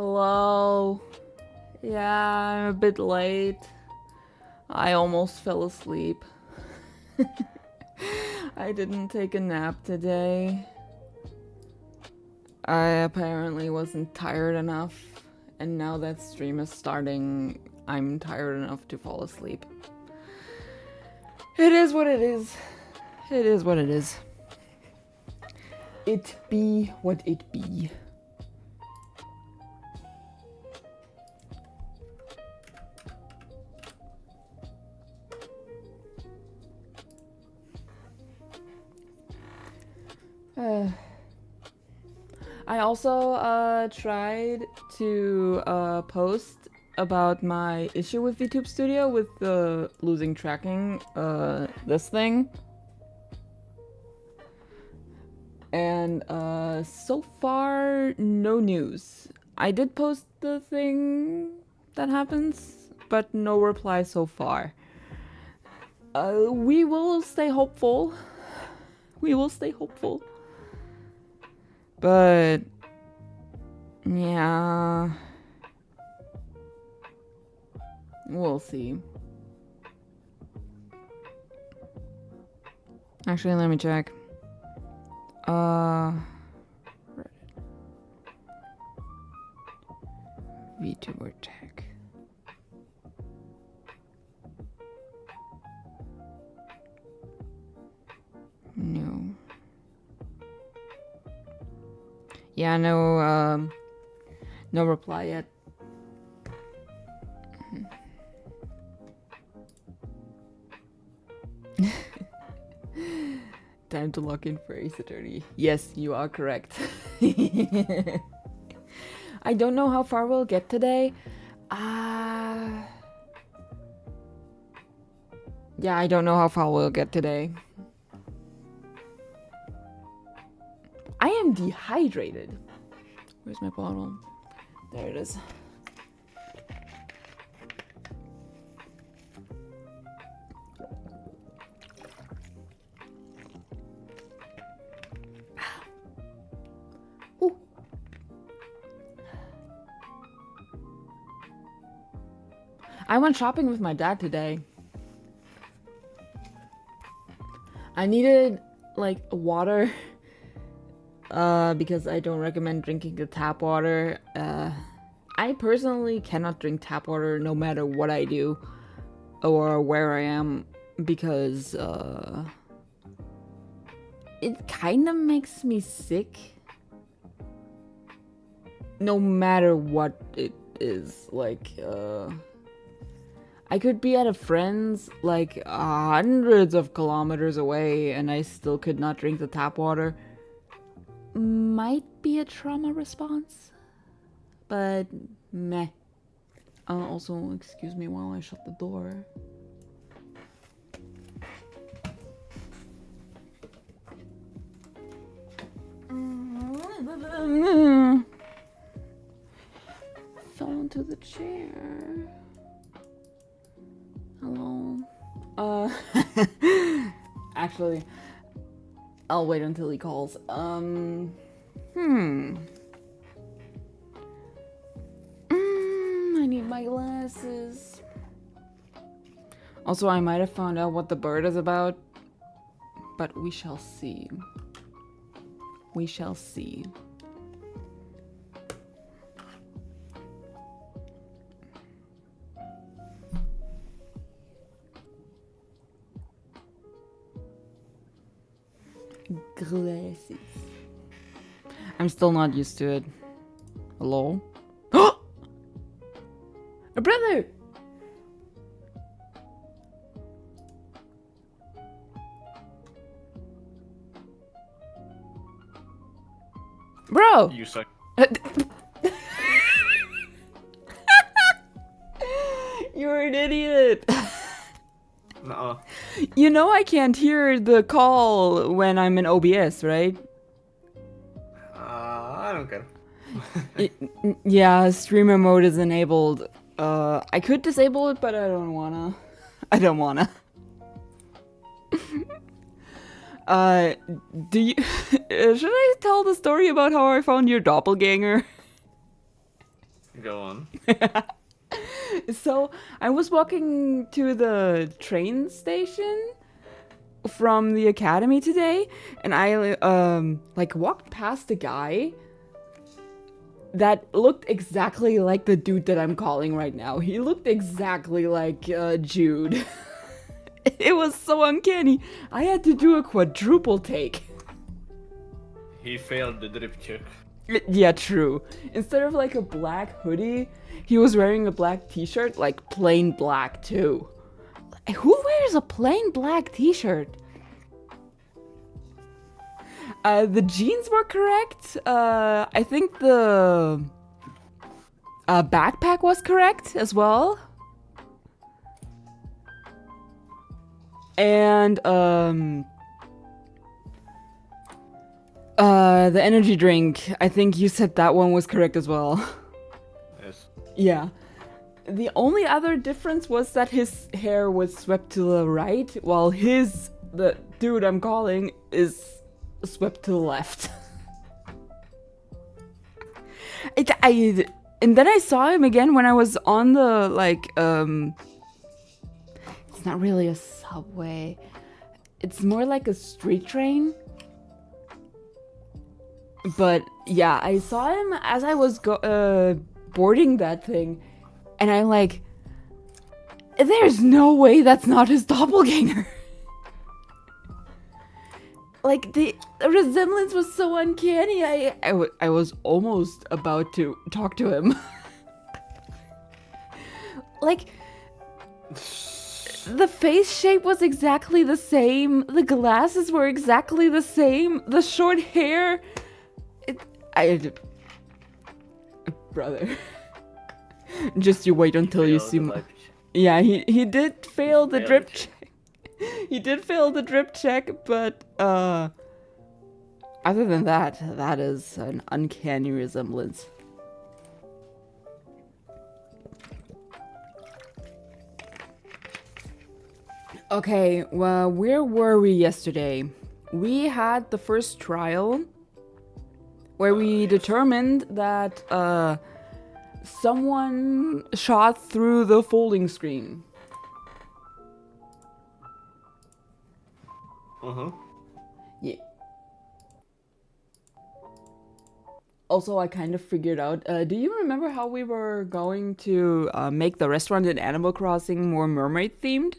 Hello. Yeah, I'm a bit late. I almost fell asleep. I didn't take a nap today. I apparently wasn't tired enough, and now that stream is starting, I'm tired enough to fall asleep. It is what it is. It is what it is. It be what it be. I also tried to post about my issue with VTube Studio with the losing tracking this thing. And so far, no news. I did post the thing that happens, but no reply so far. We will stay hopeful. We will stay hopeful. But yeah, we'll see. Actually, let me check. VTuber tech. No. Yeah, no reply yet. Time to lock in for Ace Attorney. Yes, you are correct. I don't know how far we'll get today. Yeah, I don't know how far we'll get today. I am dehydrated. Where's my bottle? There it is. Ooh. I went shopping with my dad today. I needed like water because I don't recommend drinking the tap water. I personally cannot drink tap water no matter what I do or where I am because it kind of makes me sick no matter what it is. Like I could be at a friend's like hundreds of kilometers away and I still could not drink the tap water. Might be a trauma response, but meh. Also, excuse me while I shut the door. Fell into the chair. Hello. Actually, I'll wait until he calls. I need my glasses. Also, I might have found out what the bird is about, but we shall see. We shall see. Glasses. I'm still not used to it. Hello? A brother! Bro! You suck. You're an idiot! Nuh-uh. You know I can't hear the call when I'm in OBS, right? I don't care. Yeah, streamer mode is enabled. I could disable it, but I don't wanna. I don't wanna. Do you... Should I tell the story about how I found your doppelganger? Go on. So I was walking to the train station from the academy today, and I like walked past a guy that looked exactly like the dude that I'm calling right now. He looked exactly like Jude. It was so uncanny. I had to do a quadruple take. He failed the drip check. Yeah, true. Instead of like a black hoodie, he was wearing a black t-shirt, like plain black too. Who wears a plain black t-shirt? The jeans were correct. I think the backpack was correct as well. And the energy drink, I think you said that one was correct as well. Yes. Yeah. The only other difference was that his hair was swept to the right, while the dude I'm calling, is swept to the left. And then I saw him again when I was on the, like, it's not really a subway. It's more like a street train. But yeah, I saw him as I was boarding that thing, and I'm like, there's no way that's not his doppelganger. Like, the resemblance was so uncanny, I was almost about to talk to him. Like, the face shape was exactly the same, the glasses were exactly the same, the short hair... Brother. Just you wait until you see my... Yeah, he did fail the drip check. He did fail the drip check, but other than that, that is an uncanny resemblance. Okay, well, where were we yesterday? We had the first trial where we determined that someone shot through the folding screen. Yeah. Also, I kind of figured out, do you remember how we were going to make the restaurant in Animal Crossing more mermaid themed?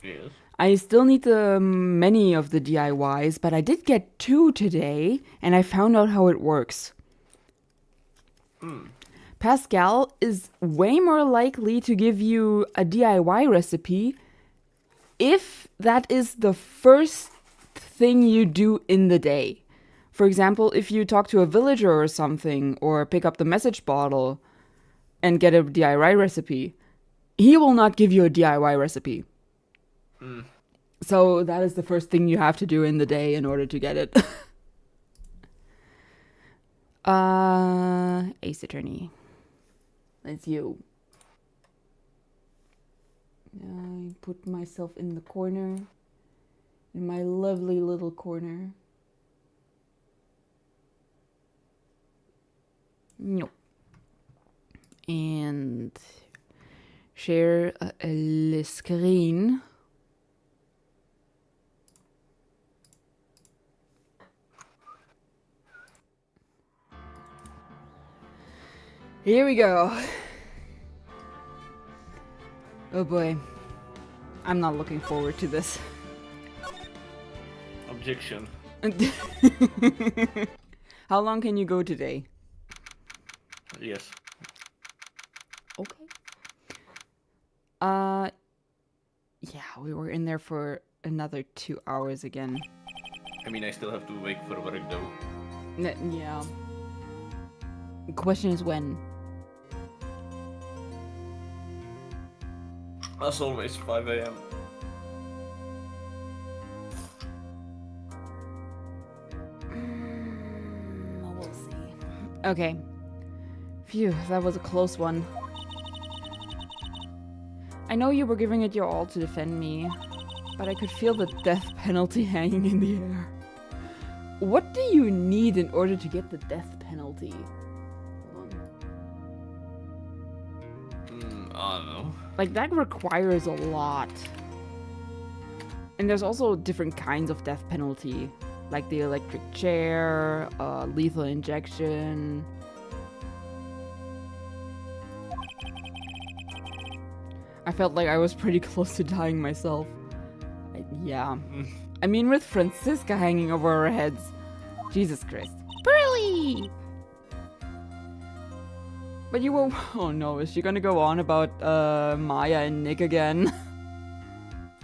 Yes. I still need many of the DIYs, but I did get 2 today, and I found out how it works. Pascal is way more likely to give you a DIY recipe if that is the first thing you do in the day. For example, if you talk to a villager or something, or pick up the message bottle and get a DIY recipe, he will not give you a DIY recipe. So that is the first thing you have to do in the day in order to get it. Ace Attorney. That's you. I put myself in the corner. In my lovely little corner. No. And share le screen. Here we go. Oh boy. I'm not looking forward to this. Objection. How long can you go today? Yes. Okay. Yeah, we were in there for another 2 hours again. I mean, I still have to wake for work though. Yeah. The question is when. As always, 5 a.m. We'll see. Okay. Phew, that was a close one. I know you were giving it your all to defend me, but I could feel the death penalty hanging in the air. What do you need in order to get the death penalty? Hold on. Like, that requires a lot. And there's also different kinds of death penalty, like the electric chair, lethal injection. I felt like I was pretty close to dying myself. Yeah. I mean, with Francisca hanging over our heads. Jesus Christ. Pearly! But you were... Oh no, is she gonna go on about Maya and Nick again?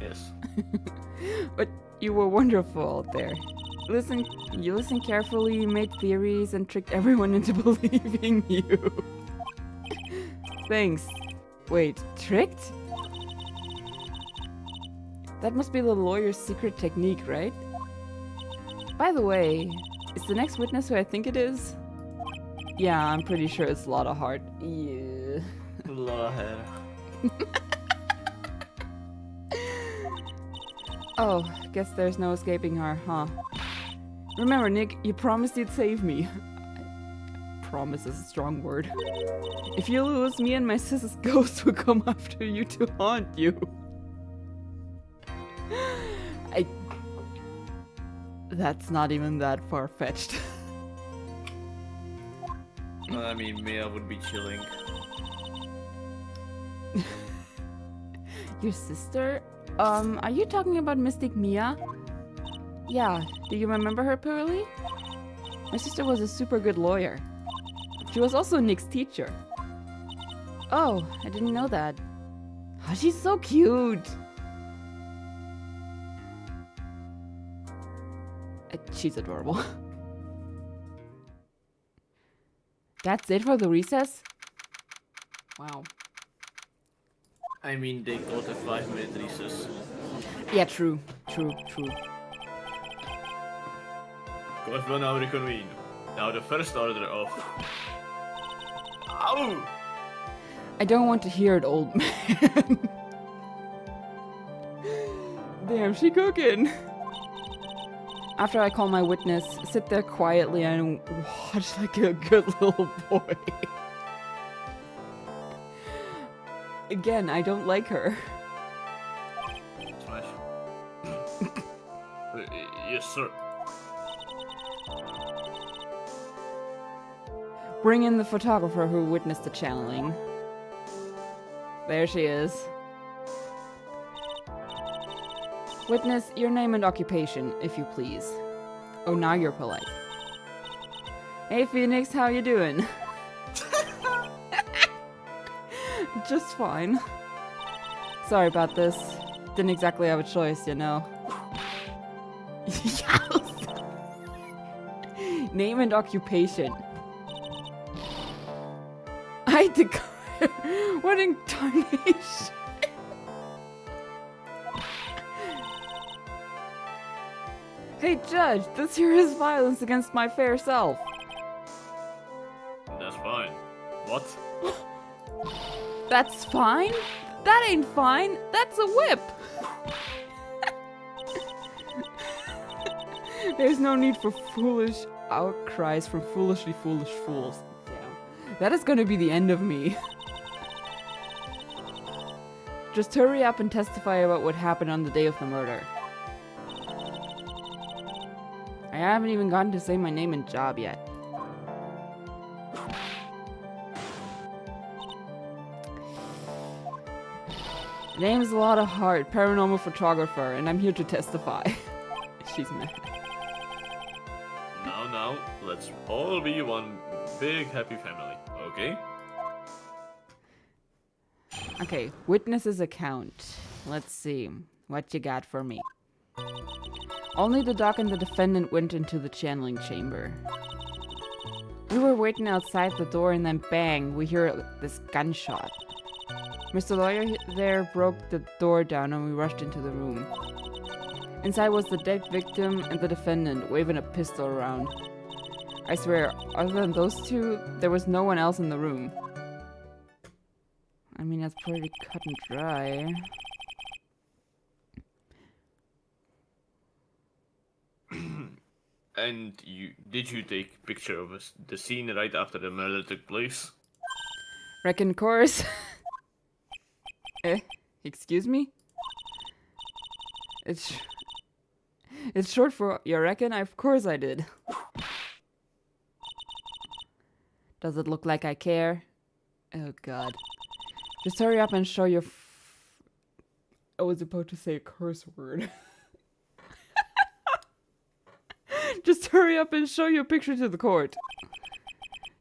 Yes. But you were wonderful out there. You listened carefully, made theories, and tricked everyone into believing you. Thanks. Wait, tricked? That must be the lawyer's secret technique, right? By the way, is the next witness who I think it is? Yeah, I'm pretty sure it's Lotta Hart. Yeah. A lot of hair. Oh, guess there's no escaping her, huh? Remember, Nick, you promised you'd save me. Promise is a strong word. If you lose, me and my sister's ghost will come after you to haunt you. That's not even that far-fetched. I mean, Mia would be chilling. Your sister? Are you talking about Mystic Mia? Yeah, do you remember her, Pearly? My sister was a super good lawyer. She was also Nick's teacher. Oh, I didn't know that. Oh, she's so cute! She's adorable. That's it for the recess? Wow. I mean, they got a 5-minute recess. Yeah, true. True. Court will now reconvene. Now the first order of... Ow! I don't want to hear it, old man. Damn, she cooking. After I call my witness, sit there quietly and watch like a good little boy. Again, I don't like her. Smash. Yes, sir. Bring in the photographer who witnessed the channeling. There she is. Witness, your name and occupation, if you please. Oh, now you're polite. Hey, Phoenix, how you doing? Just fine. Sorry about this. Didn't exactly have a choice, you know. Name and occupation. I declare. What in tarnation? Hey, Judge, this here is violence against my fair self. That's fine. What? That's fine? That ain't fine. That's a whip. There's no need for foolish outcries from foolishly foolish fools. Damn. That is gonna be the end of me. Just hurry up and testify about what happened on the day of the murder. I haven't even gotten to say my name and job yet. Name's Lotta Hart, paranormal photographer, and I'm here to testify. She's mad. Now, let's all be one big happy family, okay? Okay, witness's account. Let's see. What you got for me? Only the doc and the defendant went into the channeling chamber. We were waiting outside the door and then bang, we hear this gunshot. Mr. Lawyer there broke the door down and we rushed into the room. Inside was the dead victim and the defendant waving a pistol around. I swear, other than those two, there was no one else in the room. I mean, that's pretty cut and dry. And did you take picture of the scene right after the murder took place? Reckon course. Eh? Excuse me? It's short for you reckon? Of course I did. Does it look like I care? Oh god. Just hurry up and show your I was about to say a curse word. Just hurry up and show your picture to the court.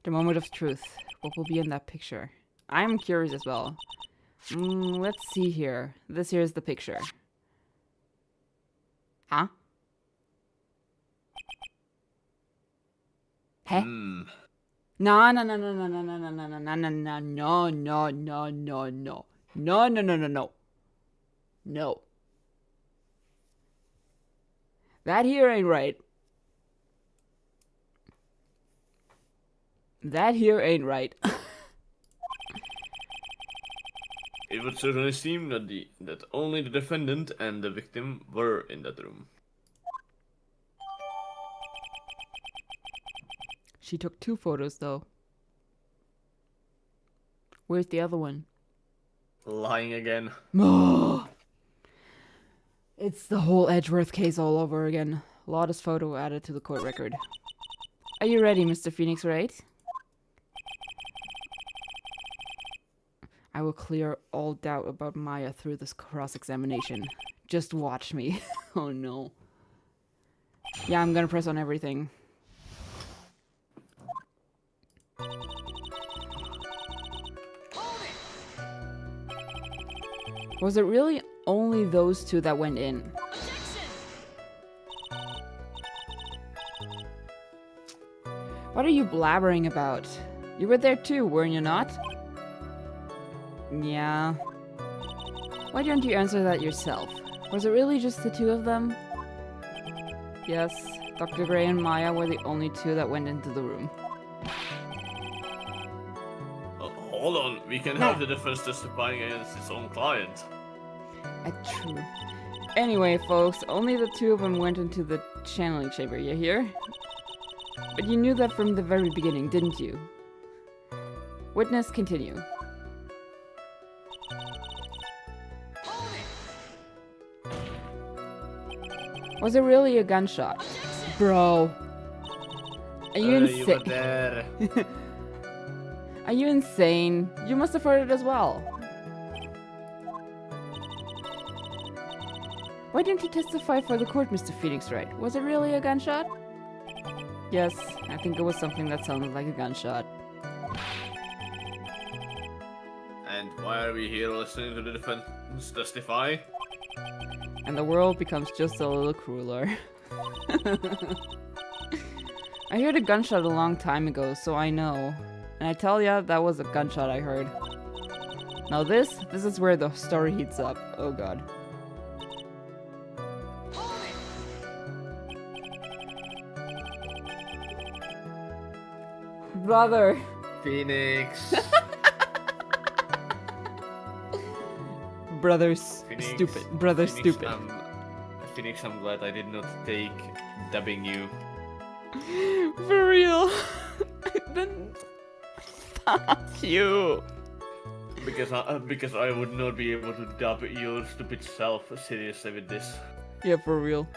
The moment of truth. What will be in that picture? I'm curious as well. Let's see here. This here is the picture. Huh? Hey? No, no, no, no, no, no, no, no, no, no, no, no, no, no, no, no, no. No, no, no, no, no. No. That here ain't right. That here ain't right. It would certainly seem that only the defendant and the victim were in that room. She took 2 photos, though. Where's the other one? Lying again. It's the whole Edgeworth case all over again. Lotta's photo added to the court record. Are you ready, Mr. Phoenix Wright? I will clear all doubt about Maya through this cross-examination. Just watch me. Oh no. Yeah, I'm gonna press on everything. Was it really only those 2 that went in? What are you blabbering about? You were there too, weren't you not? Yeah. Why don't you answer that yourself? Was it really just the 2 of them? Yes, Dr. Gray and Maya were the only 2 that went into the room. Hold on, we can have the defense testifying against its own client. True. Anyway, folks, only the 2 of them went into the channeling chamber, you hear? But you knew that from the very beginning, didn't you? Witness, continue. Was it really a gunshot? Bro. Are you insane? You were there. Are you insane? You must have heard it as well. Why didn't you testify for the court, Mr. Phoenix Wright? Was it really a gunshot? Yes, I think it was something that sounded like a gunshot. And why are we here listening to the defense testify? And the world becomes just a little crueler. I heard a gunshot a long time ago, so I know. And I tell ya, that was a gunshot I heard. Now this is where the story heats up. Oh god. Brother. Phoenix. Brother's Phoenix, stupid. Brother's Phoenix, stupid. Phoenix, I'm glad I did not take dubbing you. For real. Then fuck you. Because I would not be able to dub your stupid self seriously with this. Yeah, for real.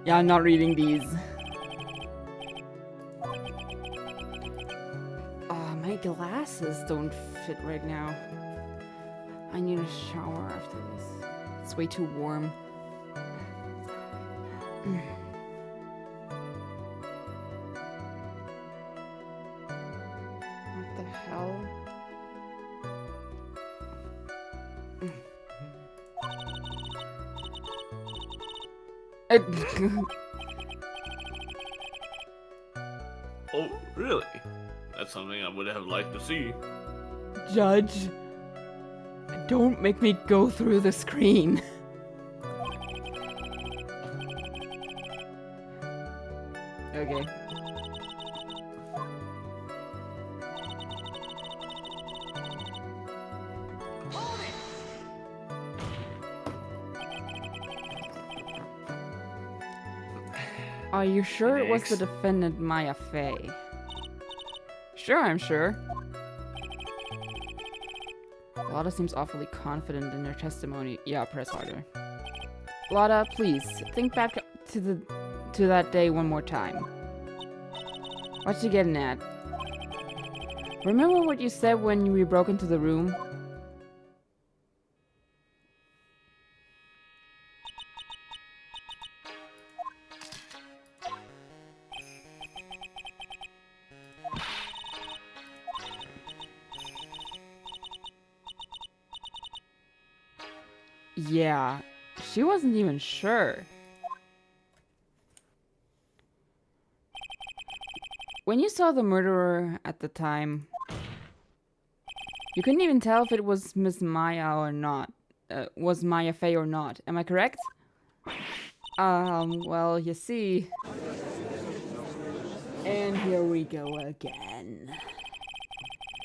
Yeah, I'm not reading these. My glasses don't fit right now. I need a shower after this. It's way too warm. What the hell? Oh, really? That's something I would have liked to see. Judge, don't make me go through the screen. Okay. Are you sure it was the defendant Maya Fey? Sure, I'm sure. Lotta seems awfully confident in her testimony. Yeah, press harder. Lotta, please, think back to that day one more time. What you getting at? Remember what you said when we broke into the room? Yeah, she wasn't even sure. When you saw the murderer at the time, you couldn't even tell if it was Miss Maya or not. Was Maya Fey or not. Am I correct? Well, you see. And here we go again.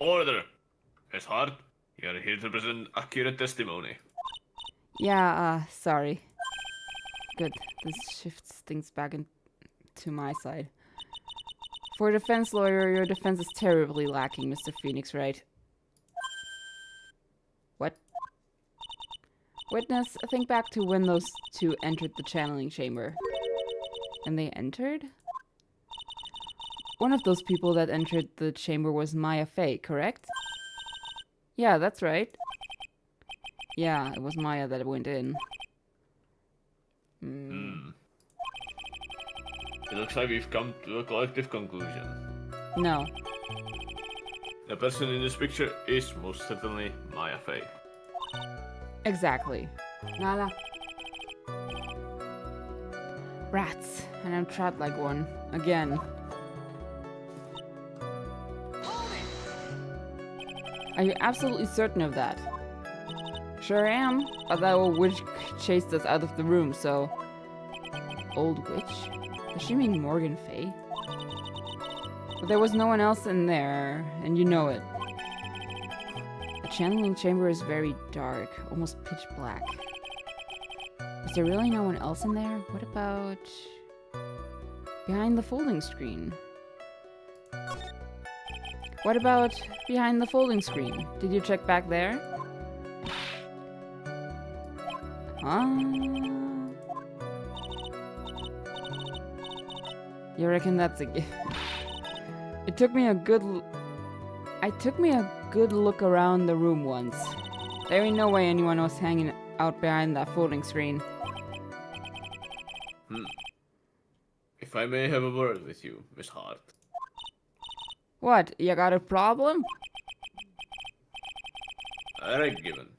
Order! Miss Hart, you are here to present accurate testimony. Yeah, sorry. Good. This shifts things back into my side. For a defense lawyer, your defense is terribly lacking, Mr. Phoenix, right? What? Witness, think back to when those two entered the channeling chamber. And they entered? One of those people that entered the chamber was Maya Fey, correct? Yeah, that's right. Yeah, it was Maya that went in. It looks like we've come to a collective conclusion. No. The person in this picture is most certainly Maya Fey. Exactly. Nada. Rats. And I'm trapped like one. Again. Are you absolutely certain of that? Sure am, but that old witch chased us out of the room, so... Old witch? Does she mean Morgan Fey? But there was no one else in there, and you know it. The channeling chamber is very dark, almost pitch black. Is there really no one else in there? What about... behind the folding screen? What about behind the folding screen? Did you check back there? You reckon that's a... It took me a good look around the room once. There ain't no way anyone was hanging out behind that folding screen. If I may have a word with you, Miss Hart. What, you got a problem? Alright, given.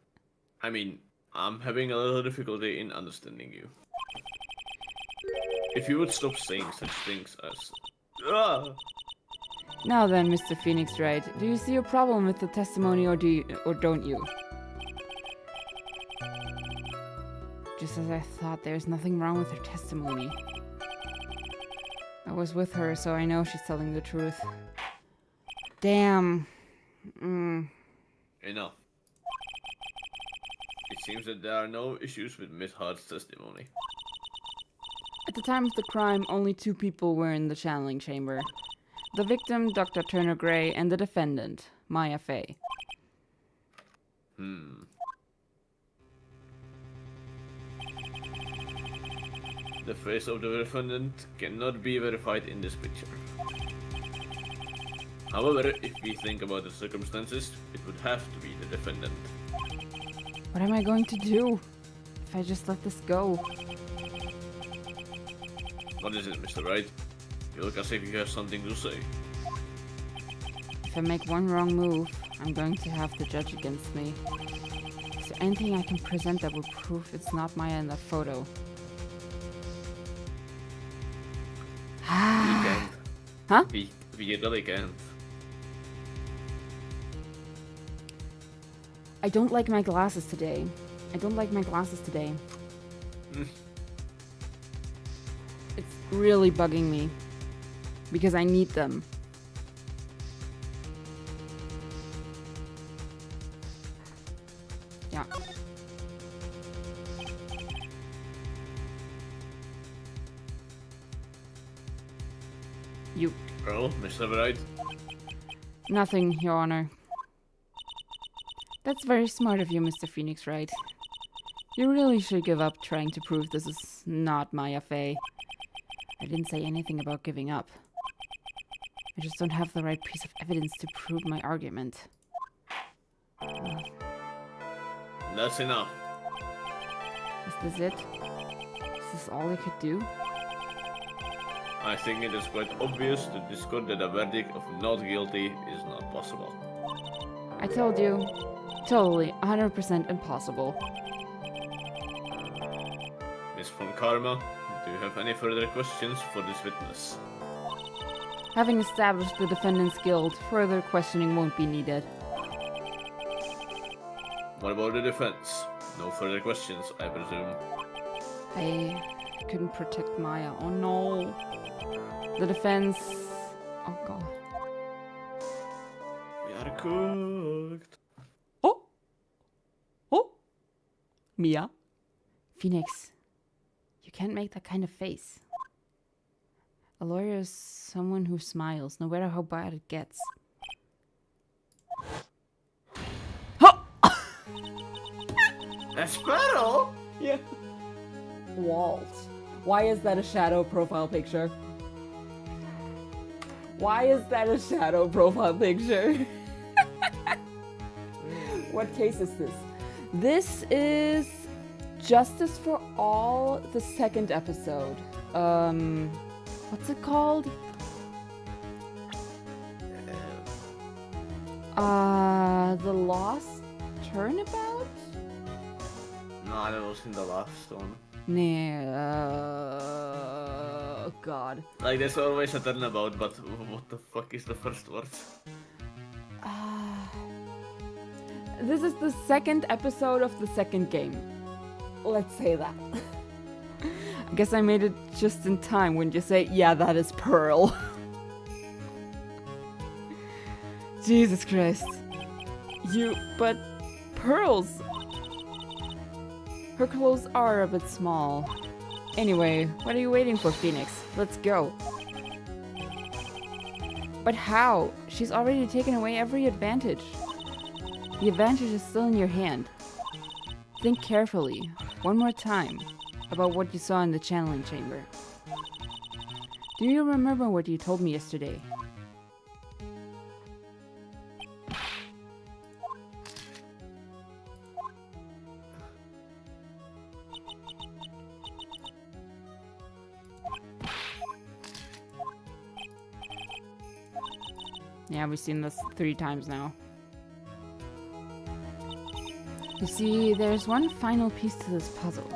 I mean, I'm having a little difficulty in understanding you. If you would stop saying such things as... Now then, Mr. Phoenix Wright, do you see a problem with the testimony or don't you? Just as I thought, there's nothing wrong with her testimony. I was with her, so I know she's telling the truth. Damn. Enough. It seems that there are no issues with Miss Hart's testimony. At the time of the crime, only two people were in the channeling chamber. The victim, Dr. Turner Gray, and the defendant, Maya Fey. The face of the defendant cannot be verified in this picture. However, if we think about the circumstances, it would have to be the defendant. What am I going to do if I just let this go? What is it, Mr. Wright? You look as if you have something to say. If I make one wrong move, I'm going to have the judge against me. Is there anything I can present that would prove it's not Maya in that photo? We can't. Huh? We really can't. I don't like my glasses today. I don't like my glasses today. It's really bugging me. Because I need them. Yeah. Well, Mr. Wright. Nothing, Your Honor. That's very smart of you, Mr. Phoenix Wright. You really should give up trying to prove this is not Maya Fey. I didn't say anything about giving up. I just don't have the right piece of evidence to prove my argument. That's enough. Is this it? Is this all I could do? I think it is quite obvious to discover that a verdict of not guilty is not possible. I told you. Totally, 100% impossible. Miss Von Karma, do you have any further questions for this witness? Having established the defendant's guilt, further questioning won't be needed. What about the defense? No further questions, I presume. I couldn't protect Maya. Oh no. The defense... Oh god. We are cooked. Oh! Oh! Mia? Phoenix, you can't make that kind of face. A lawyer is someone who smiles, no matter how bad it gets. A sparrow? Yeah. Walt. Why is that a shadow profile picture? Why is that a shadow profile picture? What case is this? This is Justice for All, the second episode. What's it called? The Lost Turnabout? No, that was in the last one. Oh god. Like, there's always a turnabout, but what the fuck is the first word? This is the second episode of the second game. Let's say that. I guess I made it just in time when you say, yeah, that is Pearl. Jesus Christ. But Pearl's... Her clothes are a bit small. Anyway, what are you waiting for, Phoenix? Let's go. But how? She's already taken away every advantage. The advantage is still in your hand. Think carefully, one more time, about what you saw in the channeling chamber. Do you remember what you told me yesterday? Yeah, we've seen this 3 times now. You see, there's one final piece to this puzzle.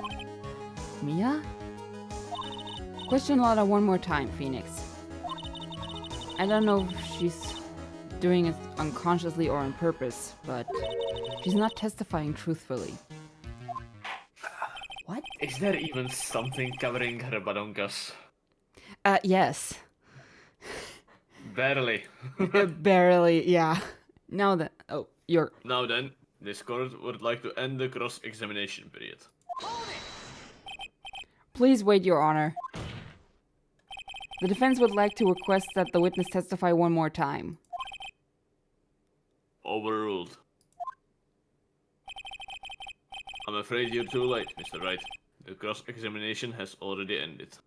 Mia? Question Lotta one more time, Phoenix. I don't know if she's doing it unconsciously or on purpose, but she's not testifying truthfully. What? Is there even something covering her badonkas? Yes. Barely. Barely, yeah. Now that... Oh, you're... Now then, this court would like to end the cross-examination period. Please wait, Your Honor. The defense would like to request that the witness testify one more time. Overruled. I'm afraid you're too late, Mr. Wright. The cross-examination has already ended.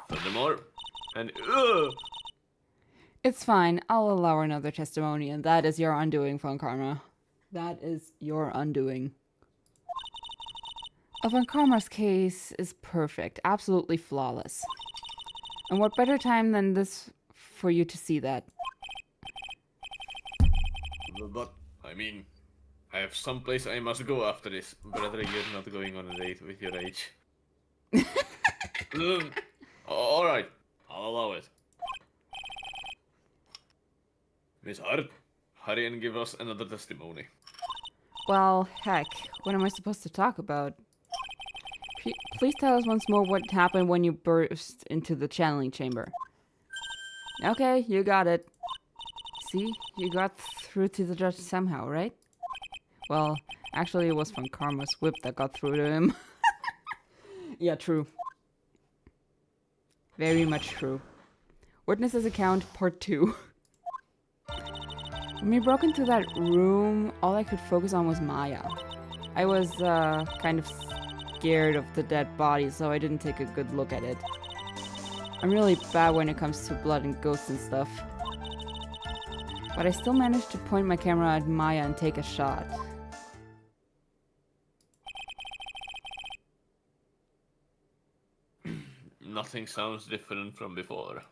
Furthermore, and It's fine. I'll allow another testimony, and that is your undoing, Von Karma. That is your undoing. Von Karma's case is perfect, absolutely flawless. And what better time than this for you to see that? But, I mean, I have some place I must go after this. Brother, you're not going on a date with your age. Alright, I'll allow it. Miss Hart, hurry and give us another testimony. Well, heck, what am I supposed to talk about? Please tell us once more what happened when you burst into the channeling chamber. Okay, you got it. See, you got through to the judge somehow, right? Well, actually it was Von Karma's whip that got through to him. Yeah, true. Very much true. Witness's account, part 2. When we broke into that room, all I could focus on was Maya. I was kind of scared of the dead body, so I didn't take a good look at it. I'm really bad when it comes to blood and ghosts and stuff. But I still managed to point my camera at Maya and take a shot. Nothing sounds different from before.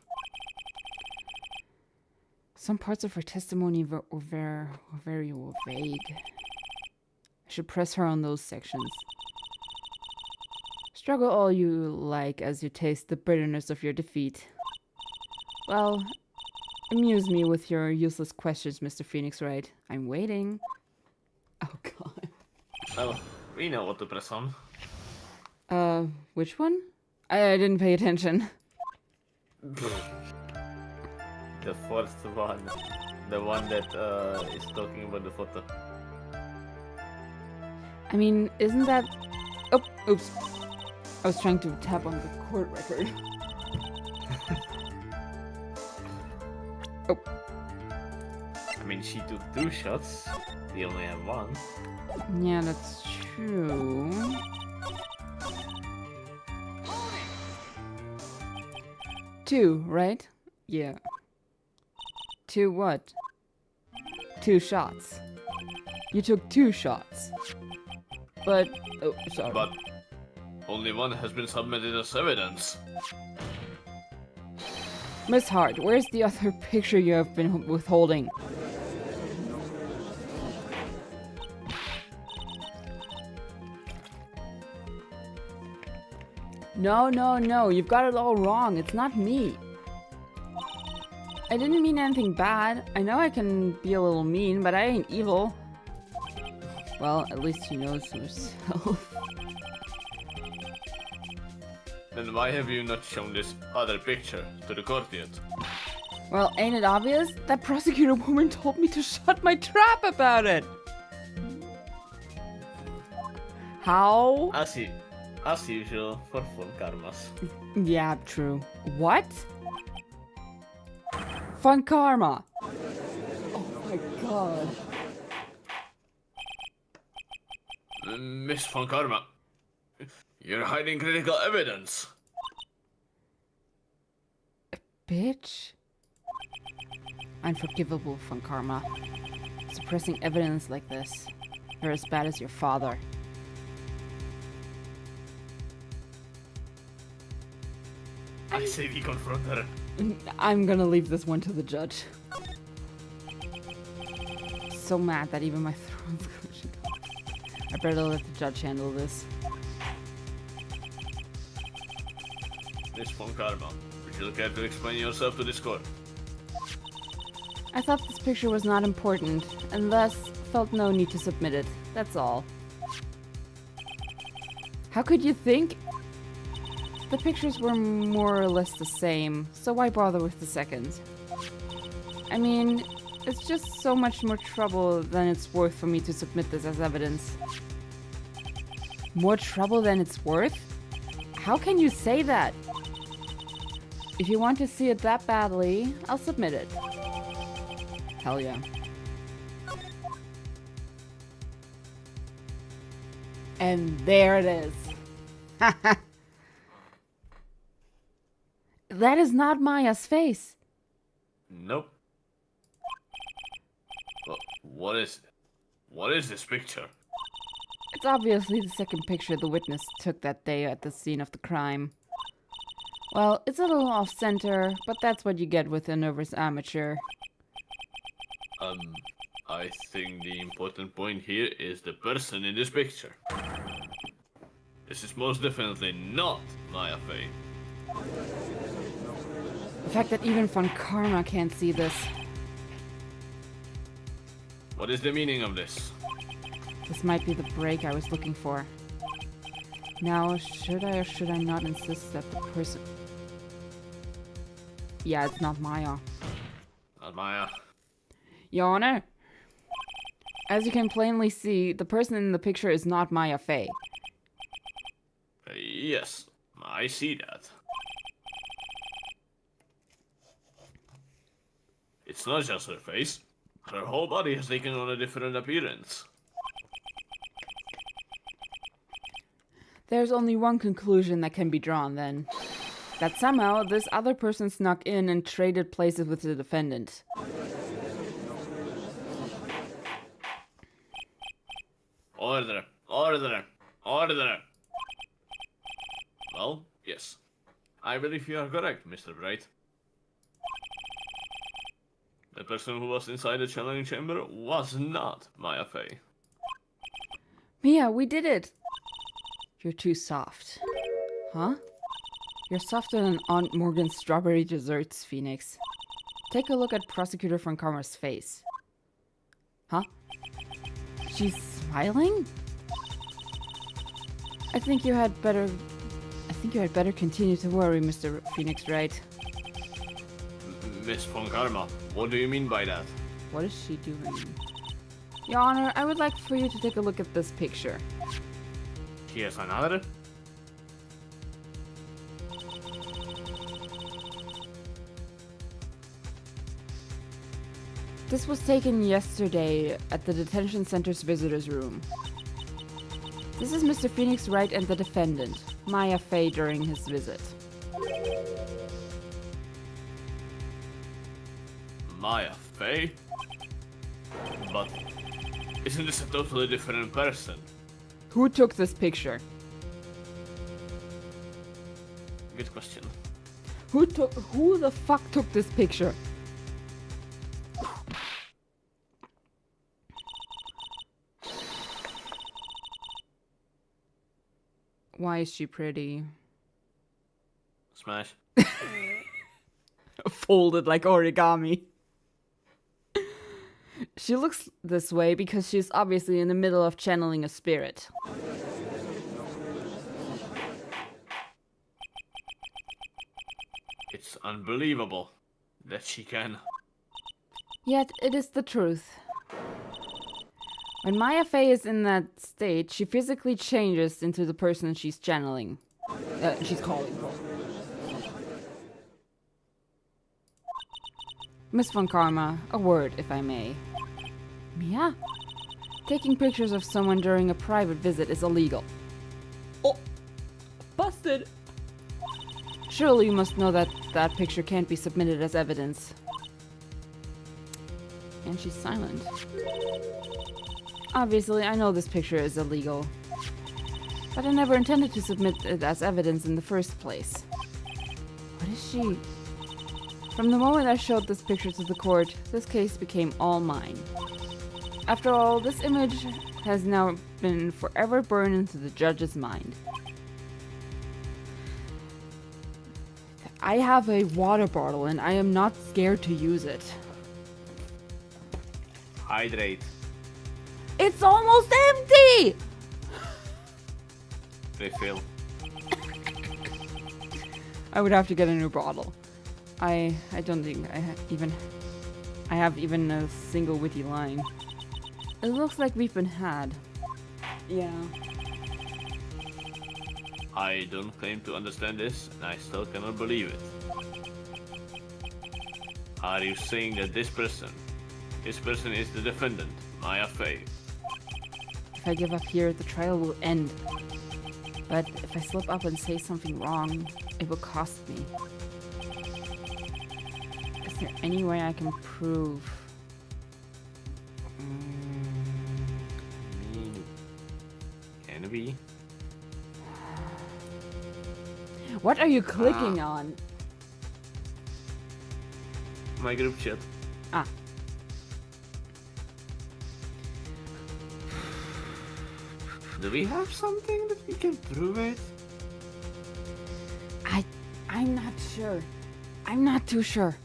Some parts of her testimony were very vague. I should press her on those sections. Struggle all you like as you taste the bitterness of your defeat. Well, amuse me with your useless questions, Mr. Phoenix Wright. I'm waiting. Oh god. Well, we know what to press on. Which one? I didn't pay attention. The first one. The one that is talking about the photo. I mean, isn't that... Oh, oops. I was trying to tap on the court record. Oh. I mean, she took 2 shots. We only have 1. Yeah, that's true. Two, right? Yeah. 2 what? 2 shots. You took 2 shots. But... Oh, sorry. But only 1 has been submitted as evidence. Miss Hart, where's the other picture you have been withholding? No, you've got it all wrong. It's not me. I didn't mean anything bad. I know I can be a little mean, but I ain't evil. Well, at least she knows herself. Then why have you not shown this other picture to the court yet? Well, ain't it obvious? That prosecutor woman told me to shut my trap about it. How? As usual, for fun karmas. Yeah, true. What? Fun karma. Oh my god. Miss Von Karma, you're hiding critical evidence. Bitch. Unforgivable, Fun Karma. Suppressing evidence like this. You're as bad as your father. I say we confront her. I'm gonna leave this one to the judge. So mad that even my throat's going. I better let the judge handle this. Miss Von Karma, would you care to explain yourself to this court? I thought this picture was not important, and thus felt no need to submit it. That's all. How could you think? The pictures were more or less the same, so why bother with the second? I mean, it's just so much more trouble than it's worth for me to submit this as evidence. More trouble than it's worth? How can you say that? If you want to see it that badly, I'll submit it. Hell yeah. And there it is. That is not Maya's face. Nope. Well, what is it? What is this picture? It's obviously the second picture the witness took that day at the scene of the crime. Well, it's a little off-center, but that's what you get with a nervous amateur. I think the important point here is the person in this picture. This is most definitely not Maya Fey. The fact that even Von Karma can't see this. What is the meaning of this? This might be the break I was looking for. Now, should I or should I not insist that the person... Yeah, it's not Maya. Not Maya. Your Honor, as you can plainly see, the person in the picture is not Maya Fey. Yes, I see that. It's not just her face. Her whole body has taken on a different appearance. There's only one conclusion that can be drawn then. That somehow this other person snuck in and traded places with the defendant. Order, order, order. Well, yes. I believe you are correct, Mr. Bright. The person who was inside the channeling chamber was not Maya Fey. Mia, we did it! You're too soft. Huh? You're softer than Aunt Morgan's strawberry desserts, Phoenix. Take a look at Prosecutor Von Karma's face. Huh? She's smiling? I think you had better continue to worry, Mr. Phoenix Wright. Miss Von Karma, what do you mean by that? What is she doing? Your Honor, I would like for you to take a look at this picture. Here's another. This was taken yesterday at the detention center's visitors room. This is Mr. Phoenix Wright and the defendant, Maya Fey, during his visit. Maya Fey? But isn't this a totally different person? Who took this picture? Good question. Who the fuck took this picture? Why is she pretty? Smash. Folded like origami. She looks this way because she's obviously in the middle of channeling a spirit. It's unbelievable that she can. Yet it is the truth. When Maya Fey is in that state, she physically changes into the person she's channeling. She's calling for. Miss Von Karma, a word, if I may. Mia? Taking pictures of someone during a private visit is illegal. Oh! Busted! Surely you must know that that picture can't be submitted as evidence. And she's silent. Obviously, I know this picture is illegal. But I never intended to submit it as evidence in the first place. What is she? From the moment I showed this picture to the court, this case became all mine. After all, this image has now been forever burned into the judge's mind. I have a water bottle and I am not scared to use it. Hydrate. It's almost empty! Refill. I would have to get a new bottle. I don't think I have even a single witty line. It looks like we've been had. Yeah. I don't claim to understand this, and I still cannot believe it. Are you saying that this person is the defendant, Maya Fey? If I give up here, the trial will end. But if I slip up and say something wrong, it will cost me. Is there any way I can prove? I mean, can we? What are you clicking on? My group chat. Ah. Do we have something that we can prove it? I'm not sure. I'm not too sure.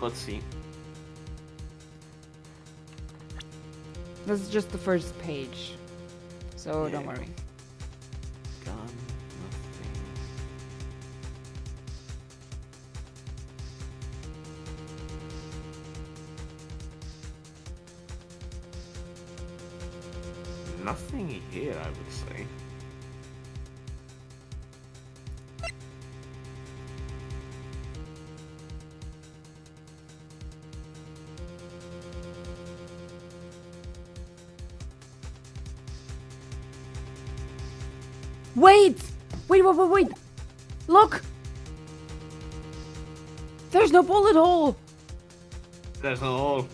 Let's see. This is just the first page. So Yeah. don't worry. Gone. Nothing. Nothing here, I would say. Wait! Wait! Look! There's no bullet hole! There's no hole.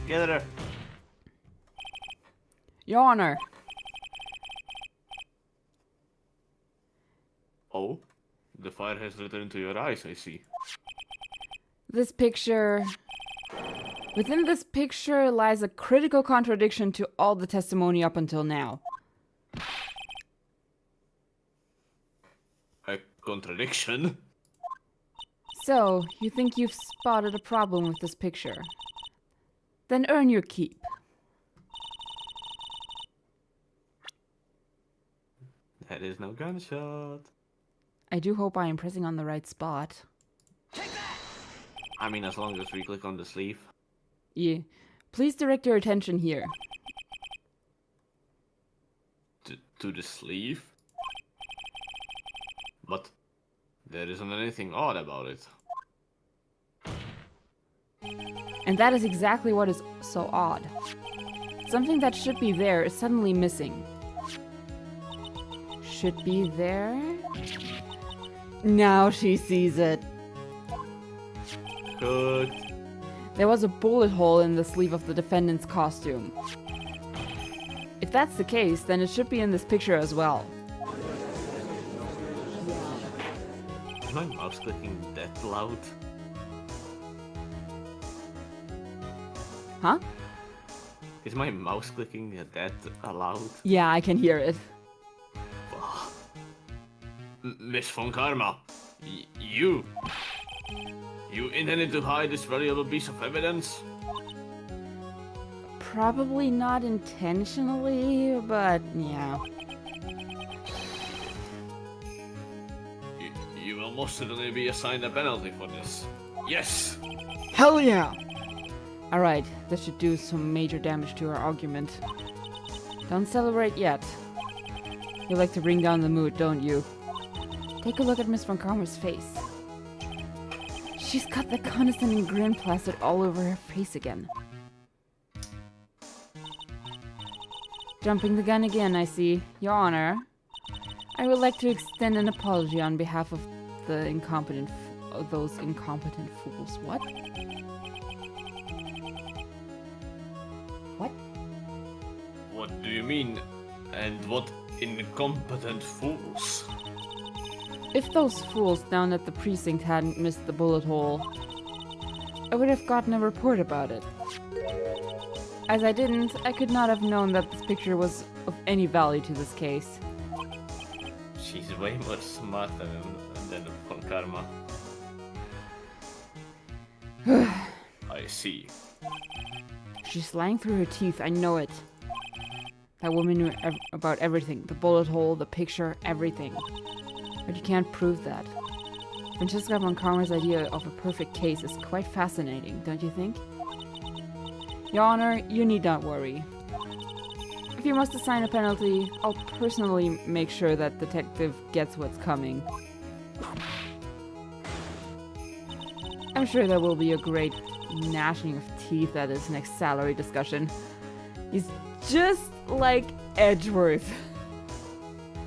Get her. Your Honor. Oh, the fire has returned to your eyes, I see. This picture... Within this picture lies a critical contradiction to all the testimony up until now. A contradiction? So, you think you've spotted a problem with this picture? Then earn your keep. That is no gunshot. I do hope I am pressing on the right spot. I mean, as long as we click on the sleeve. Yeah. Please direct your attention here. To the sleeve? But there isn't anything odd about it. And that is exactly what is so odd. Something that should be there is suddenly missing. Should be there? Now she sees it. Good. There was a bullet hole in the sleeve of the defendant's costume. If that's the case, then it should be in this picture as well. Is my mouse clicking that loud? Huh? Is my mouse clicking that loud? Yeah, I can hear it. Miss von Karma, you intended to hide this valuable piece of evidence? Probably not intentionally, but yeah. You will most certainly be assigned a penalty for this. Yes! Hell yeah! Alright, this should do some major damage to our argument. Don't celebrate yet. You like to bring down the mood, don't you? Take a look at Miss von Karma's face. She's got the condescending grin plastered all over her face again. Jumping the gun again, I see. Your Honor, I would like to extend an apology on behalf of the those incompetent fools. What? What? What do you mean? And what incompetent fools? If those fools down at the precinct hadn't missed the bullet hole, I would have gotten a report about it. As I didn't, I could not have known that this picture was of any value to this case. She's way more smarter than von Karma. I see. She's lying through her teeth, I know it. That woman knew about everything. The bullet hole, the picture, everything. But you can't prove that. Francesca von Karma's idea of a perfect case is quite fascinating, don't you think? Your Honor, you need not worry. If you must assign a penalty, I'll personally make sure that detective gets what's coming. I'm sure there will be a great gnashing of teeth at his next salary discussion. He's just like Edgeworth.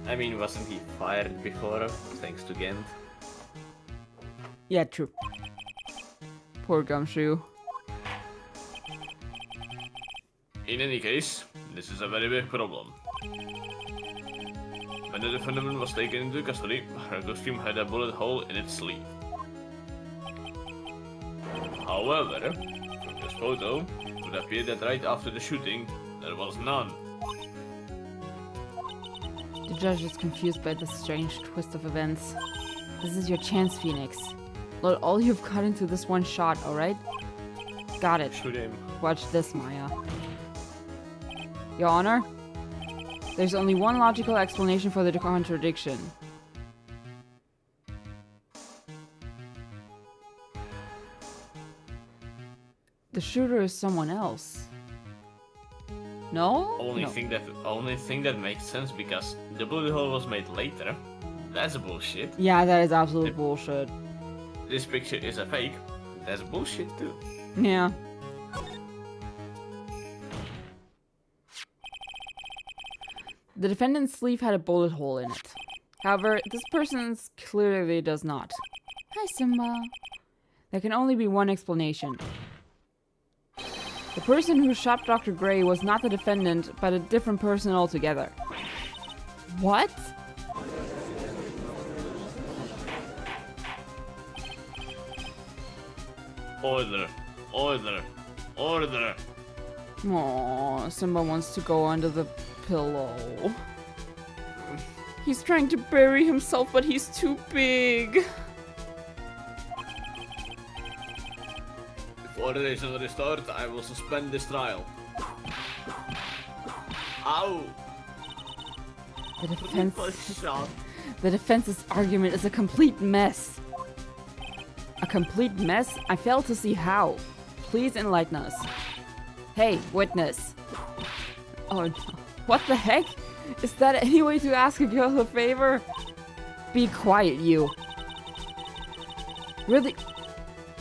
I mean, wasn't he fired before, thanks to Ghent? Yeah, true. Poor Gumshoe. In any case, this is a very big problem. When the defendant was taken into custody, her costume had a bullet hole in its sleeve. However, from this photo, it would appear that right after the shooting, there was none. The judge is confused by this strange twist of events. This is your chance, Phoenix. Load all you've got into this one shot, alright? Got it. Shoot him. Watch this, Maya. Your Honor? There's only one logical explanation for the contradiction. The shooter is someone else. No? Only No. thing that makes sense, because the bullet hole was made later. That's bullshit. Yeah, that is absolute bullshit. This picture is a fake. That's bullshit too. Yeah. The defendant's sleeve had a bullet hole in it. However, this person's clearly does not. Hi, Simba. There can only be one explanation. The person who shot Dr. Gray was not the defendant, but a different person altogether. What? Order, order, order. Aww, Simba wants to go under the pillow. He's trying to bury himself, but he's too big. If order is not restored, I will suspend this trial. Ow! The defense's argument is a complete mess. A complete mess? I fail to see how. Please enlighten us. Hey, witness. Oh no. What the heck? Is that any way to ask a girl a favor? Be quiet, you. Really?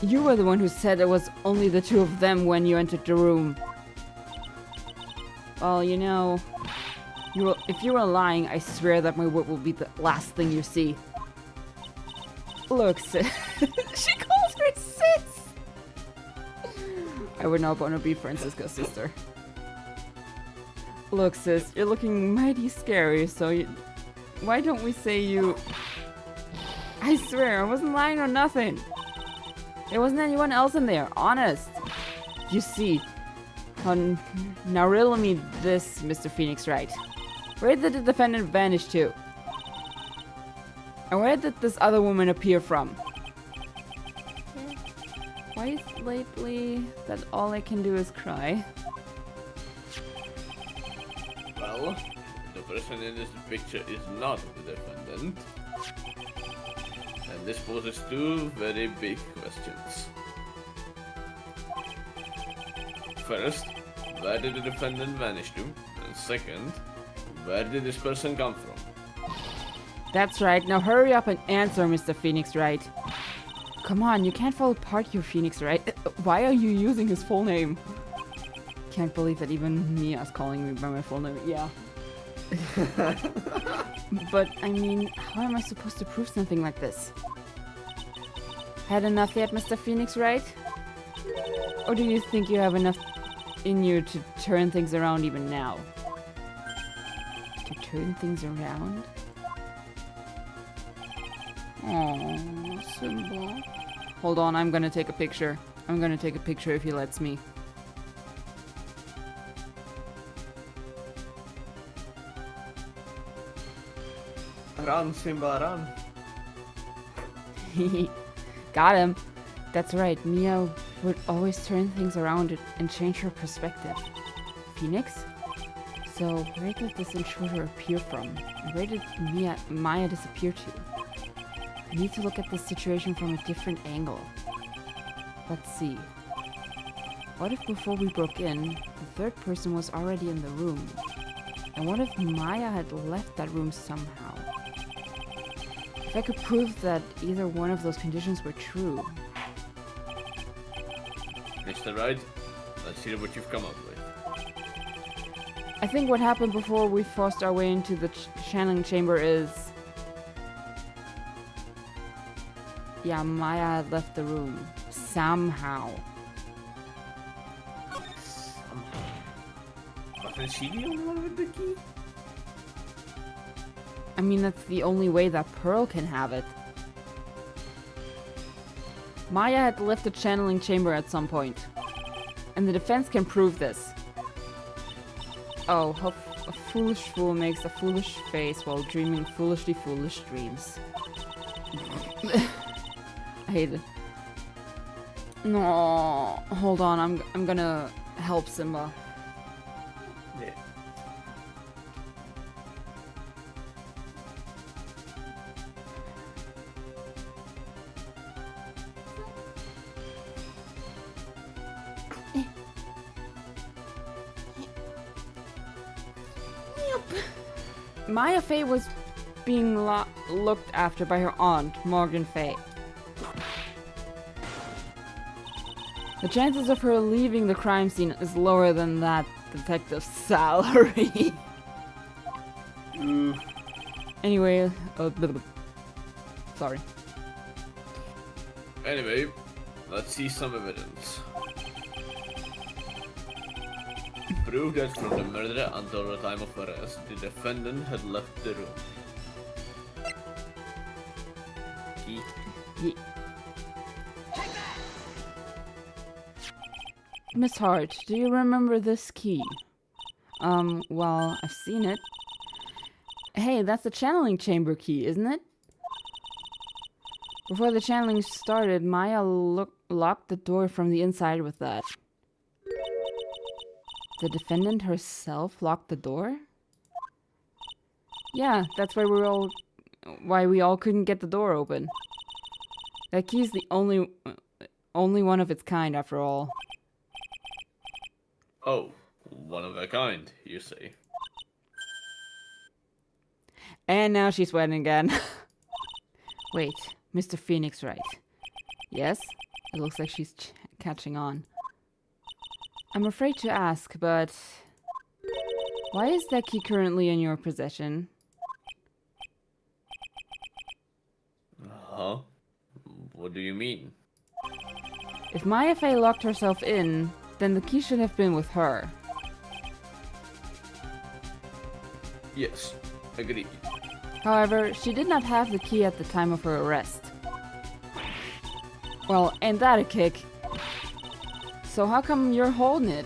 You were the one who said it was only the two of them when you entered the room. Well, you know, if you were lying, I swear that my wit will be the last thing you see. Look, sis. She calls her sis! I would not want to be Francisca's sister. Look, sis, you're looking mighty scary, so why don't we say you... I swear, I wasn't lying or nothing. There wasn't anyone else in there, honest. You see. Now riddle me this, Mr. Phoenix Wright. Where did the defendant vanish to? And where did this other woman appear from? Why is lately that all I can do is cry? Well, the person in this picture is not the defendant. And this poses two very big questions. First, where did the defendant vanish to? And second, where did this person come from? That's right, now hurry up and answer, Mr. Phoenix Wright. Come on, you can't fall apart here, Phoenix Wright. Why are you using his full name? Can't believe that even Mia's calling me by my full name. Yeah. But, I mean, how am I supposed to prove something like this? Had enough yet, Mr. Phoenix Wright? Or do you think you have enough in you to turn things around even now? To turn things around? Oh, Simba. Hold on, I'm gonna take a picture. I'm gonna take a picture if he lets me. Run, Simba, run. Got him. That's right, Mia would always turn things around and change her perspective. Phoenix? So, where did this intruder appear from? And where did Maya disappear to? I need to look at this situation from a different angle. Let's see. What if before we broke in, the third person was already in the room? And what if Maya had left that room somehow? If I could prove that either one of those conditions were true. Mr. Wright, let's hear what you've come up with. I think what happened before we forced our way into the channeling chamber is... Yeah, Maya had left the room. Somehow. Wasn't she the only one with the key? I mean, that's the only way that Pearl can have it. Maya had left the channeling chamber at some point. And the defense can prove this. Oh, how a foolish fool makes a foolish face while dreaming foolishly foolish dreams. I hate it. No, hold on, I'm gonna help Simba. Yeah. Maya Fey was being looked after by her aunt, Morgan Fey. The chances of her leaving the crime scene is lower than that detective's salary. Anyway, sorry. Anyway, let's see some evidence. Prove that from the murder until the time of arrest, the defendant had left the room. Key. Ye- Miss Hart, do you remember this key? Well, I've seen it. Hey, that's the channeling chamber key, isn't it? Before the channeling started, Maya locked the door from the inside with that. The defendant herself locked the door? Yeah, that's why we all couldn't get the door open. That key's the only one of its kind after all. Oh, one of a kind, you say. And now she's sweating again. Wait, Mr. Phoenix, right? Yes? It looks like she's catching on. I'm afraid to ask, but why is that key currently in your possession? Huh? What do you mean? If Maya Fey locked herself in, then the key should have been with her. Yes, agreed. However, she did not have the key at the time of her arrest. Well, ain't that a kick? So how come you're holding it?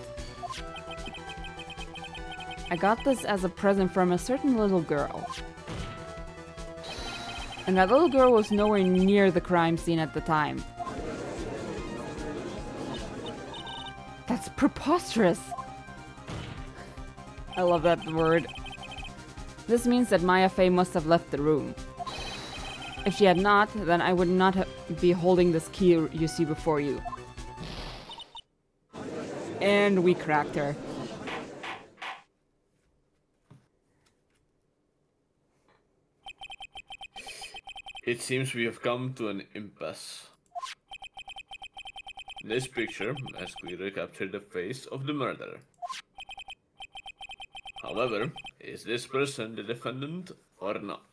I got this as a present from a certain little girl. And that little girl was nowhere near the crime scene at the time. That's preposterous! I love that word. This means that Maya Fey must have left the room. If she had not, then I would not be holding this key you see before you. And we cracked her. It seems we have come to an impasse. This picture has clearly captured the face of the murderer. However, is this person the defendant or not?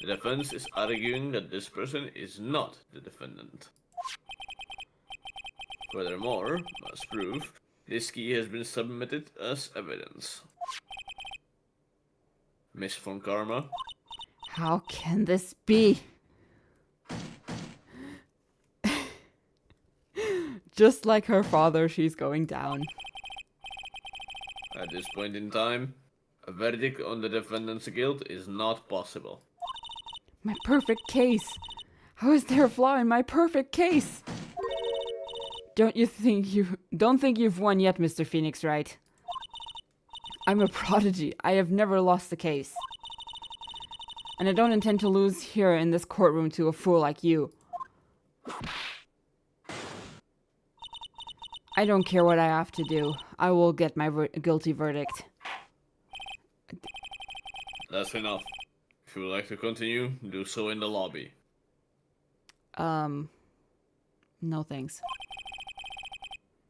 The defense is arguing that this person is not the defendant. Furthermore, as proof, this key has been submitted as evidence. Miss Von Karma, How can this be? Just like her father, she's going down. at this point in time, a verdict on the defendant's guilt is not possible. My perfect case. How is there a flaw in my perfect case? Don't think you've won yet, Mr. Phoenix, right? I'm a prodigy. I have never lost a case. And I don't intend to lose here in this courtroom to a fool like you. I don't care what I have to do. I will get my guilty verdict. That's enough. If you would like to continue, do so in the lobby. No thanks.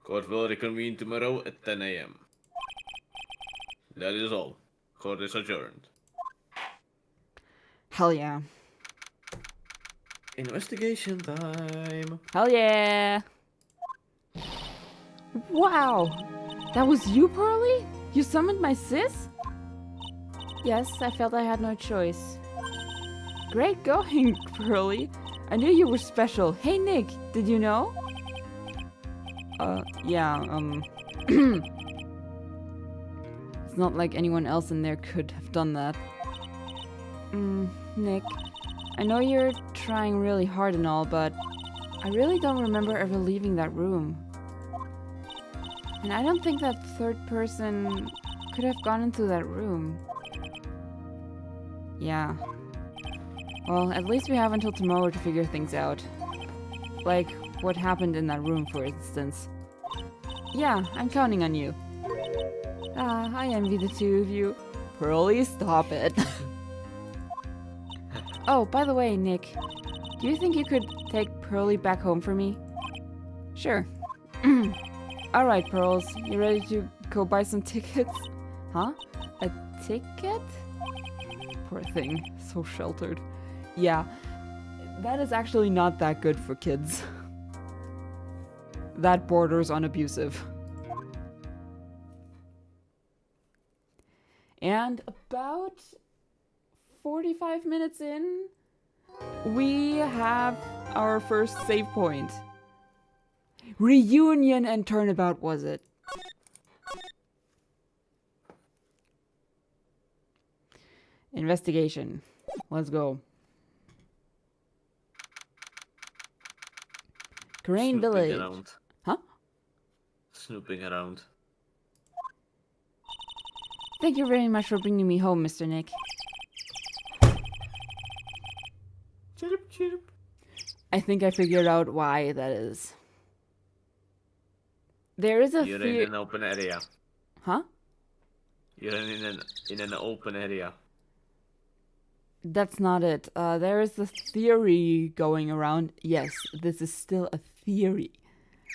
Court will reconvene tomorrow at 10 a.m. That is all. Court is adjourned. Hell yeah. Investigation time. Hell yeah! Wow! That was you, Pearly? You summoned my sis? Yes, I felt I had no choice. Great going, Pearly. I knew you were special. Hey, Nick, did you know? Yeah, It's not like anyone else in there could have done that. Nick, I know you're trying really hard and all, but I really don't remember ever leaving that room. And I don't think that third person could have gone into that room. Yeah. Well, at least we have until tomorrow to figure things out. Like, what happened in that room, for instance. Yeah, I'm counting on you. Ah, I envy the two of you. Pearly, stop it. Oh, by the way, Nick, do you think you could take Pearly back home for me? Sure. Alright, Pearls, you ready to go buy some tickets? Huh? A ticket? Poor thing. So sheltered. Yeah. That is actually not that good for kids. That borders on abusive. And about 45 minutes in, we have our first save point. Reunion and turnabout, was it? Investigation. Let's go. Crane Snooping Village. around. Huh? Snooping around. Thank you very much for bringing me home, Mr. Nick. Chirp, chirp. I think I figured out why that is. There is a You're in an open area. Huh? You're in an open area. That's not it. There is a theory going around. Yes, this is still a theory.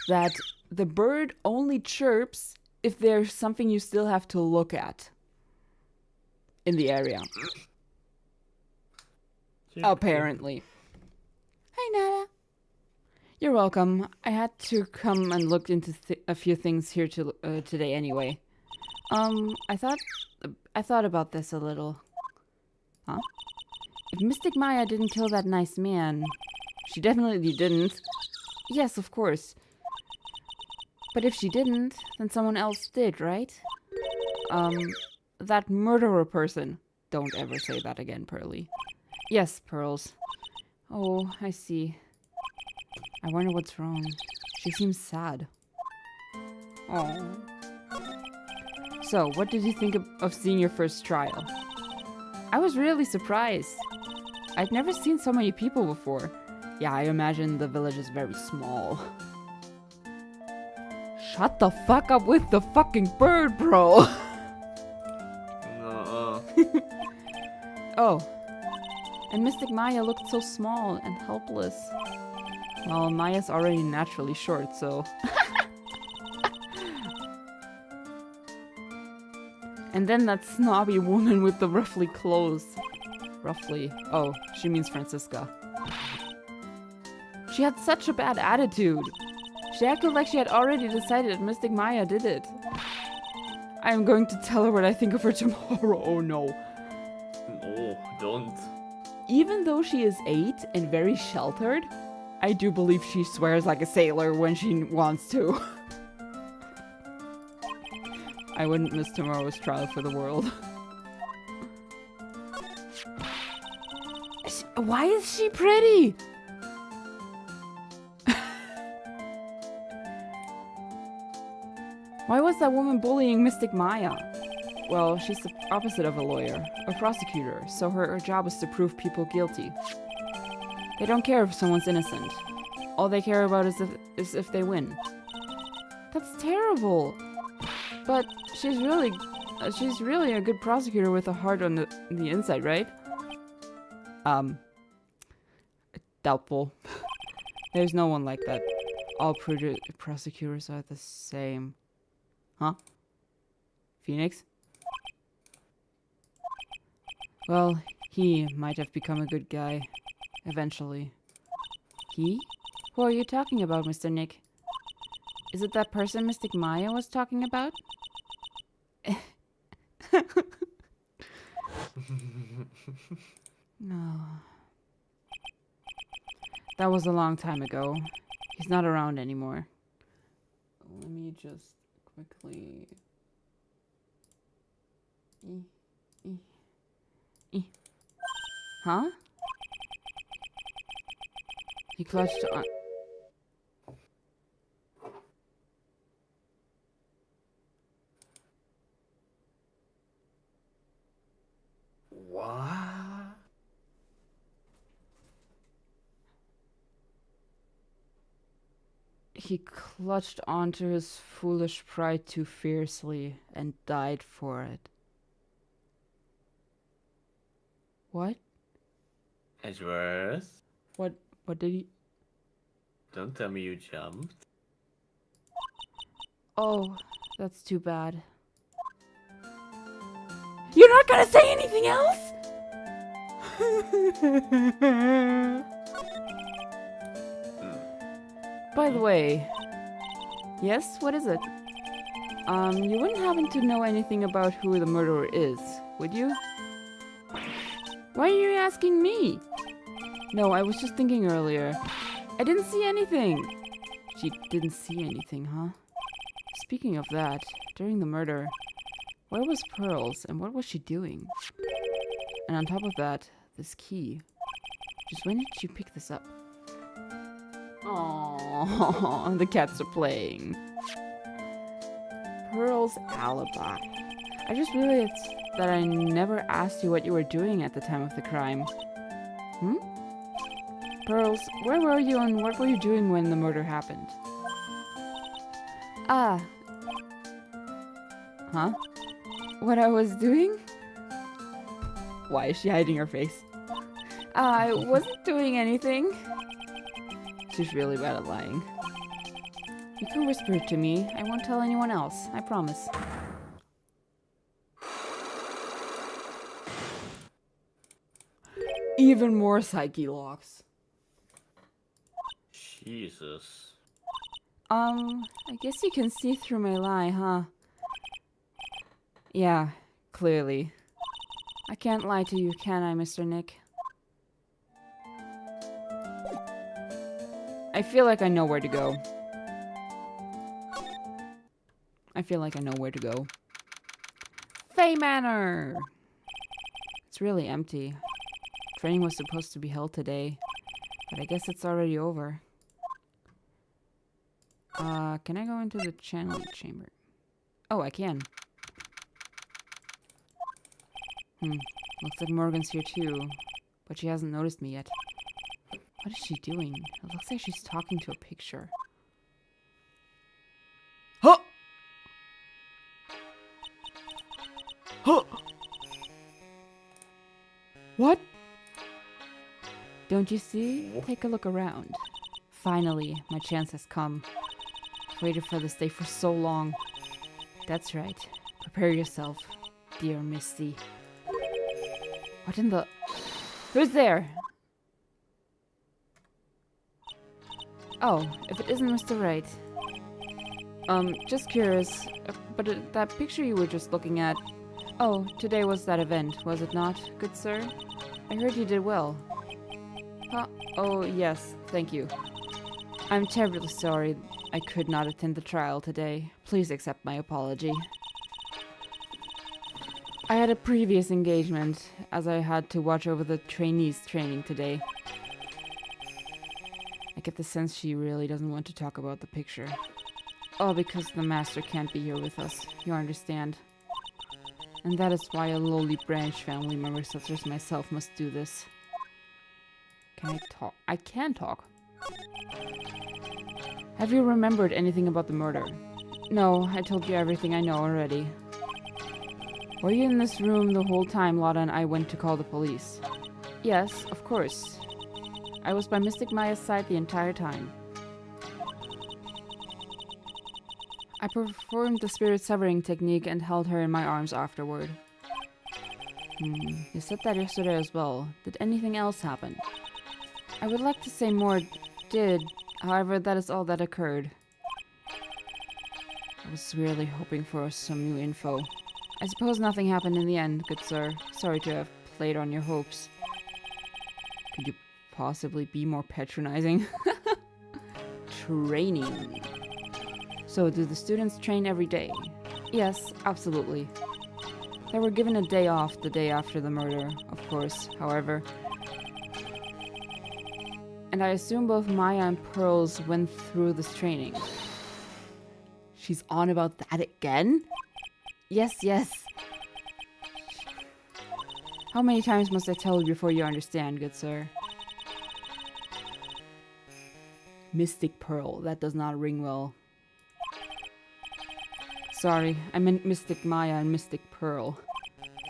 That the bird only chirps if there's something you still have to look at in the area. Chirp, Apparently. Hi, Nada. You're welcome. I had to come and look into a few things here today anyway. I thought about this a little. Huh? If Mystic Maya didn't kill that nice man, she definitely didn't. Yes, of course. But if she didn't, then someone else did, right? That murderer person. Don't ever say that again, Pearly. Yes, Pearls. Oh, I see. I wonder what's wrong. She seems sad. Oh. So, what did you think of seeing your first trial? I was really surprised. I'd never seen so many people before. Yeah, I imagine the village is very small. Shut the fuck up with the fucking bird, bro! Oh. And Mystic Maya looked so small and helpless. Well, Maya's already naturally short, so... And then that snobby woman with the ruffly clothes. Roughly. Oh, she means Francisca. She had such a bad attitude. She acted like she had already decided that Mystic Maya did it. I am going to tell her what I think of her tomorrow. Oh no. No, don't. Even though she is 8 and very sheltered, I do believe she swears like a sailor when she wants to. I wouldn't miss tomorrow's trial for the world. Why is she pretty? Why was that woman bullying Mystic Maya? Well, she's the opposite of a lawyer, a prosecutor, so her job is to prove people guilty. They don't care if someone's innocent. All they care about is if they win. That's terrible. But she's really a good prosecutor with a heart on the inside, right? Doubtful. There's no one like that. All prosecutors are the same. Huh? Phoenix? Well, he might have become a good guy. Eventually. He? Who are you talking about, Mr. Nick? Is it that person Mystic Maya was talking about? No. That was a long time ago. He's not around anymore. Let me just quickly... Huh? He clutched on... What? He clutched onto his foolish pride too fiercely and died for it. What? Edgeworth? What did he... Don't tell me you jumped. Oh, that's too bad. You're not gonna say anything else? By the way, yes, what is it? You wouldn't happen to know anything about who the murderer is, would you? Why are you asking me? No, I was just thinking earlier. I didn't see anything. She didn't see anything, huh? Speaking of that, during the murder, where was Pearls and what was she doing? And on top of that, this key. Just when did she pick this up? Aww, the cats are playing. Pearl's alibi. I just realized that I never asked you what you were doing at the time of the crime. Pearls, where were you and what were you doing when the murder happened? Ah. Huh? What I was doing? Why is she hiding her face? I wasn't doing anything. She's really bad at lying. You can whisper it to me. I won't tell anyone else. I promise. Even more psyche locks. Jesus. I guess you can see through my lie, huh? Yeah, clearly. I can't lie to you, can I, Mr. Nick? I feel like I know where to go. I feel like I know where to go. Faye Manor! It's really empty. Training was supposed to be held today, but I guess it's already over. Can I go into the channeling chamber? Oh, I can. Looks like Morgan's here too, but she hasn't noticed me yet. What is she doing? It looks like she's talking to a picture. Huh! Huh! What? Don't you see? Take a look around. Finally, my chance has come. I've waited for this day for so long. That's right. Prepare yourself, dear Misty. What in the... Who's there? Oh, if it isn't Mr. Wright. Just curious, but that picture you were just looking at... Oh, today was that event, was it not, good sir? I heard you did well. Huh? Oh, yes, thank you. I'm terribly sorry I could not attend the trial today. Please accept my apology. I had a previous engagement, as I had to watch over the trainees' training today. I get the sense she really doesn't want to talk about the picture. Oh, because the master can't be here with us, you understand. And that is why a lowly branch family member such as myself must do this. Can I talk? I can talk. Have you remembered anything about the murder? No, I told you everything I know already. Were you in this room the whole time Lotta and I went to call the police? Yes, of course. I was by Mystic Maya's side the entire time. I performed the spirit severing technique and held her in my arms afterward. You said that yesterday as well. Did anything else happen? I would like to say more did, however, that is all that occurred. I was really hoping for some new info. I suppose nothing happened in the end, good sir. Sorry to have played on your hopes. Could you possibly be more patronizing? Training. So, do the students train every day? Yes, absolutely. They were given a day off the day after the murder, of course, however. And I assume both Maya and Pearls went through this training. She's on about that again? Yes, yes. How many times must I tell you before you understand, good sir? Mystic Pearl, that does not ring well. Sorry, I meant Mystic Maya and Mystic Pearl.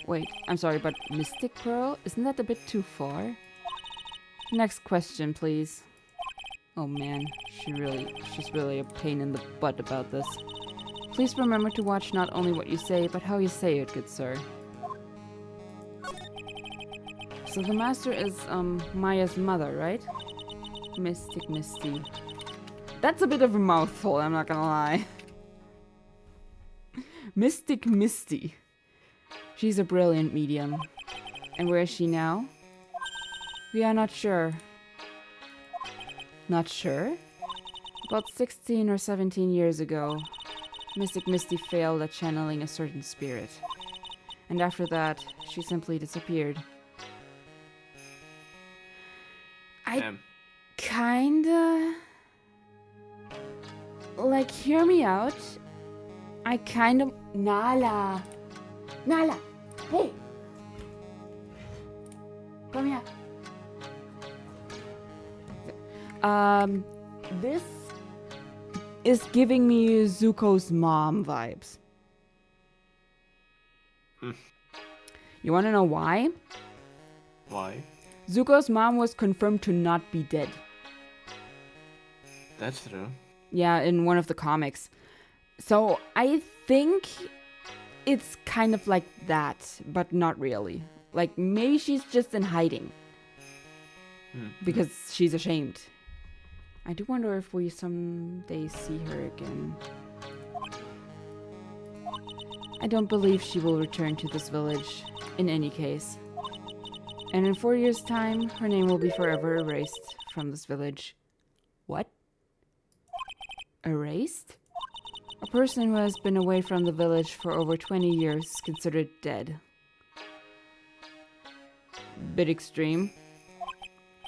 Wait, I'm sorry, but Mystic Pearl? Isn't that a bit too far? Next question, please. Oh man, she's really a pain in the butt about this. Please remember to watch not only what you say, but how you say it, good sir. So the master is Maya's mother, right? Mystic Misty. That's a bit of a mouthful, I'm not gonna lie. Mystic Misty. She's a brilliant medium. And where is she now? We are not sure. Not sure? About 16 or 17 years ago, Mystic Misty failed at channeling a certain spirit. And after that, she simply disappeared. I kinda... Like, hear me out. I kind of... Nala! Nala! Hey! Come here. This is giving me Zuko's mom vibes. You wanna know why? Why? Zuko's mom was confirmed to not be dead. That's true. Yeah, in one of the comics. So I think it's kind of like that, but not really. Like, maybe she's just in hiding. Because she's ashamed. I do wonder if we someday see her again. I don't believe she will return to this village, in any case. And in 4 years' time, her name will be forever erased from this village. What? Erased? A person who has been away from the village for over 20 years is considered dead. Bit extreme.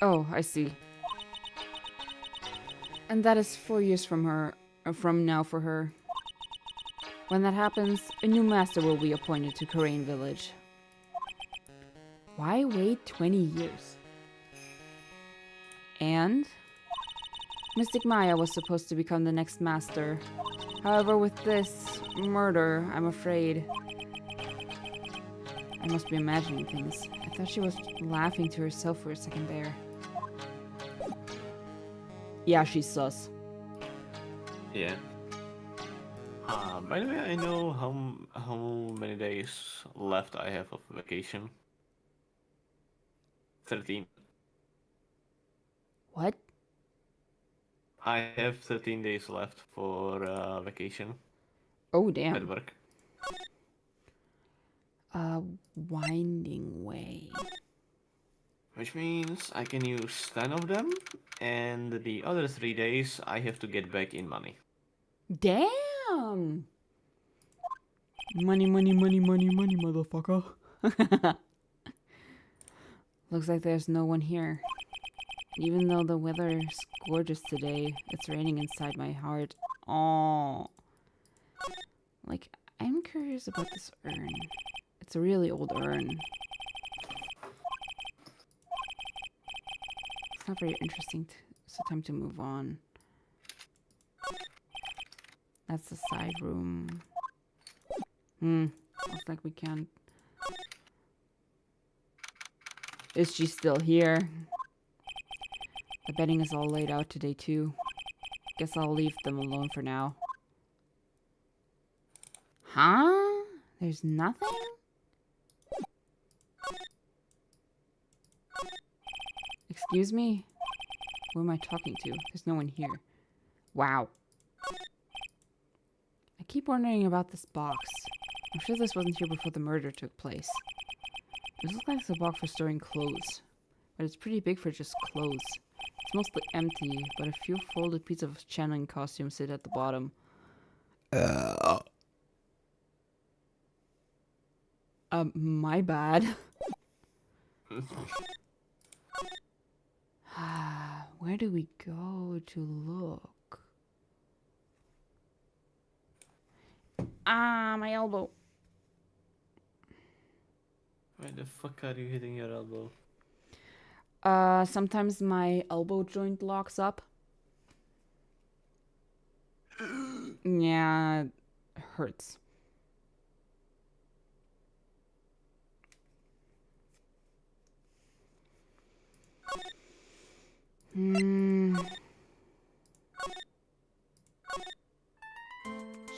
Oh, I see. And that is 4 years from now for her. When that happens, a new master will be appointed to Karain village. Why wait 20 years? And Mystic Maya was supposed to become the next master. However, with this murder, I'm afraid I must be imagining things. I thought she was laughing to herself for a second there. Yeah, she's sus. Yeah. By the way, I know how many days left I have of vacation. 13. What? I have 13 days left for vacation Oh, at damn. work. Winding way. Which means I can use 10 of them, and the other 3 days I have to get back in money. Damn! Money, money, money, money, money, motherfucker. Looks like there's no one here. Even though the weather is gorgeous today, it's raining inside my heart. Oh, like, I'm curious about this urn. It's a really old urn. It's not very interesting, so time to move on. That's the side room. Looks like we can't. Is she still here? The bedding is all laid out today too. Guess I'll leave them alone for now. Huh? There's nothing? Excuse me? Who am I talking to? There's no one here. Wow. I keep wondering about this box. I'm sure this wasn't here before the murder took place. It looks like it's a box for storing clothes. But it's pretty big for just clothes. It's mostly empty, but a few folded pieces of channeling costumes sit at the bottom. My bad. Where do we go to look? Ah, my elbow. Why the fuck are you hitting your elbow? Sometimes my elbow joint locks up. Yeah, it hurts.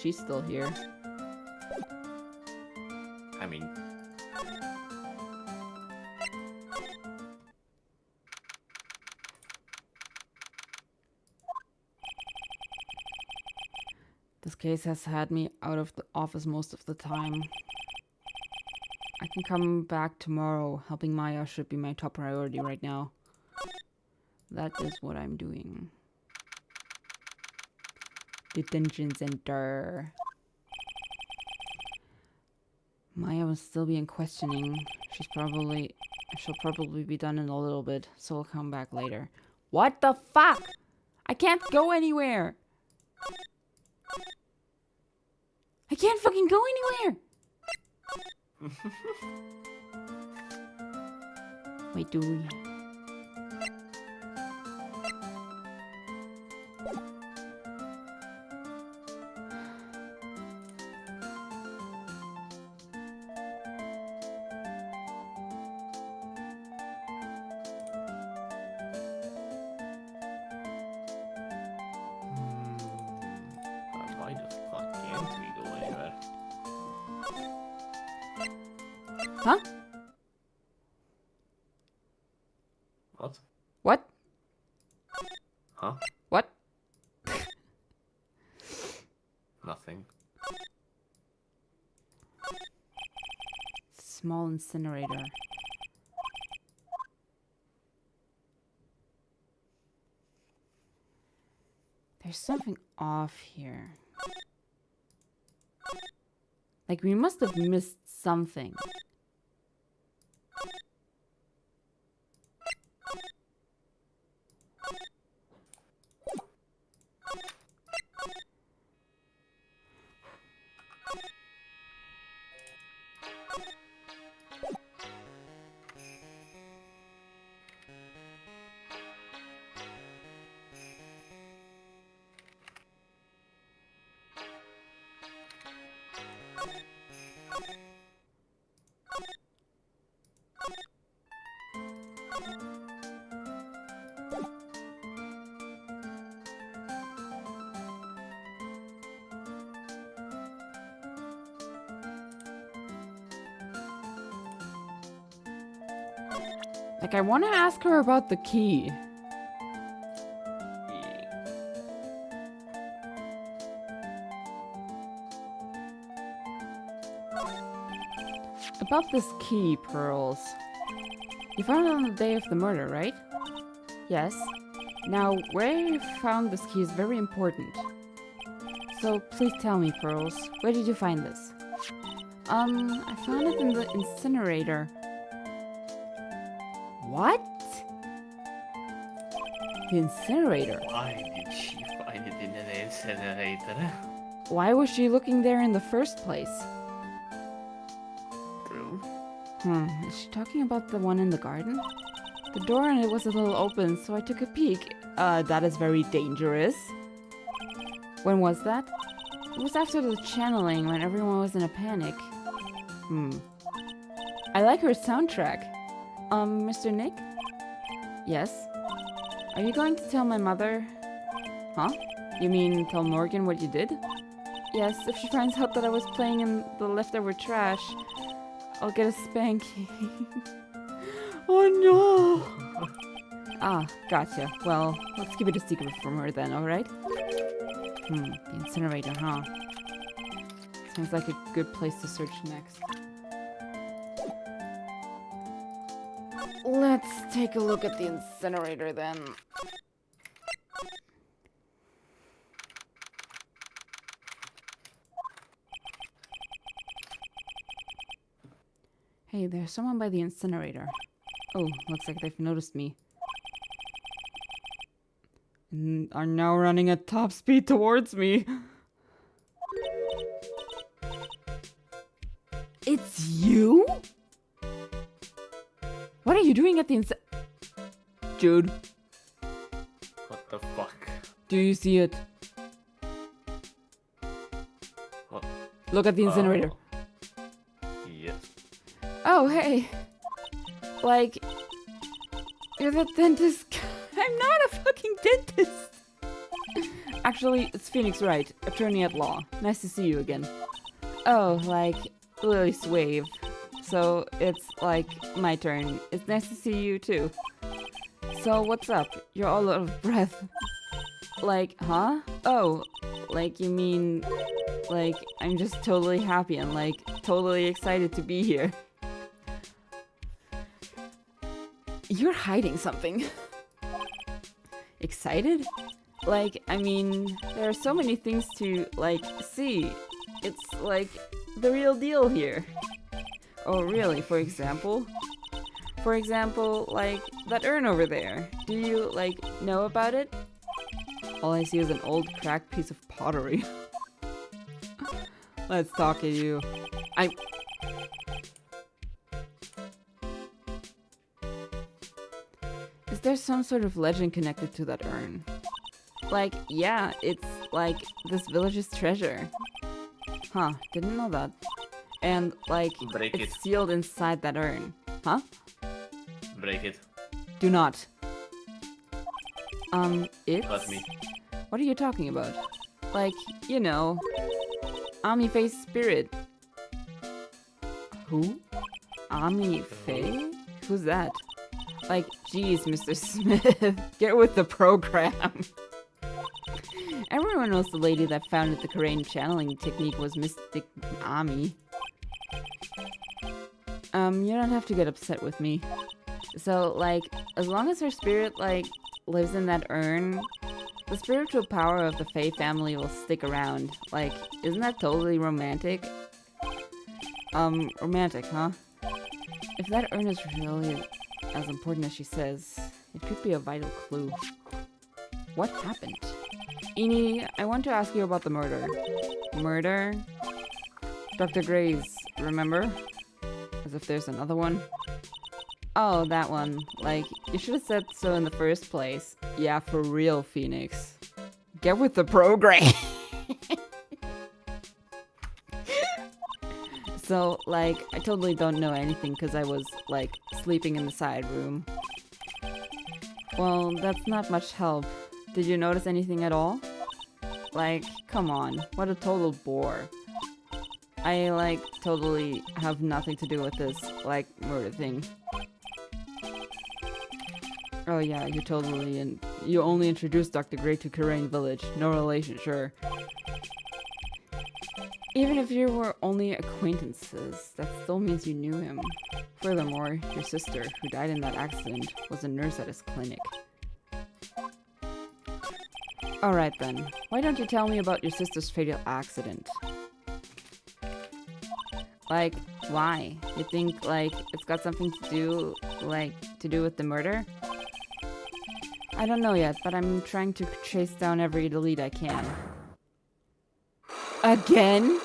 She's still here. I mean... This case has had me out of the office most of the time. I can come back tomorrow. Helping Maya should be my top priority right now. That is what I'm doing. Detention center. Maya will still be in questioning. She'll probably be done in a little bit, so I'll come back later. What the fuck? I can't go anywhere. I can't fucking go anywhere. Wait, do we? Why the fuck can't we go anywhere? Huh? What? What? Huh? What? Nothing. Small incinerator. There's something off here. Like, we must have missed something. Like, I want to ask her about the key. About this key, Pearls. You found it on the day of the murder, right? Yes. Now, where you found this key is very important. So, please tell me, Pearls. Where did you find this? I found it in the incinerator. What? The incinerator? Why did she find it in an incinerator? Why was she looking there in the first place? True. Is she talking about the one in the garden? The door on it was a little open, so I took a peek. That is very dangerous. When was that? It was after the channeling, when everyone was in a panic. I like her soundtrack. Mr. Nick? Yes? Are you going to tell my mother? Huh? You mean tell Morgan what you did? Yes, if she finds out that I was playing in the leftover trash, I'll get a spanking. Oh no! Ah, gotcha. Well, let's keep it a secret from her then, alright? The incinerator, huh? Sounds like a good place to search next. Let's take a look at the incinerator then. Hey, there's someone by the incinerator. Oh, looks like they've noticed me. And are now running at top speed towards me. It's you? What are you doing at the Jude, What the fuck? do you see it? What? Look at the incinerator. Yes. Oh, hey. Like, you're the dentist. I'm not a fucking dentist. Actually, it's Phoenix Wright, attorney at law. Nice to see you again. Oh, like, Lily's wave. So it's like my turn. It's nice to see you too. So what's up? You're all out of breath. Like, huh? Oh, like you mean, like, I'm just totally happy and, like, totally excited to be here. You're hiding something. Excited? Like, I mean, there are so many things to, like, see. It's, like, the real deal here. Oh, really? For example? For example, like, that urn over there. Do you, like, know about it? All I see is an old cracked piece of pottery. Let's talk to you. Is there some sort of legend connected to that urn? Like, yeah, it's like this village's treasure. Huh, didn't know that. And, like, Break it's it. sealed inside that urn. Huh? Break it. Do not. It's... Cut me. What are you talking about? Like, you know, Ami Faye's spirit. Who? Ami Faye? Who's that? Like, geez, Mr. Smith, get with the program. Everyone knows the lady that founded the Korean channeling technique was Mystic Ami. You don't have to get upset with me. So, like, as long as her spirit, like, lives in that urn, the spiritual power of the Faye family will stick around. Like, isn't that totally romantic? Romantic, huh? If that urn is really as important as she says, it could be a vital clue. What happened? Ini, I want to ask you about the murder. Murder? Dr. Gray's, remember? As if there's another one. Oh, that one. Like, you should have said so in the first place. Yeah, for real, Phoenix. Get with the program! So, like, I totally don't know anything because I was, like, sleeping in the side room. Well, that's not much help. Did you notice anything at all? Like, come on, what a total bore. I, like, totally have nothing to do with this, like, murder thing. Oh yeah, you totally, and you only introduced Dr. Gray to Karain Village. No relation, sure. Even if you were only acquaintances, that still means you knew him. Furthermore, your sister, who died in that accident, was a nurse at his clinic. Alright then, why don't you tell me about your sister's fatal accident? Like, why? You think, like, it's got something to do, like, with the murder? I don't know yet, but I'm trying to chase down every lead I can. Again?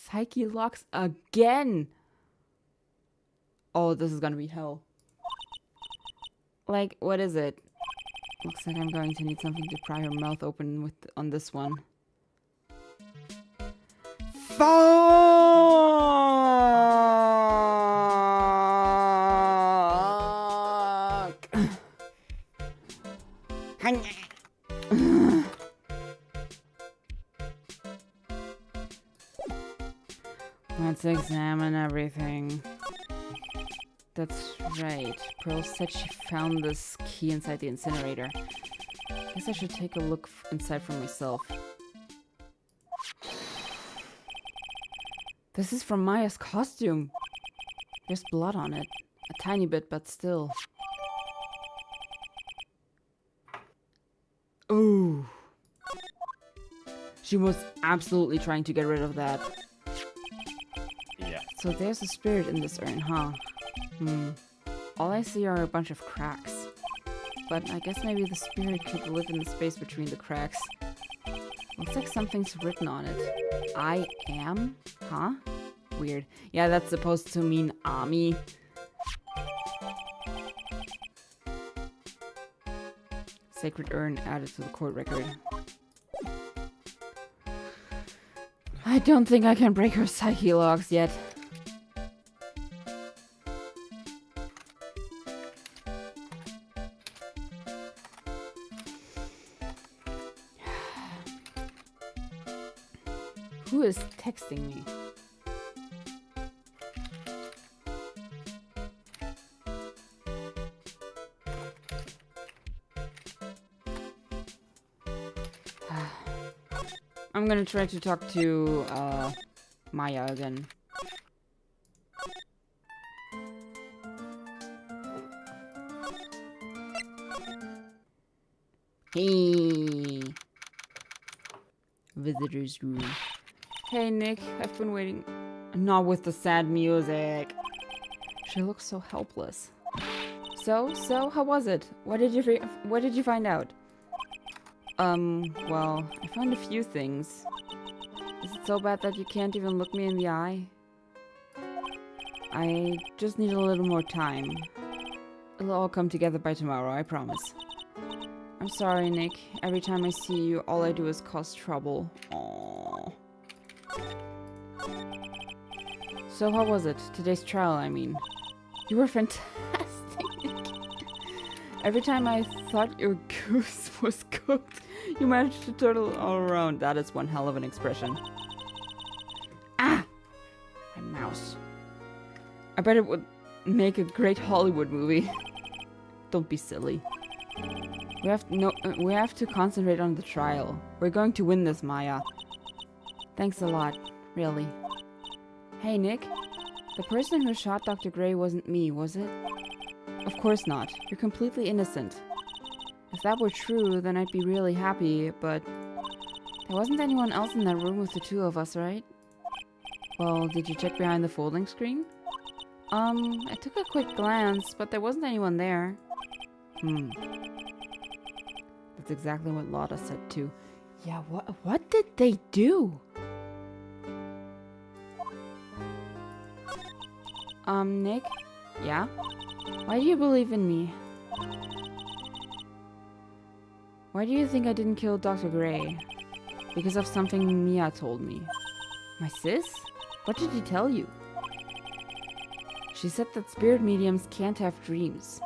Psyche locks again! Oh, this is gonna be hell. Like, what is it? Looks like I'm going to need something to pry her mouth open with on this one. Fuck! Let's examine everything. That's right. Pearl said she found this key inside the incinerator. Guess I should take a look inside for myself. This is from Maya's costume. There's blood on it. A tiny bit, but still. Ooh. She was absolutely trying to get rid of that. Yeah. So there's a spirit in this urn, huh? All I see are a bunch of cracks. But I guess maybe the spirit could live in the space between the cracks. Looks like something's written on it. I am? Huh? Weird. Yeah, that's supposed to mean Ami. Sacred urn added to the court record. I don't think I can break her psyche locks yet. Who is texting me? I'm gonna try to talk to, Maya again. Hey. Visitor's room. Hey, Nick. I've been waiting. Not with the sad music. She looks so helpless. So, how was it? What did you find out? Well, I found a few things. Is it so bad that you can't even look me in the eye? I just need a little more time. It'll all come together by tomorrow, I promise. I'm sorry, Nick. Every time I see you, all I do is cause trouble. Aww. So how was it? Today's trial, I mean. You were fantastic, Nick. Every time I thought your goose was cooked, you managed to turn it all around. That is one hell of an expression. Ah! My mouse. I bet it would make a great Hollywood movie. Don't be silly. We have to concentrate on the trial. We're going to win this, Maya. Thanks a lot, really. Hey, Nick. The person who shot Dr. Gray wasn't me, was it? Of course not. You're completely innocent. If that were true, then I'd be really happy, but there wasn't anyone else in that room with the two of us, right? Well, did you check behind the folding screen? I took a quick glance, but there wasn't anyone there. That's exactly what Lotta said too. Yeah, what did they do? Nick? Yeah? Why do you believe in me? Why do you think I didn't kill Dr. Gray? Because of something Mia told me. My sis? What did he tell you? She said that spirit mediums can't have dreams.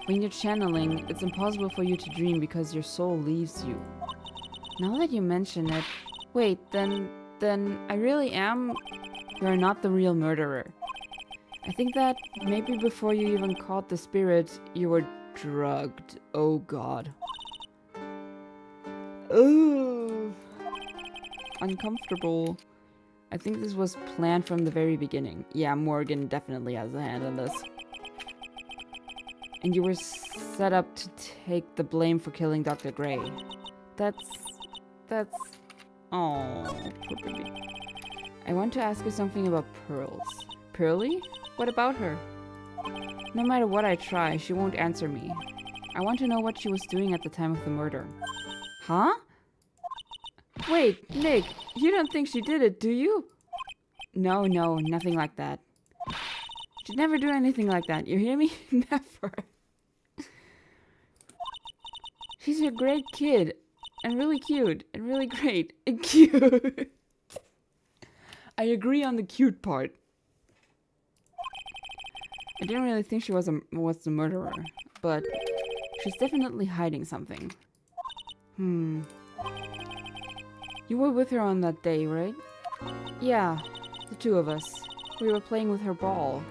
When you're channeling, it's impossible for you to dream because your soul leaves you. Now that you mention it... Wait, then I really am... You're not the real murderer. I think that maybe before you even caught the spirit, you were drugged. Oh god. Ugh. Uncomfortable. I think this was planned from the very beginning. Yeah, Morgan definitely has a hand in this. And you were set up to take the blame for killing Dr. Gray. That's... Oh, poor baby. I want to ask you something about Pearls. Pearly? What about her? No matter what I try, she won't answer me. I want to know what she was doing at the time of the murder. Huh? Wait, Nick, you don't think she did it, do you? No, nothing like that. She'd never do anything like that, you hear me? Never. She's a great kid, and really cute, and really great, and cute. I agree on the cute part. I didn't really think she was the murderer, but she's definitely hiding something. You were with her on that day, right? Yeah, the two of us. We were playing with her ball.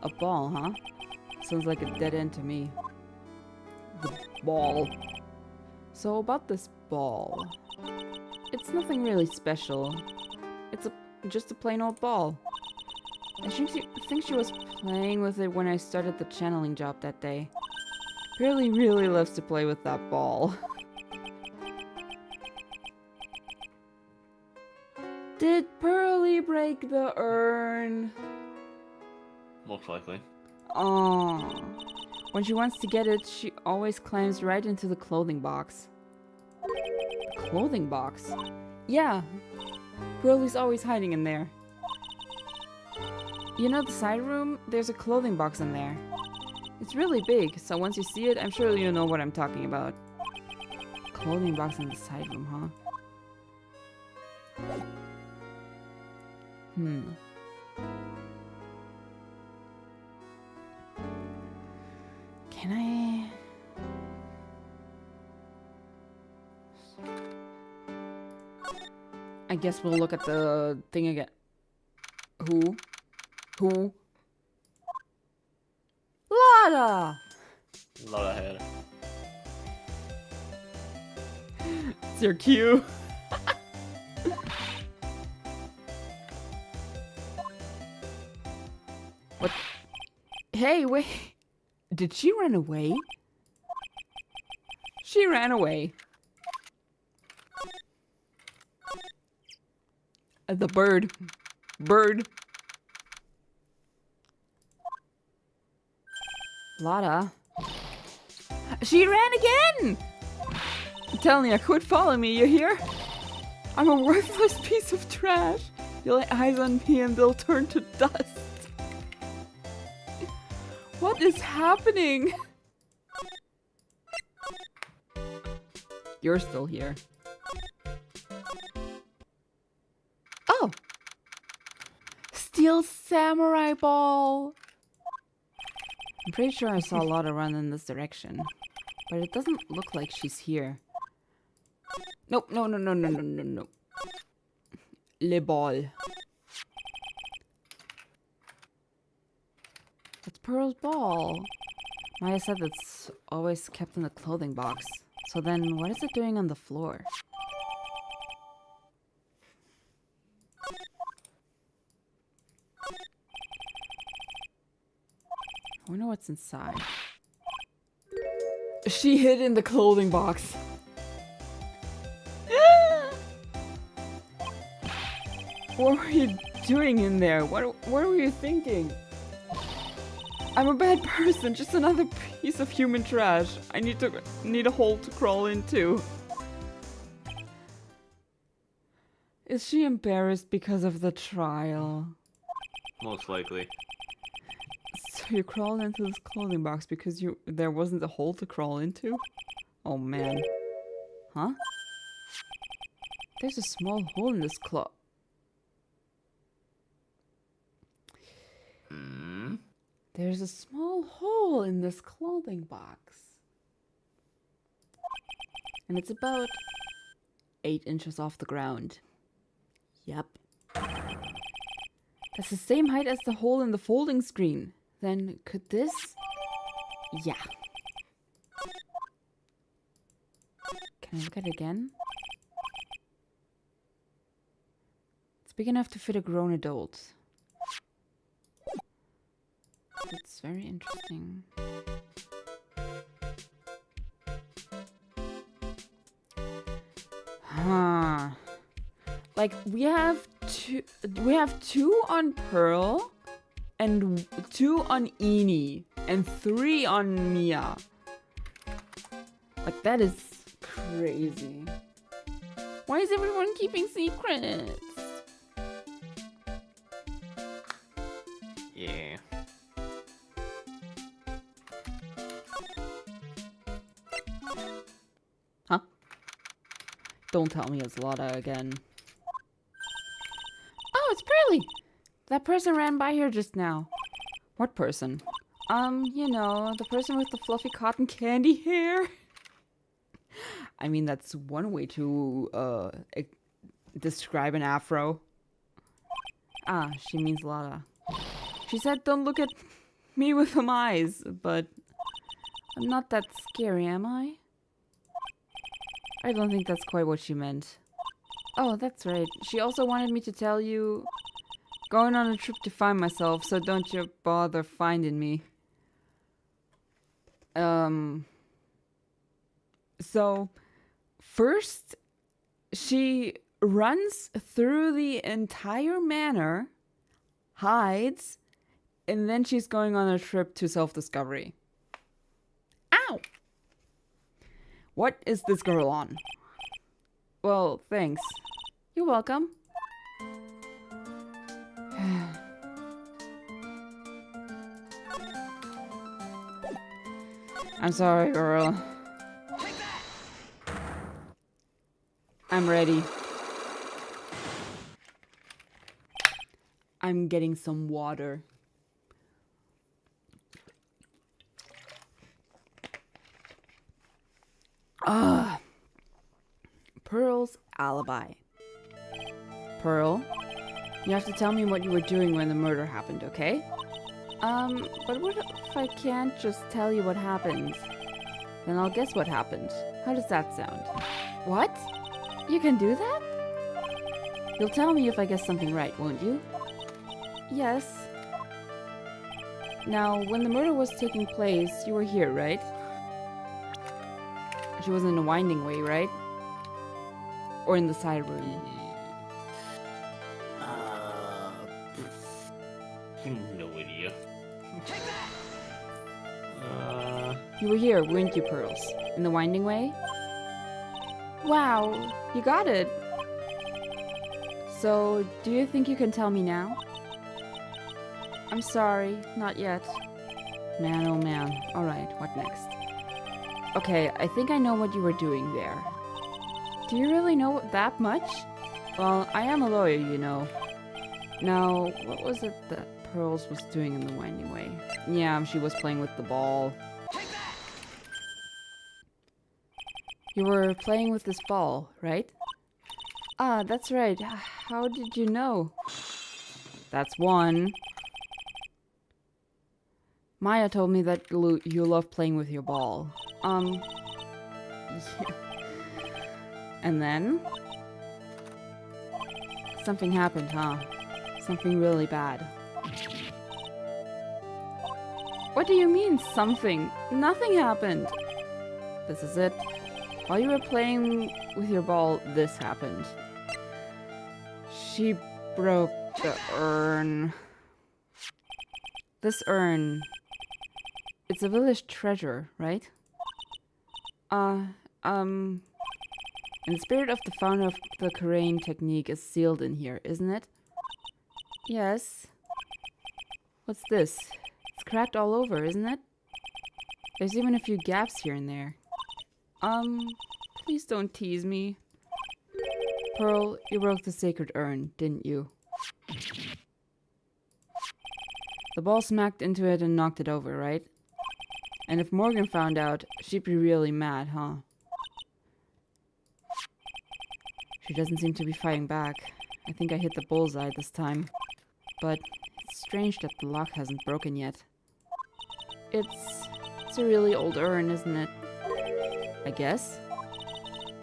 A ball, huh? Sounds like a dead end to me. The ball. So about this ball. It's nothing really special. It's just a plain old ball. I think she was playing with it when I started the channeling job that day. Pearly really loves to play with that ball. Did Pearly break the urn? Most likely. Oh. When she wants to get it, she always climbs right into the clothing box. Clothing box? Yeah. Pearly's always hiding in there. You know the side room? There's a clothing box in there. It's really big, so once you see it, I'm sure you'll know what I'm talking about. Clothing box in the side room, huh? Can I... I guess we'll look at the thing again. Who? Lotta! Lotta hair. It's your cue. What? Hey, wait. Did she run away? She ran away. The bird. Bird. Lotta. She ran again! I'm telling you, quit following me, you hear? I'm a worthless piece of trash. You lay eyes on me and they'll turn to dust. What is happening? You're still here. Oh! Steel samurai ball! I'm pretty sure I saw Lotta run in this direction. But it doesn't look like she's here. Nope, no. Le ball. It's Pearl's ball. Maya said it's always kept in the clothing box. So then, what is it doing on the floor? I wonder what's inside. She hid in the clothing box. What were you doing in there? What were you thinking? I'm a bad person, just another piece of human trash. I need a hole to crawl into. Is she embarrassed because of the trial? Most likely. So you crawled into this clothing box because there wasn't a hole to crawl into? Oh man. Huh? There's a small hole in this cloth. There's a small hole in this clothing box. And it's about 8 inches off the ground. Yep. That's the same height as the hole in the folding screen. Then could this? Yeah. Can I look at it again? It's big enough to fit a grown adult. That's very interesting. Huh. Like we have two on Pearl and 2 on Eni and 3 on Mia. Like that is crazy. Why is everyone keeping secrets? Yeah. Huh? Don't tell me it's Lotta again. Oh, it's Pearly! That person ran by here just now. What person? You know, the person with the fluffy cotton candy hair. I mean, that's one way to describe an afro. Ah, she means Lotta. She said don't look at me with them eyes, but I'm not that scary, am I? I don't think that's quite what she meant. Oh, that's right. She also wanted me to tell you... Going on a trip to find myself, so don't you bother finding me. So, first, she runs through the entire manor, hides, and then she's going on a trip to self-discovery. Ow! What is this girl on? Well, thanks. You're welcome. I'm sorry, girl. I'm ready. I'm getting some water. Pearl's alibi. Pearl, you have to tell me what you were doing when the murder happened, okay? But what if I can't just tell you what happened? Then I'll guess what happened. How does that sound? What? You can do that? You'll tell me if I guess something right, won't you? Yes. Now, when the murder was taking place, you were here, right? She was in the winding way, right? Or in the side room? No idea. You were here, weren't you, Pearls? In the winding way? Wow, you got it. So, do you think you can tell me now? I'm sorry, not yet. Man, oh man. Alright, what next? Okay, I think I know what you were doing there. Do you really know that much? Well, I am a lawyer, you know. Now, what was it that Pearls was doing in the winding way? Yeah, she was playing with the ball. You were playing with this ball, right? Ah, that's right. How did you know? That's one. Maya told me that you love playing with your ball. Yeah. And then? Something happened, huh? Something really bad. What do you mean, something? Nothing happened. This is it. While you were playing with your ball, this happened. She broke the urn. This urn. It's a village treasure, right? And the spirit of the founder of the Karain technique is sealed in here, isn't it? Yes. What's this? It's cracked all over, isn't it? There's even a few gaps here and there. Please don't tease me. Pearl, you broke the sacred urn, didn't you? The ball smacked into it and knocked it over, right? And if Morgan found out, she'd be really mad, huh? She doesn't seem to be fighting back. I think I hit the bullseye this time. But it's strange that the lock hasn't broken yet. It's a really old urn, isn't it? I guess.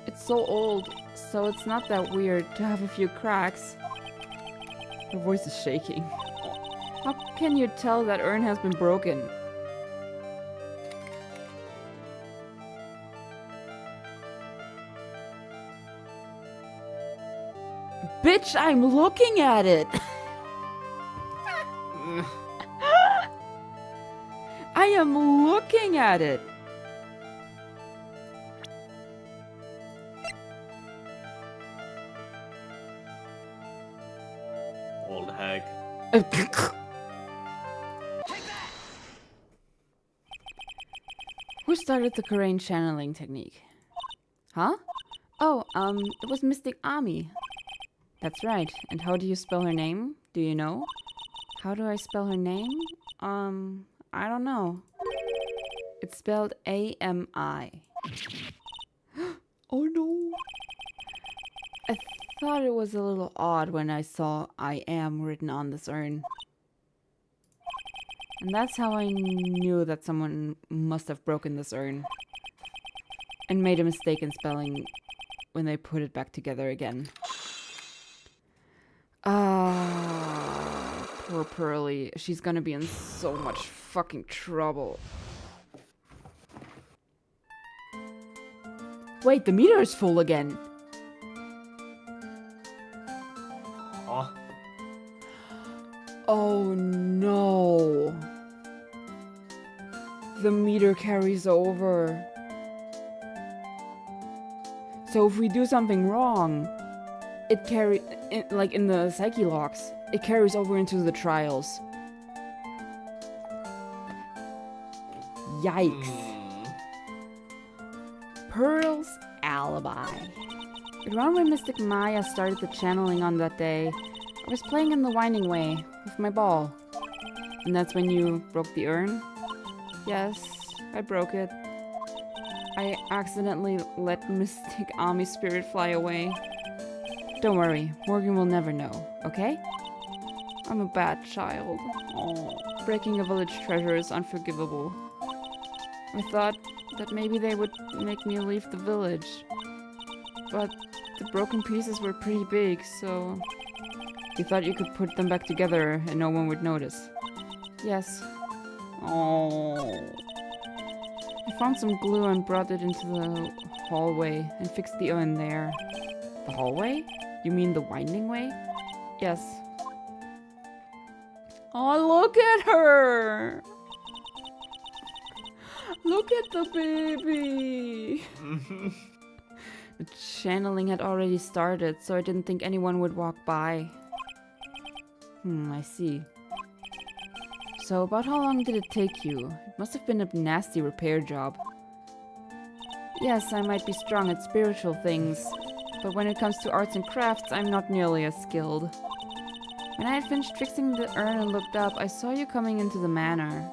It's so old, so it's not that weird to have a few cracks. Her voice is shaking. How can you tell that urn has been broken? Bitch, I'm looking at it! I am looking at it! Old hag. Who started the Karain channeling technique? Huh? Oh, it was Mystic Ami. That's right. And how do you spell her name? Do you know? How do I spell her name? I don't know. It's spelled A-M-I. Oh no. I thought it was a little odd when I saw I am written on this urn. And that's how I knew that someone must have broken this urn. And made a mistake in spelling when they put it back together again. Ah, poor Pearly. She's gonna be in so much fucking trouble. Wait, the meter is full again. Huh? Oh no. The meter carries over. So if we do something wrong, it like in the psyche locks, it carries over into the trials. Yikes. Pearl's alibi. Around when Mystic Maya started the channeling on that day, I was playing in the winding way with my ball. And that's when you broke the urn? Yes, I broke it. I accidentally let Mystic Ami's spirit fly away. Don't worry, Morgan will never know, okay? I'm a bad child. Aww. Breaking a village treasure is unforgivable. I thought that maybe they would make me leave the village. But the broken pieces were pretty big, so you thought you could put them back together and no one would notice. Yes, Oh. I found some glue and brought it into the hallway and fixed the oven there. The hallway? You mean the winding way? Yes. Oh, look at her! Look at the baby! The channeling had already started, so I didn't think anyone would walk by. I see. So, about how long did it take you? It must have been a nasty repair job. Yes, I might be strong at spiritual things, but when it comes to arts and crafts, I'm not nearly as skilled. When I had finished fixing the urn and looked up, I saw you coming into the manor.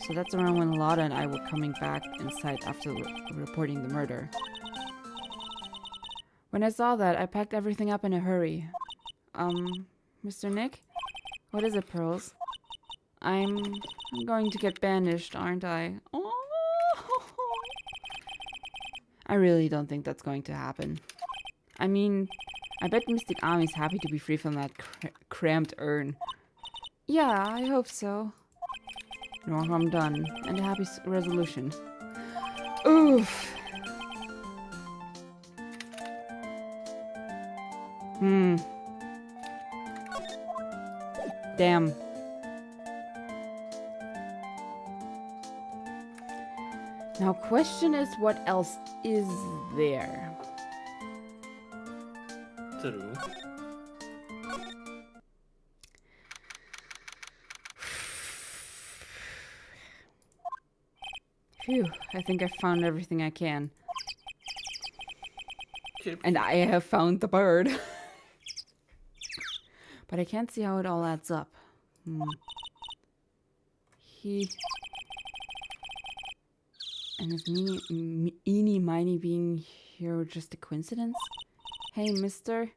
So that's around when Lotta and I were coming back inside after reporting the murder. When I saw that, I packed everything up in a hurry. Mr. Nick? What is it, Pearls? I'm going to get banished, aren't I? Oh. I really don't think that's going to happen. I mean, I bet Mystic Ami's happy to be free from that cramped urn. Yeah, I hope so. No harm done, and a happy resolution. Oof. Damn. Now, question is, what else is there? True. Phew, I think I found everything I can. Chip. And I have found the bird. But I can't see how it all adds up. And is Eenie Miny being here just a coincidence? Hey, mister.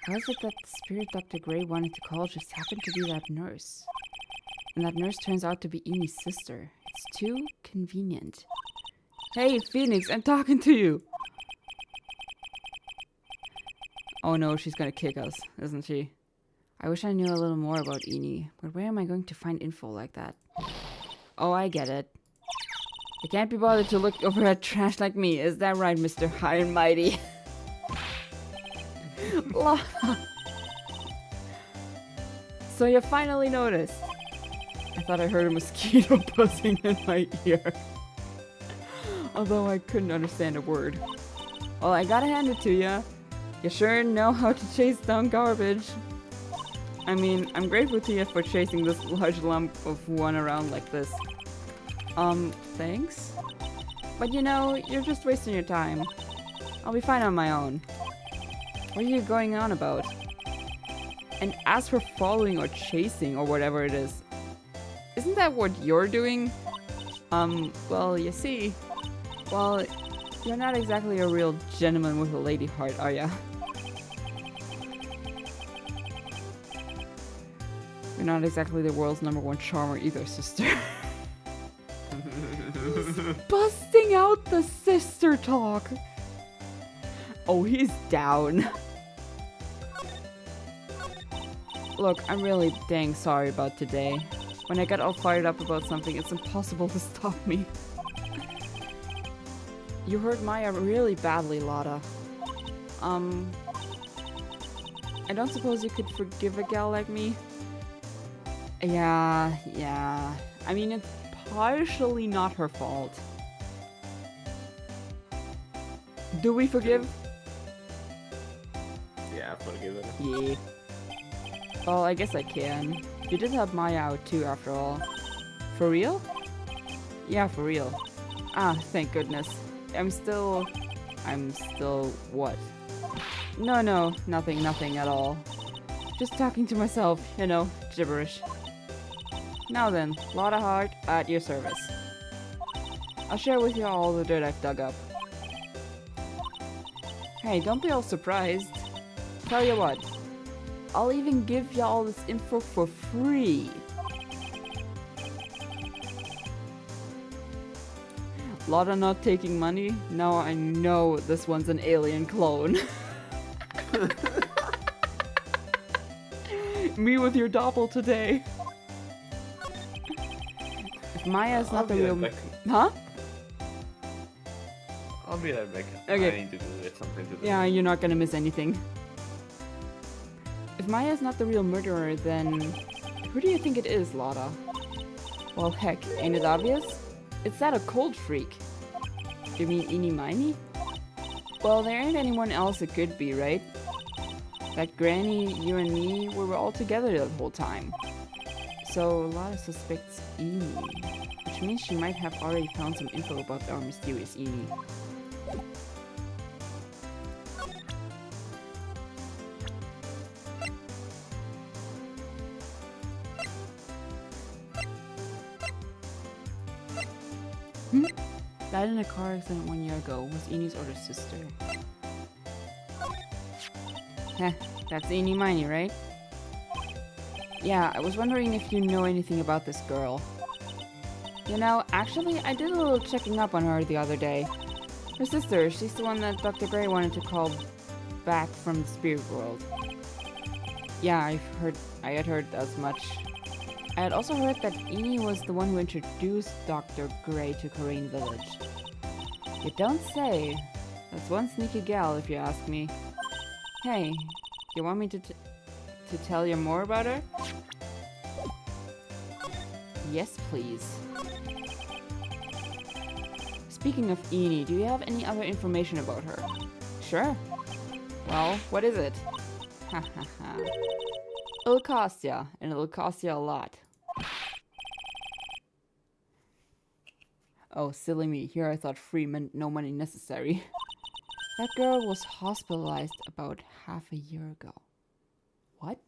How is it that the spirit Dr. Gray wanted to call just happened to be that nurse? And that nurse turns out to be Enie's sister. It's too convenient. Hey, Phoenix, I'm talking to you! Oh no, she's gonna kick us, isn't she? I wish I knew a little more about Eenie, but where am I going to find info like that? Oh, I get it. You can't be bothered to look over at trash like me, is that right, Mr. High and Mighty? So you finally noticed. I thought I heard a mosquito buzzing in my ear. Although I couldn't understand a word. Well, I gotta hand it to ya. You sure know how to chase down garbage. I mean, I'm grateful to you for chasing this large lump of one around like this. Thanks? But you know, you're just wasting your time. I'll be fine on my own. What are you going on about? And as for following or chasing or whatever it is, isn't that what you're doing? Well, you see, well, you're not exactly a real gentleman with a lady heart, are ya? You're not exactly the world's #1 charmer either, sister. Busting out the sister talk. Oh, he's down. Look, I'm really dang sorry about today. When I get all fired up about something, it's impossible to stop me. You hurt Maya really badly, Lotta. I don't suppose you could forgive a gal like me? Yeah. I mean, it's partially not her fault. Do we forgive? Yeah, forgive it. Yeah. Well, I guess I can. You did help Maya out too, after all. For real? Yeah, for real. Ah, thank goodness. I'm still what? No, nothing at all. Just talking to myself, you know, gibberish. Now then, Lotta Heart at your service. I'll share with you all the dirt I've dug up. Hey, don't be all surprised. Tell you what, I'll even give you all this info for free. Lotta not taking money? Now I know this one's an alien clone. Me with your doppel today. If Maya's I'll not the be real... right back. Huh? I'll be right back. Okay. I need to get something to do. Yeah, you're not gonna miss anything. If Maya's not the real murderer, then... Who do you think it is, Lotta? Well, heck, ain't it obvious? It's that occult freak. You mean Eenie Miney? Well, there ain't anyone else it could be, right? That Granny, you and me, we were all together the whole time. So, Lotta suspects Eenie, which means she might have already found some info about our mysterious Eenie. Died in a car accident 1 year ago. Was Enie's older sister. Heh, that's Eenie Miney, right? Yeah, I was wondering if you know anything about this girl. You know, actually, I did a little checking up on her the other day. Her sister, she's the one that Dr. Gray wanted to call back from the spirit world. Yeah, I had heard as much. I had also heard that Eenie was the one who introduced Dr. Gray to Corain Village. You don't say. That's one sneaky gal, if you ask me. Hey, you want me to tell you more about her? Yes, please. Speaking of Eenie, do you have any other information about her? Sure. Well, what is it? Ha ha ha. It'll cost ya, and it'll cost ya a lot. Oh, silly me. Here I thought free meant no money necessary. That girl was hospitalized about half a year ago. What?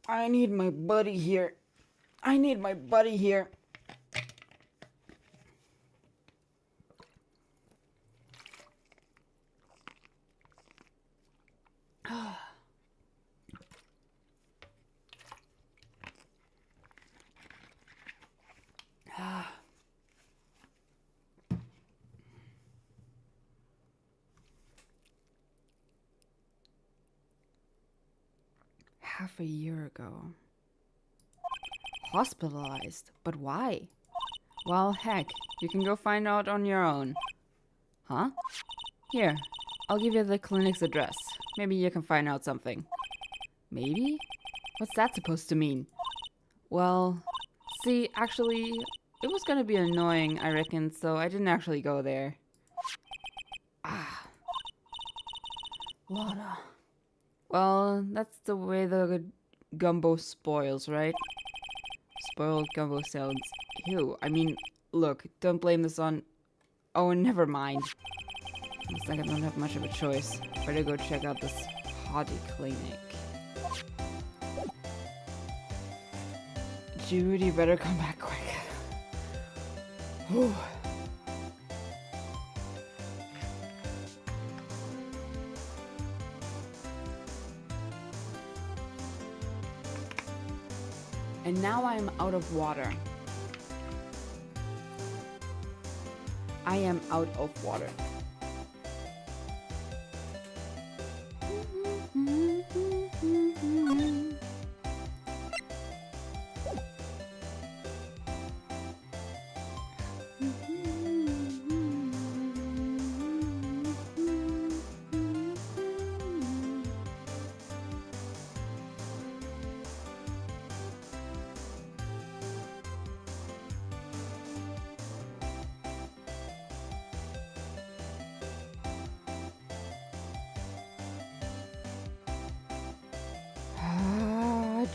I need my buddy here. I need my buddy here. Half a year ago. Hospitalized? But why? Well, heck, you can go find out on your own. Huh? Here, I'll give you the clinic's address. Maybe you can find out something. Maybe? What's that supposed to mean? Well, see, actually, it was gonna be annoying, I reckon, so I didn't actually go there. Ah. Lotta. Well, that's the way the gumbo spoils, right? Spoiled gumbo sounds. Ew, I mean, look, don't blame this on... Oh, never mind. Looks like I don't have much of a choice. Better go check out this hottie clinic. Jude, you better come back quick. Whew. And now I am out of water. I am out of water.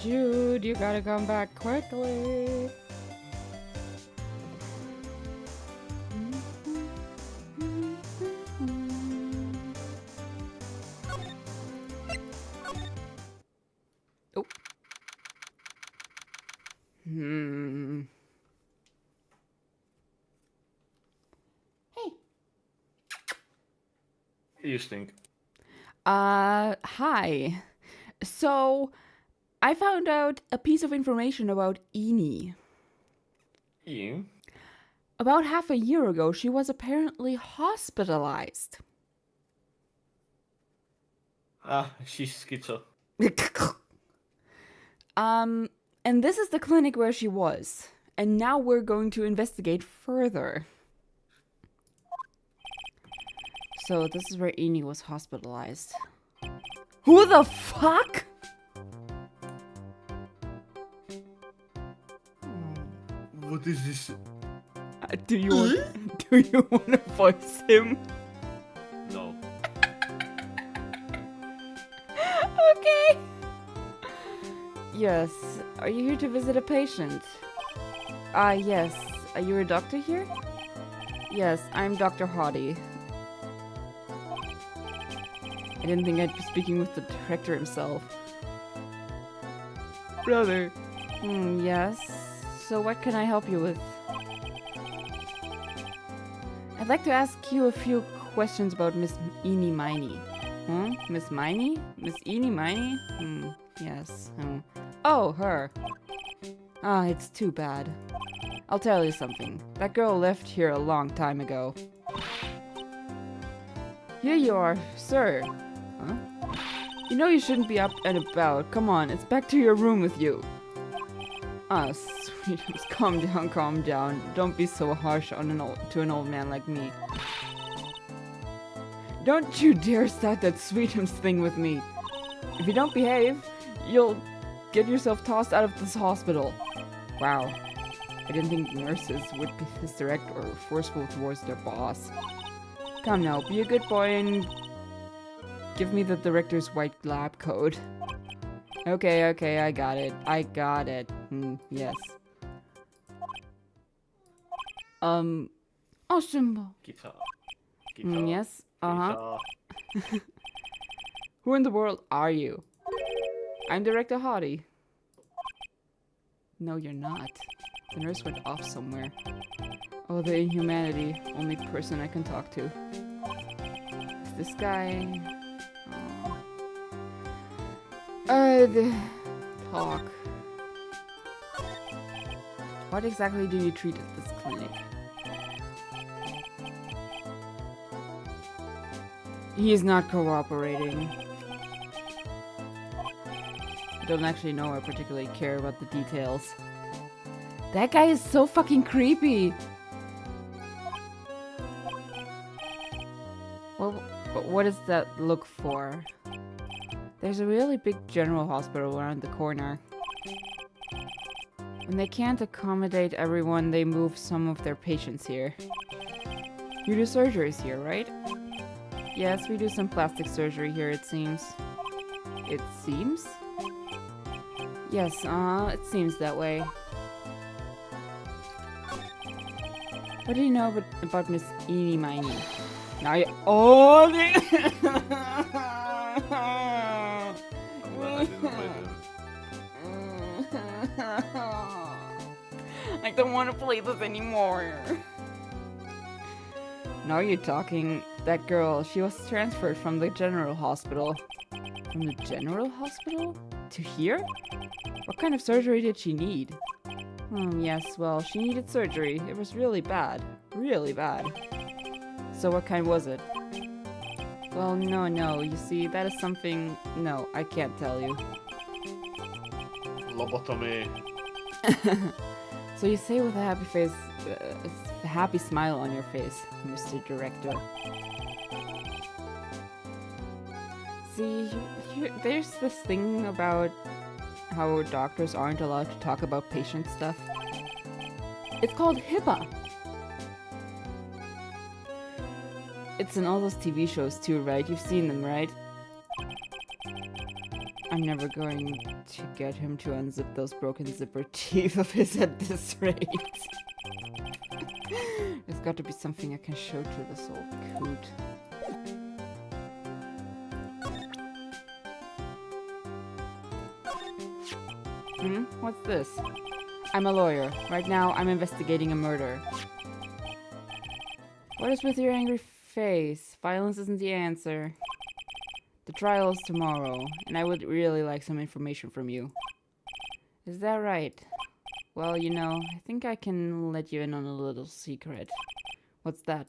Jude, you gotta come back quickly. Oh. Hey. You stink. Hi. So, I found out a piece of information about Eenie. You? About half a year ago, she was apparently hospitalized. Ah, she's schizo. And this is the clinic where she was. And now we're going to investigate further. So this is where Eni was hospitalized. Who the fuck? What is this? Do you want to voice him? No. Okay. Yes. Are you here to visit a patient? Yes. Are you a doctor here? Yes, I'm Dr. Hottie. I didn't think I'd be speaking with the director himself. Brother. Yes. So what can I help you with? I'd like to ask you a few questions about Miss Eeny Miney. Miss Miney? Miss Eeny Miney? Yes. Oh, her. It's too bad. I'll tell you something. That girl left here a long time ago. Here you are, sir. Huh? You know you shouldn't be up and about. Come on, it's back to your room with you. Sweetums, calm down, calm down. Don't be so harsh on to an old man like me. Don't you dare start that Sweetums thing with me. If you don't behave, you'll get yourself tossed out of this hospital. Wow. I didn't think nurses would be this direct or forceful towards their boss. Come now, be a good boy and give me the director's white lab coat. Okay, I got it. Yes. Oh, Simba. Guitar. Yes, Guitar. Who in the world are you? I'm Director Hottie. No, you're not. The nurse went off somewhere. Oh, the inhumanity. Only person I can talk to. Is this guy... Talk. What exactly do you treat at this clinic? He's not cooperating. I don't actually know or particularly care about the details. That guy is so fucking creepy! Well, what does that look for? There's a really big general hospital around the corner. When they can't accommodate everyone, they move some of their patients here. You do surgeries here, right? Yes, we do some plastic surgery here, it seems. It seems? Yes, it seems that way. What do you know about Miss Eeny Miney? Now you- Oh! I'm glad I didn't play them. I don't want to play this anymore. Now you're talking. That girl, she was transferred from the general hospital. From the general hospital? To here? What kind of surgery did she need? Yes, well, she needed surgery. It was really bad. Really bad. So what kind was it? Well, no, you see, that is something... No, I can't tell you. Lobotomy. So you say with a happy face, a happy smile on your face, Mr. Director. See, there's this thing about how doctors aren't allowed to talk about patient stuff. It's called HIPAA. It's in all those TV shows too, right? You've seen them, right? I'm never going to get him to unzip those broken zipper teeth of his at this rate. There's got to be something I can show to this old coot. What's this? I'm a lawyer. Right now, I'm investigating a murder. What is with your angry face? Violence isn't the answer. The trial is tomorrow, and I would really like some information from you. Is that right? Well, you know, I think I can let you in on a little secret. What's that?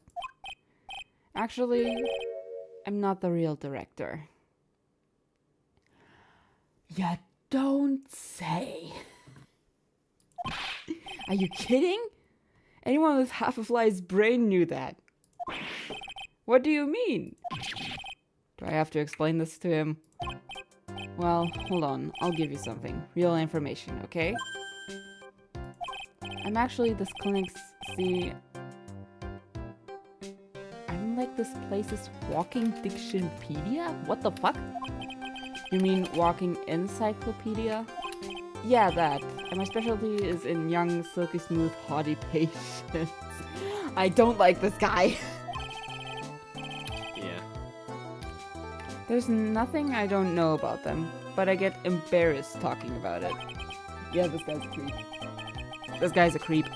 Actually, I'm not the real director. You don't say. Are you kidding? Anyone with half a fly's brain knew that. What do you mean? Do I have to explain this to him? Well, hold on. I'll give you something. Real information, okay? I'm actually this clinic's... See... I'm like this place's walking dictionpedia? What the fuck? You mean walking encyclopedia? Yeah, that. And my specialty is in young, silky smooth, haughty patients. I don't like this guy. Yeah. There's nothing I don't know about them, but I get embarrassed talking about it. Yeah, this guy's a creep. This guy's a creep.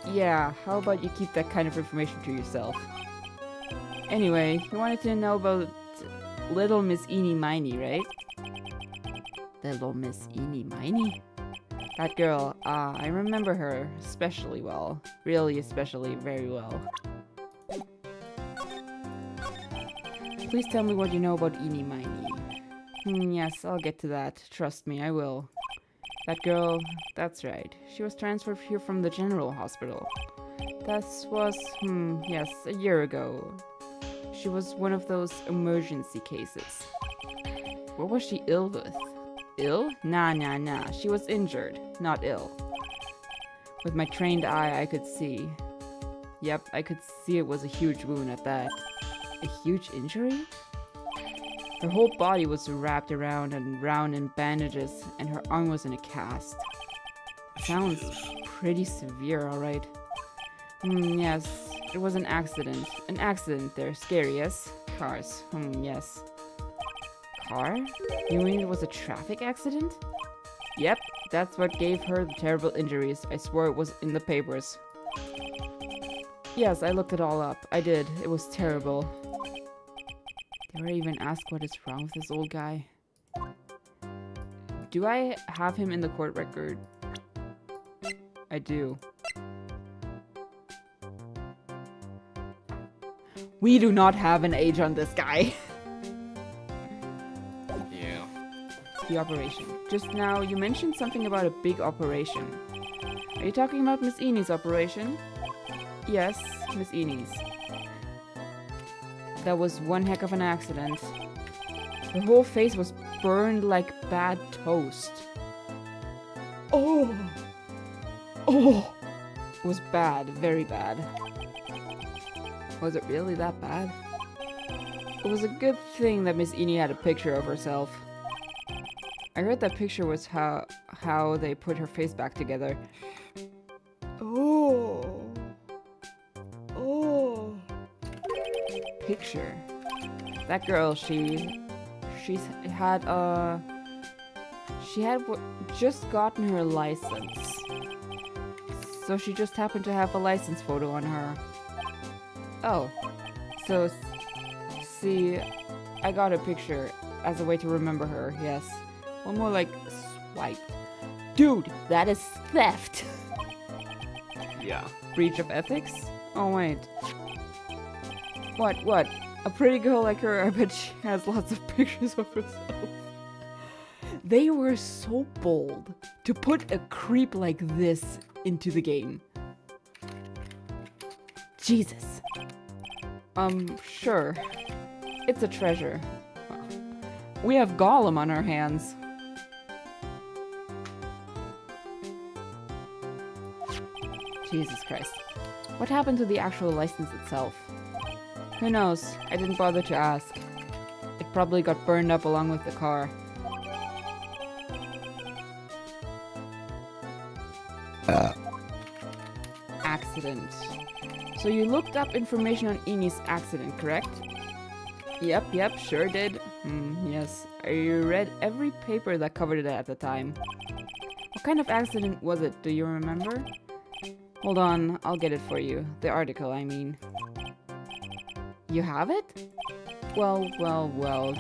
Yeah, how about you keep that kind of information to yourself? Anyway, you wanted to know about little Miss Eeny Miny, right? Little Miss Eeny Miny? That girl, I remember her especially well. Really especially very well. Please tell me what you know about Eeny Miny. Yes, I'll get to that. Trust me, I will. That girl, that's right. She was transferred here from the general hospital. That was, yes, a year ago. She was one of those emergency cases. What was she ill with? Ill? Nah. She was injured, not ill. With my trained eye, I could see. Yep, I could see it was a huge wound at that. A huge injury? Her whole body was wrapped around and round in bandages, and her arm was in a cast. Sounds pretty severe, alright. Yes, it was an accident. An accident there. Scary, yes? Cars. Yes. Car? You mean it was a traffic accident? Yep, that's what gave her the terrible injuries. I swore it was in the papers. Yes, I looked it all up. I did. It was terrible. Did I even ask what is wrong with this old guy? Do I have him in the court record? I do. We do not have an age on this guy. Yeah. The operation. Just now, you mentioned something about a big operation. Are you talking about Miss Eeny's operation? Yes, Miss Eeny's. That was one heck of an accident. Her whole face was burned like bad toast. Oh! It was bad, very bad. Was it really that bad? It was a good thing that Miss Eeny had a picture of herself. I heard that picture was how they put her face back together. Oh. Picture. That girl, she had just gotten her license. So she just happened to have a license photo on her. Oh. So see, I got a picture as a way to remember her, yes. Well, more like swiped. Dude, that is theft! Yeah. Breach of ethics? Oh, wait. What? A pretty girl like her, I bet she has lots of pictures of herself. They were so bold to put a creep like this into the game. Jesus. Sure. It's a treasure. We have Gollum on our hands. Jesus Christ. What happened to the actual license itself? Who knows? I didn't bother to ask. It probably got burned up along with the car. Accident. So you looked up information on Eeny's accident, correct? Yep, sure did. Yes. I read every paper that covered it at the time. What kind of accident was it, do you remember? Hold on, I'll get it for you. The article, I mean. You have it? Well,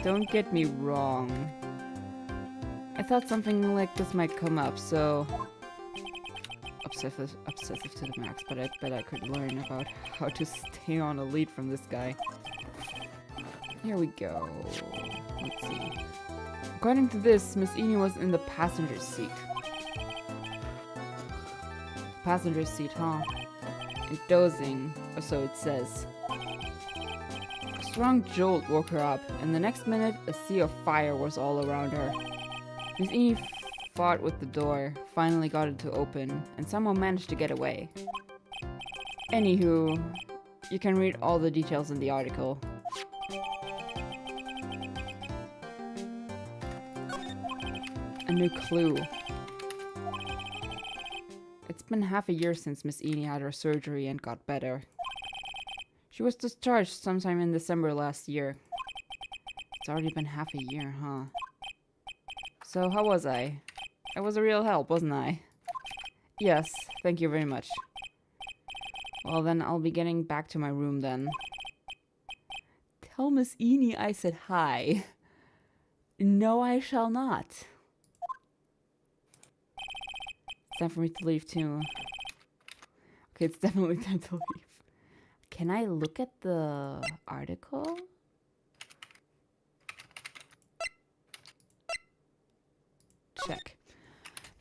don't get me wrong. I thought something like this might come up, so... Obsessive to the max, but I bet I could learn about how to stay on a lead from this guy. Here we go. Let's see. According to this, Miss Eni was in the passenger seat. Passenger seat, huh? And dozing, or so it says. A strong jolt woke her up, and the next minute, a sea of fire was all around her. Miss Eni fought with the door, finally got it to open, and somehow managed to get away. Anywho, you can read all the details in the article. A new clue. It's been half a year since Miss Eni had her surgery and got better. She was discharged sometime in December last year. It's already been half a year, huh? So how was I? I was a real help, wasn't I? Yes, thank you very much. Well then, I'll be getting back to my room then. Tell Miss Eni I said hi. No, I shall not. It's time for me to leave too. Okay, it's definitely time to leave. Can I look at the article? Check.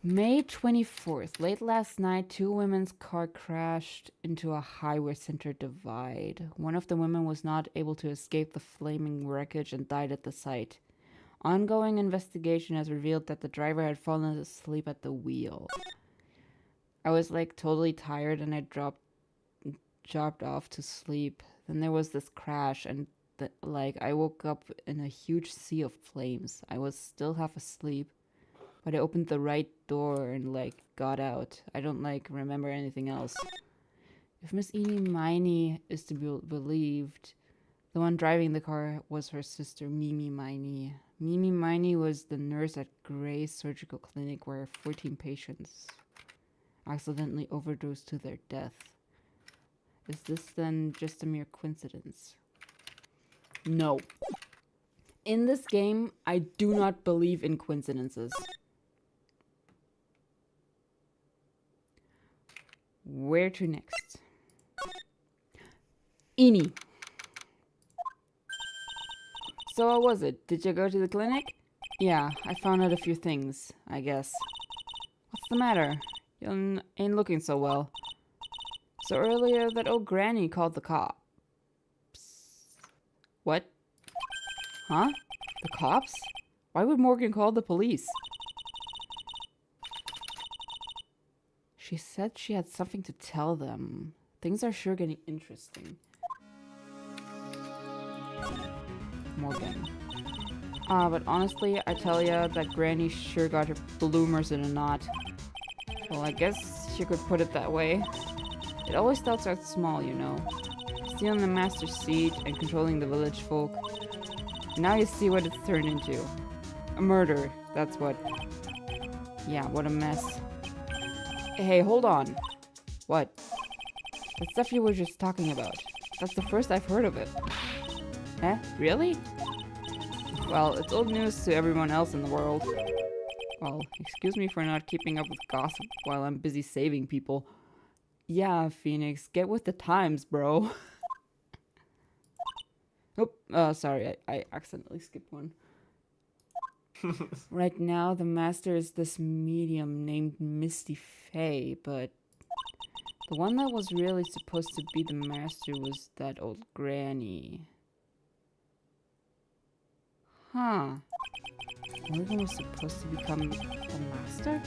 May 24th. Late last night, two women's car crashed into a highway center divide. One of the women was not able to escape the flaming wreckage and died at the site. Ongoing investigation has revealed that the driver had fallen asleep at the wheel. I was like totally tired and I dropped off to sleep. Then there was this crash and I woke up in a huge sea of flames. I was still half asleep, but I opened the right door and got out. I don't remember anything else. If Miss Eni Miney is to be believed, the one driving the car was her sister Mimi Miney. Mimi Miney was the nurse at Gray's surgical clinic where 14 patients accidentally overdosed to their death. Is this then just a mere coincidence? No. In this game, I do not believe in coincidences. Where to next? Eni. So how was it? Did you go to the clinic? Yeah, I found out a few things, I guess. What's the matter? You ain't looking so well. So earlier, that old granny called the cops. What? Huh? The cops? Why would Morgan call the police? She said she had something to tell them. Things are sure getting interesting. Morgan. But honestly, I tell ya, that granny sure got her bloomers in a knot. Well, I guess you could put it that way. It always starts out small, you know. Stealing the master's seat and controlling the village folk. Now you see what it's turned into. A murder, that's what. Yeah, what a mess. Hey, hold on. What? That stuff you were just talking about. That's the first I've heard of it. Eh? Really? Well, it's old news to everyone else in the world. Well, excuse me for not keeping up with gossip while I'm busy saving people. Yeah, Phoenix, get with the times, bro. Oh, sorry, I accidentally skipped one. Right now, the master is this medium named Misty Faye, but the one that was really supposed to be the master was that old granny. Huh. Morgan was supposed to become the master?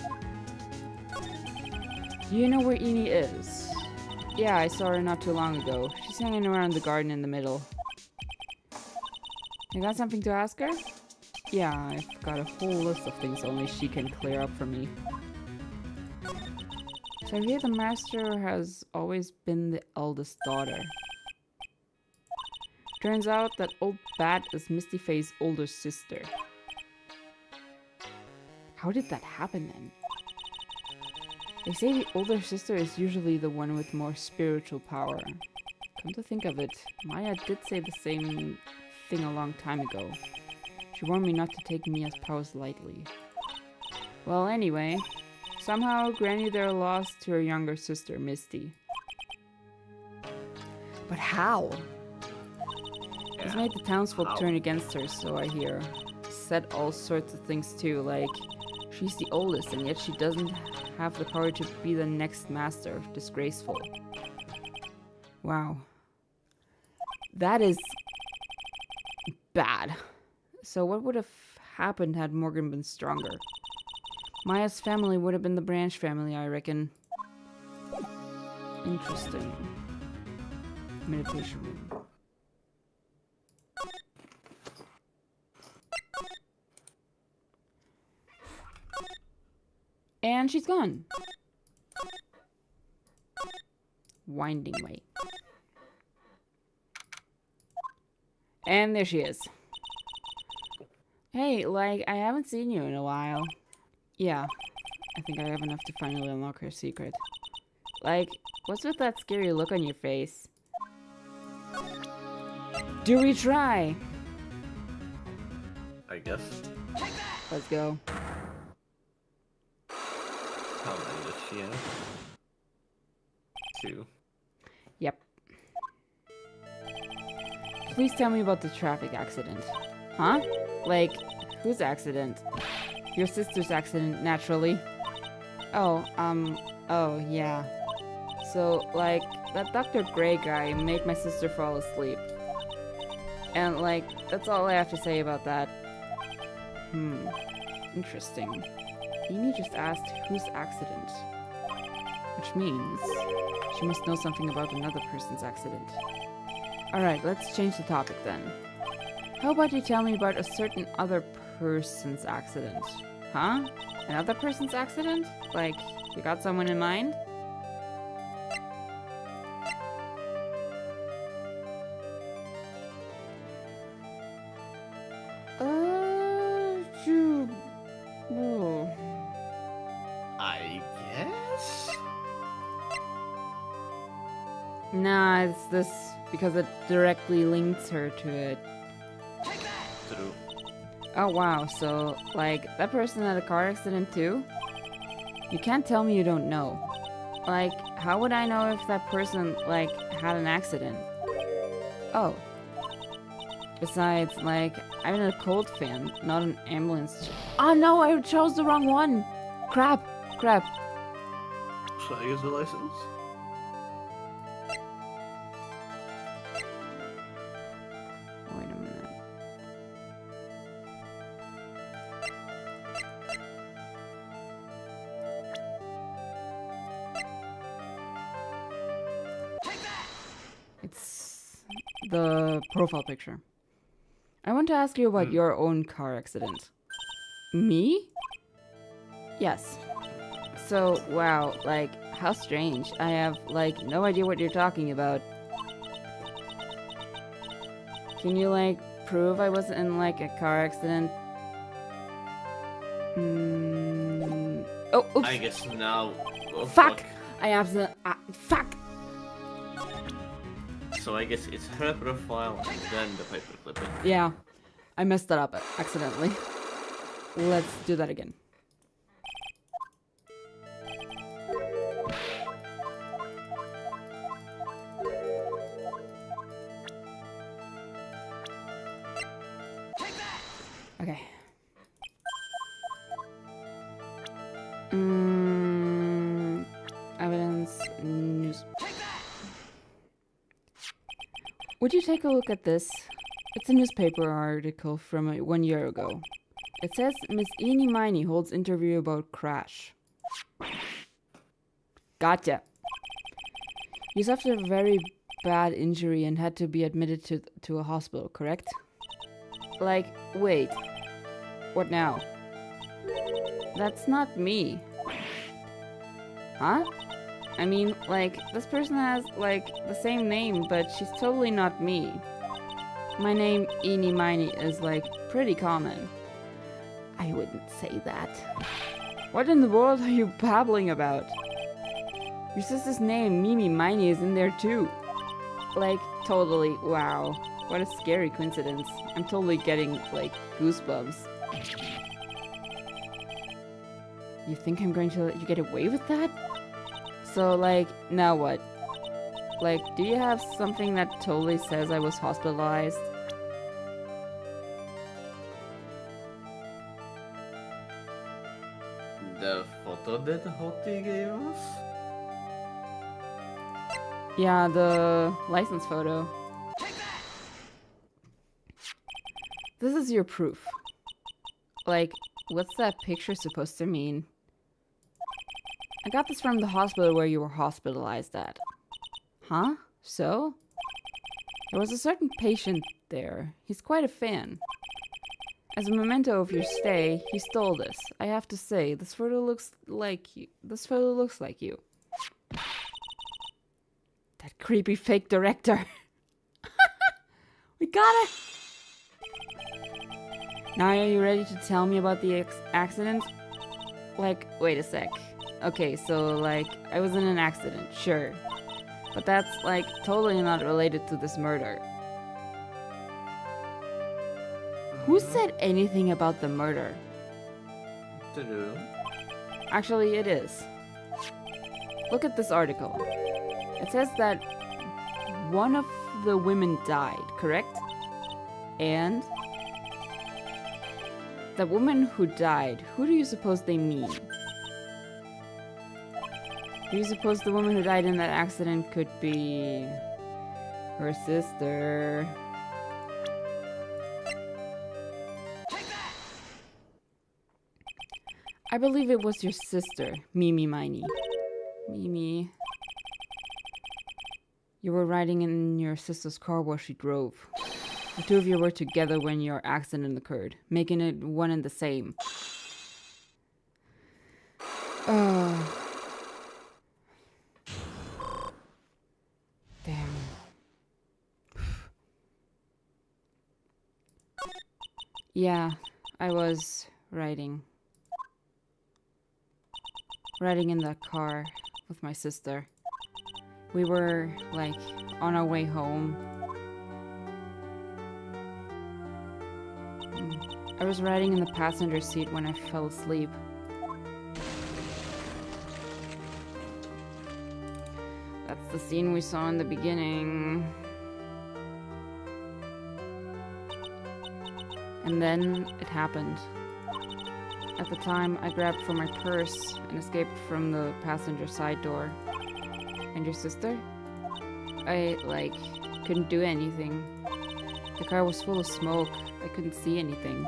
Do you know where Eni is? Yeah, I saw her not too long ago. She's hanging around the garden in the middle. You got something to ask her? Yeah, I've got a whole list of things only she can clear up for me. So I hear the master has always been the eldest daughter. Turns out that old Bat is Misty Faye's older sister. How did that happen then? They say the older sister is usually the one with more spiritual power. Come to think of it, Maya did say the same thing a long time ago. She warned me not to take Mia's powers lightly. Well, anyway, somehow Granny there lost to her younger sister, Misty. But how? This made the townsfolk turn against her, so I hear. said all sorts of things too, like she's the oldest and yet she doesn't have the power to be the next master. Disgraceful. Wow. That is bad. So what would have happened had Morgan been stronger? Maya's family would have been the Branch family, I reckon. Interesting. Meditation room. And she's gone. Winding way. And there she is. Hey, like, I haven't seen you in a while. Yeah, I think I have enough to finally unlock her secret. Like, what's with that scary look on your face? Do we try? I guess. Let's go. How many does she have? 2. Yep. Please tell me about the traffic accident. Huh? Like, whose accident? Your sister's accident, naturally. Oh, yeah. So, like, that Dr. Gray guy made my sister fall asleep. And, like, that's all I have to say about that. Interesting. Amy just asked whose accident. Which means she must know something about another person's accident. Alright, let's change the topic then. How about you tell me about a certain other person's accident? Huh? Another person's accident? Like, you got someone in mind? Oh. I guess? Nah, it's this because it directly links her to it. True. Oh wow, so, like, that person had a car accident too? You can't tell me you don't know. Like, how would I know if that person, like, had an accident? Oh. Besides, like, I'm a Colt fan, not an ambulance. Oh no, I chose the wrong one! Crap! Crap. Should I use the license? Wait a minute. It's the profile picture. I want to ask you about your own car accident. Me? Yes. So, wow, like, how strange. I have, like, no idea what you're talking about. Can you, like, prove I wasn't in, like, a car accident? Oh, oops. I guess now. Oh, Fuck! I absolutely. Fuck! So I guess it's her profile and then the paper clipping. Yeah. I messed that up accidentally. Let's do that again. Okay. Evidence news. Would you take a look at this? It's a newspaper article from 1 year ago. It says Miss Eenie Miney holds interview about crash. Gotcha. You suffered a very bad injury and had to be admitted to a hospital, correct? Like, wait. What now? That's not me. Huh? I mean, like, this person has, like, the same name, but she's totally not me. My name, Eenie Miney, is, like, pretty common. I wouldn't say that. What in the world are you babbling about? Your sister's name, Mimi Miney, is in there too. Like, totally, wow. What a scary coincidence. I'm totally getting, like, goosebumps. You think I'm going to let you get away with that? So, like, now what? Like, do you have something that totally says I was hospitalized? photo that Hottie gave us? Yeah, the license photo. This is your proof. Like, what's that picture supposed to mean? I got this from the hospital where you were hospitalized at. Huh? So? There was a certain patient there. He's quite a fan. As a memento of your stay, he stole this. I have to say, this photo looks like you. This photo looks like you. That creepy fake director. We got it! Now are you ready to tell me about the accident? Like, wait a sec. Okay, so, like, I was in an accident, sure. But that's, like, totally not related to this murder. Who said anything about the murder? True. Actually, it is. Look at this article. It says that one of the women died, correct? And the woman who died, who do you suppose they mean? Do you suppose the woman who died in that accident could be her sister? I believe it was your sister, Mimi Miney. Mimi. You were riding in your sister's car while she drove. The two of you were together when your accident occurred, making it one and the same. Damn. Yeah, I was riding in that car with my sister. We were, like, on our way home. I was riding in the passenger seat when I fell asleep. That's the scene we saw in the beginning. And then it happened. At the time, I grabbed for my purse and escaped from the passenger side door. And your sister? I, like, couldn't do anything. The car was full of smoke. I couldn't see anything.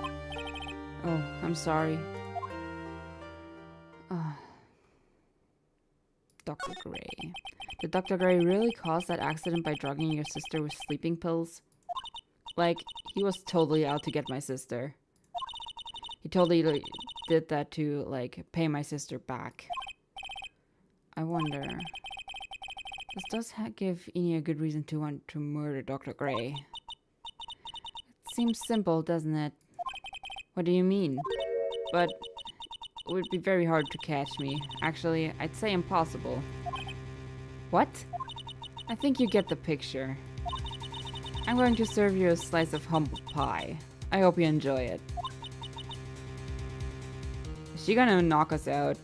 Oh, I'm sorry. Dr. Gray. Did Dr. Gray really cause that accident by drugging your sister with sleeping pills? Like, he was totally out to get my sister. He totally did that to, like, pay my sister back. I wonder... This does give Eni a good reason to want to murder Dr. Gray. It seems simple, doesn't it? What do you mean? But it would be very hard to catch me. Actually, I'd say impossible. What? I think you get the picture. I'm going to serve you a slice of humble pie. I hope you enjoy it. Is she gonna knock us out?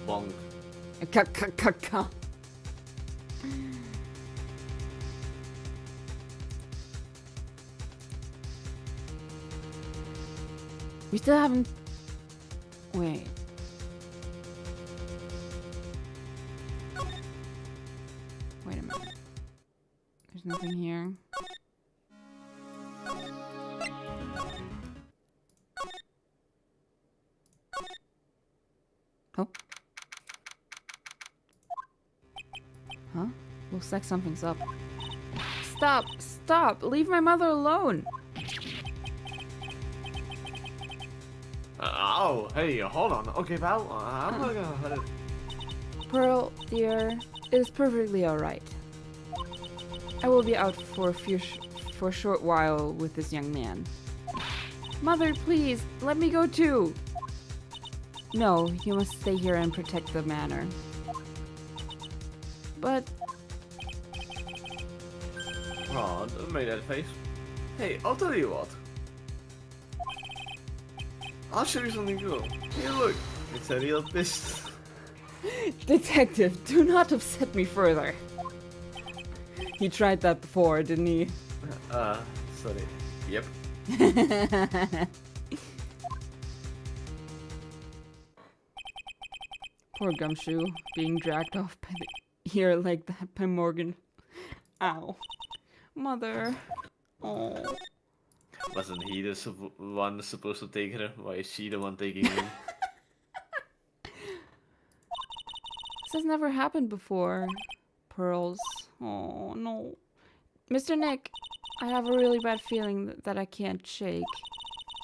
Bonk. Ka. We still haven't... Wait. Wait a minute. There's nothing here. Oh. Huh? Looks like something's up. Stop! Stop! Leave my mother alone! Oh, hey, hold on. Okay, pal, I'm not gonna hurt it. Pearl, dear, it is perfectly alright. I will be out for a short while with this young man. Mother, please, let me go too! No, you must stay here and protect the manor. But... Oh, don't make that face. Hey, I'll tell you what. I'll show you something cool. Here, look. It's a real pistol. Detective, do not upset me further. He tried that before, didn't he? Sorry. Yep. Poor Gumshoe, being dragged off by the ear like that by Morgan. Ow. Mother. Oh. Wasn't he the one supposed to take her? Why is she the one taking him? This has never happened before. Pearls. Oh, no. Mr. Nick, I have a really bad feeling that I can't shake.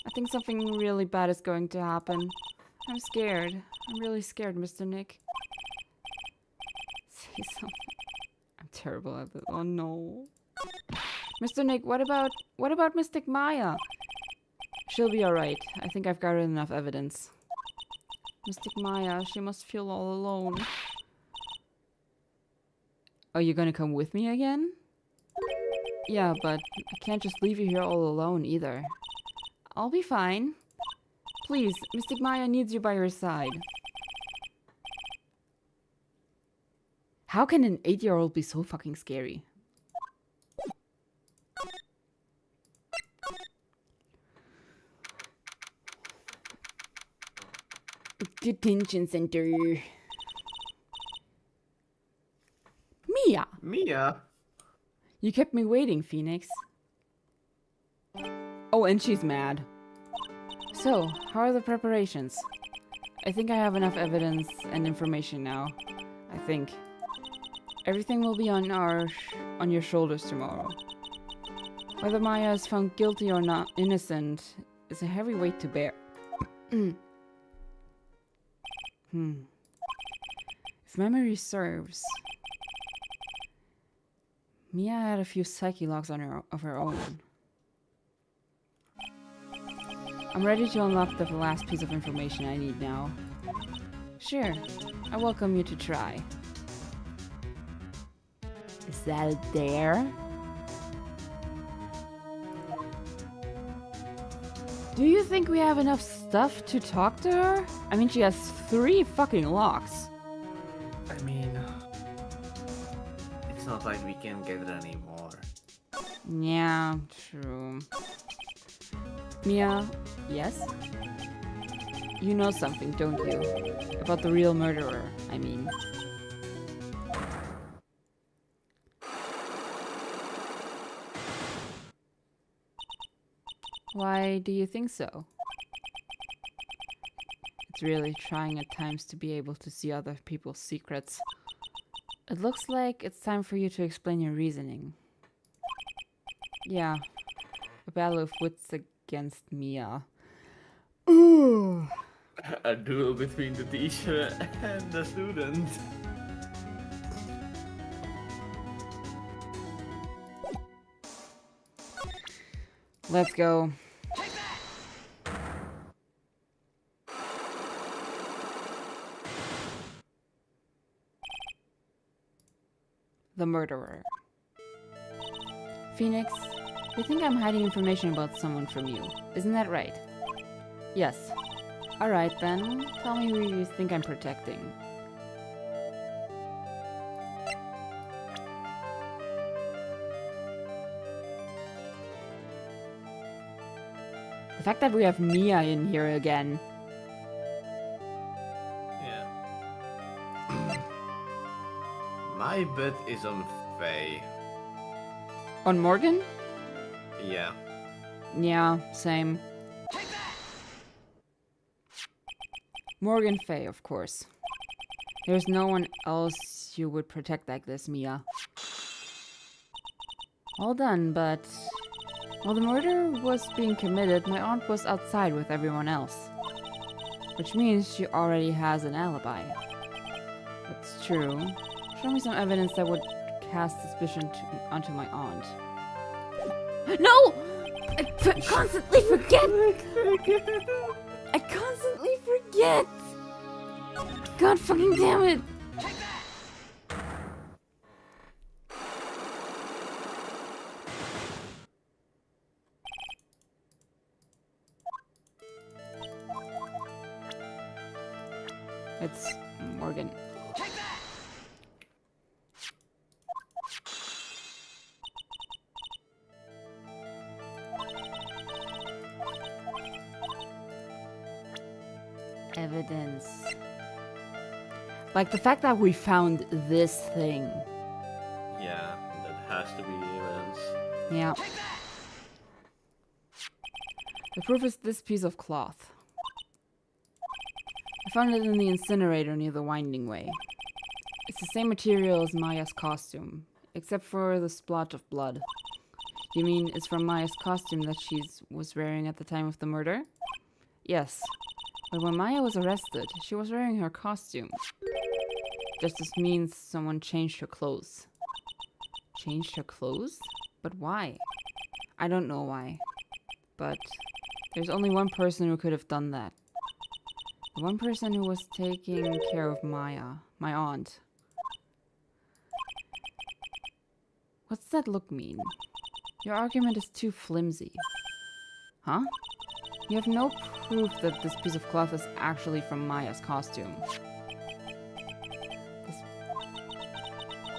I think something really bad is going to happen. I'm scared. I'm really scared, Mr. Nick. Say something. I'm terrible at this. Oh, no. Mr. Nick, what about Mystic Maya? She'll be alright. I think I've gathered enough evidence. Mystic Maya, she must feel all alone. Are you gonna come with me again? Yeah, but I can't just leave you here all alone either. I'll be fine. Please, Mystic Maya needs you by her side. How can an 8-year-old be so fucking scary? Detention center. Mia! Mia? You kept me waiting, Phoenix. Oh, and she's mad. So, how are the preparations? I think I have enough evidence and information now. I think. Everything will be on your shoulders tomorrow. Whether Maya is found guilty or not innocent is a heavy weight to bear. If memory serves, Mia had a few psyche logs of her own. I'm ready to unlock the last piece of information I need now. Sure, I welcome you to try. Is that a dare? Do you think we have enough stuff to talk to her? I mean, she has 3 fucking locks. I mean, it's not like we can get it anymore. Yeah, true. Mia, yes? You know something, don't you? About the real murderer, I mean. Why do you think so? It's really trying at times to be able to see other people's secrets. It looks like it's time for you to explain your reasoning. Yeah, a battle of wits against Mia. Ooh. A duel between the teacher and the student. Let's go. The murderer. Phoenix, you think I'm hiding information about someone from you, isn't that right? Yes. Alright then, tell me who you think I'm protecting. The fact that we have Mia in here again. Yeah. My bet is on Faye. On Morgan? Yeah. Yeah, same. Morgan Faye, of course. There's no one else you would protect like this, Mia. All done, but while the murder was being committed, my aunt was outside with everyone else. Which means she already has an alibi. That's true. Show me some evidence that would cast suspicion onto my aunt. No! I constantly forget! I constantly forget! God fucking damn it! It's Morgan. Evidence. Like the fact that we found this thing. Yeah, that has to be the evidence. Yeah. The proof is this piece of cloth. I found it in the incinerator near the winding way. It's the same material as Maya's costume, except for the splotch of blood. You mean it's from Maya's costume that she was wearing at the time of the murder? Yes. But when Maya was arrested, she was wearing her costume. Does this mean someone changed her clothes? Changed her clothes? But why? I don't know why. But there's only one person who could have done that. The one person who was taking care of Maya, my aunt. What's that look mean? Your argument is too flimsy. Huh? You have no proof that this piece of cloth is actually from Maya's costume.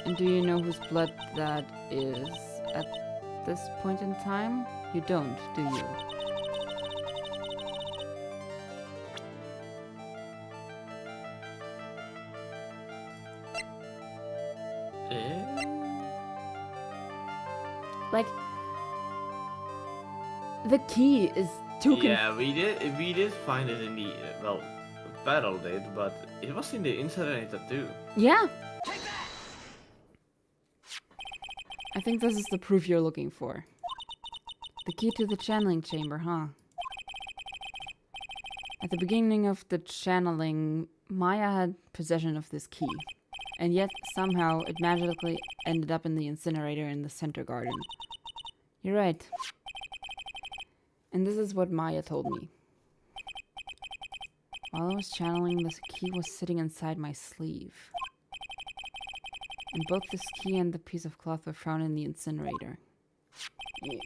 And do you know whose blood that is at this point in time? You don't, do you? Like, the key is too Yeah, we did find it in the well, battle did, but it was in the incinerator too. Yeah. I think this is the proof you're looking for. The key to the channeling chamber, huh? At the beginning of the channeling, Maya had possession of this key. And yet, somehow, it magically ended up in the incinerator in the center garden. You're right. And this is what Maya told me. While I was channeling, this key was sitting inside my sleeve. And both this key and the piece of cloth were found in the incinerator. Yeah.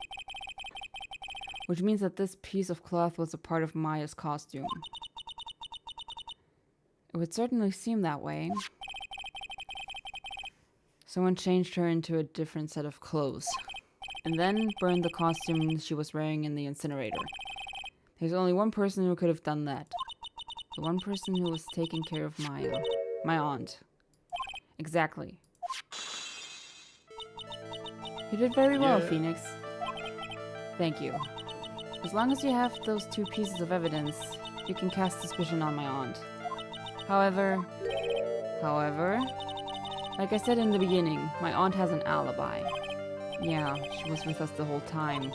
Which means that this piece of cloth was a part of Maya's costume. It would certainly seem that way. Someone changed her into a different set of clothes. And then burned the costume she was wearing in the incinerator. There's only one person who could have done that. The one person who was taking care of Maya. My aunt. Exactly. You did very well, Phoenix. Thank you. As long as you have those two pieces of evidence, you can cast suspicion on my aunt. However, like I said in the beginning, my aunt has an alibi. Yeah, she was with us the whole time.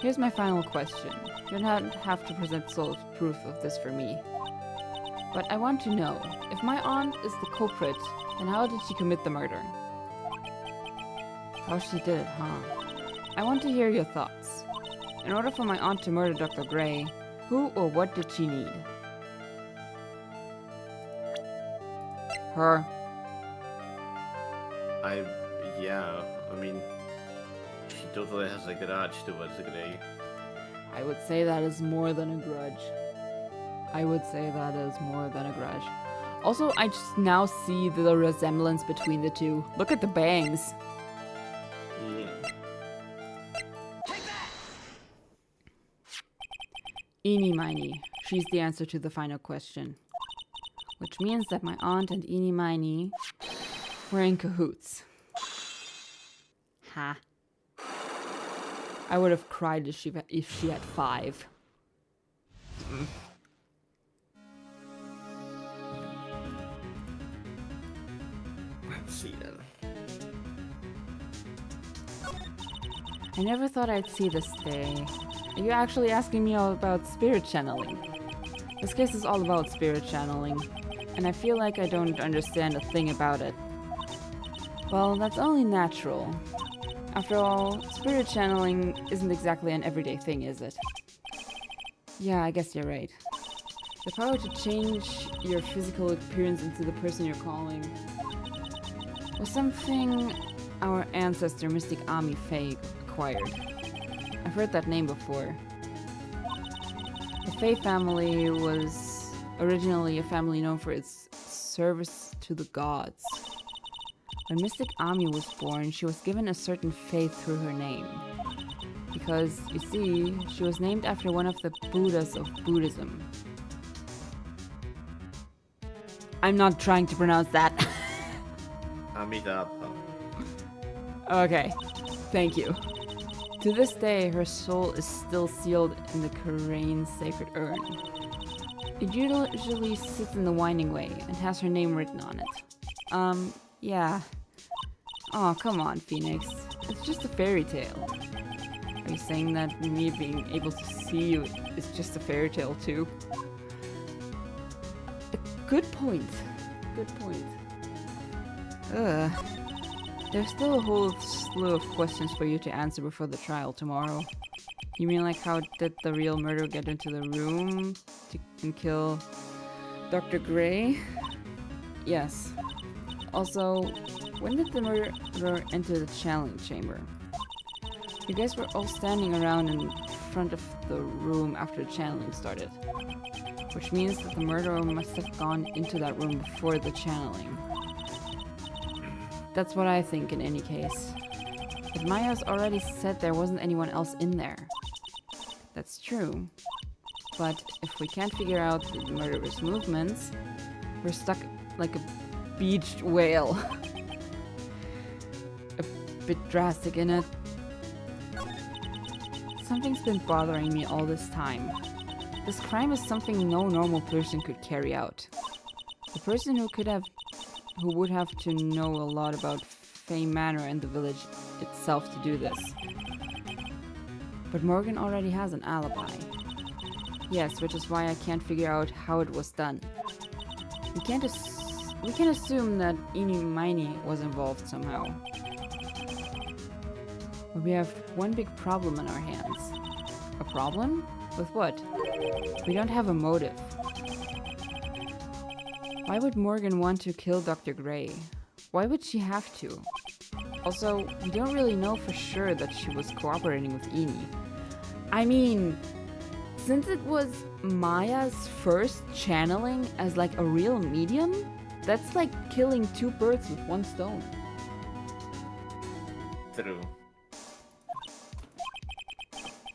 Here's my final question. You don't have to present solid proof of this for me. But I want to know, if my aunt is the culprit, then how did she commit the murder? How she did, huh? I want to hear your thoughts. In order for my aunt to murder Dr. Gray, who or what did she need? Her. I mean, she totally has a grudge towards the Gray. I would say that is more than a grudge. Also, I just now see the resemblance between the two. Look at the bangs. Eenie Miney. She's the answer to the final question. Which means that my aunt and Eenie Miney were in cahoots. Ha. I would have cried if she had 5. Let's see then. I never thought I'd see this day. Are you actually asking me all about spirit channeling? This case is all about spirit channeling, and I feel like I don't understand a thing about it. Well, that's only natural. After all, spirit channeling isn't exactly an everyday thing, is it? Yeah, I guess you're right. The power to change your physical appearance into the person you're calling was something our ancestor Mystic Ami Faye acquired. I've heard that name before. The Faye family was originally a family known for its service to the gods. When Mystic Ami was born, she was given a certain faith through her name. Because, you see, she was named after one of the Buddhas of Buddhism. I'm not trying to pronounce that. Amitabha. Okay, thank you. To this day, her soul is still sealed in the Karane's sacred urn. It usually sits in the winding way and has her name written on it. Yeah. Oh, come on, Phoenix. It's just a fairy tale. Are you saying that me being able to see you is just a fairy tale too? Good point. Good point. Ugh. There's still a whole slew of questions for you to answer before the trial tomorrow. You mean like how did the real murderer get into the room and kill Dr. Gray? Yes. Also, when did the murderer enter the challenge chamber? You guys were all standing around in front of the room after the channeling started. Which means that the murderer must have gone into that room before the channeling. That's what I think in any case. But Maya's already said there wasn't anyone else in there. That's true. But if we can't figure out the murderer's movements, we're stuck like a beached whale. A bit drastic, innit? Something's been bothering me all this time. This crime is something no normal person could carry out. The person who would have to know a lot about Fae Manor and the village itself to do this. But Morgan already has an alibi. Yes, which is why I can't figure out how it was done. We can assume that Eeny Miny was involved somehow. But we have one big problem in our hands. A problem? With what? We don't have a motive. Why would Morgan want to kill Dr. Gray? Why would she have to? Also, we don't really know for sure that she was cooperating with Eeny. I mean, since it was Maya's first channeling as like a real medium, that's like killing two birds with one stone. True.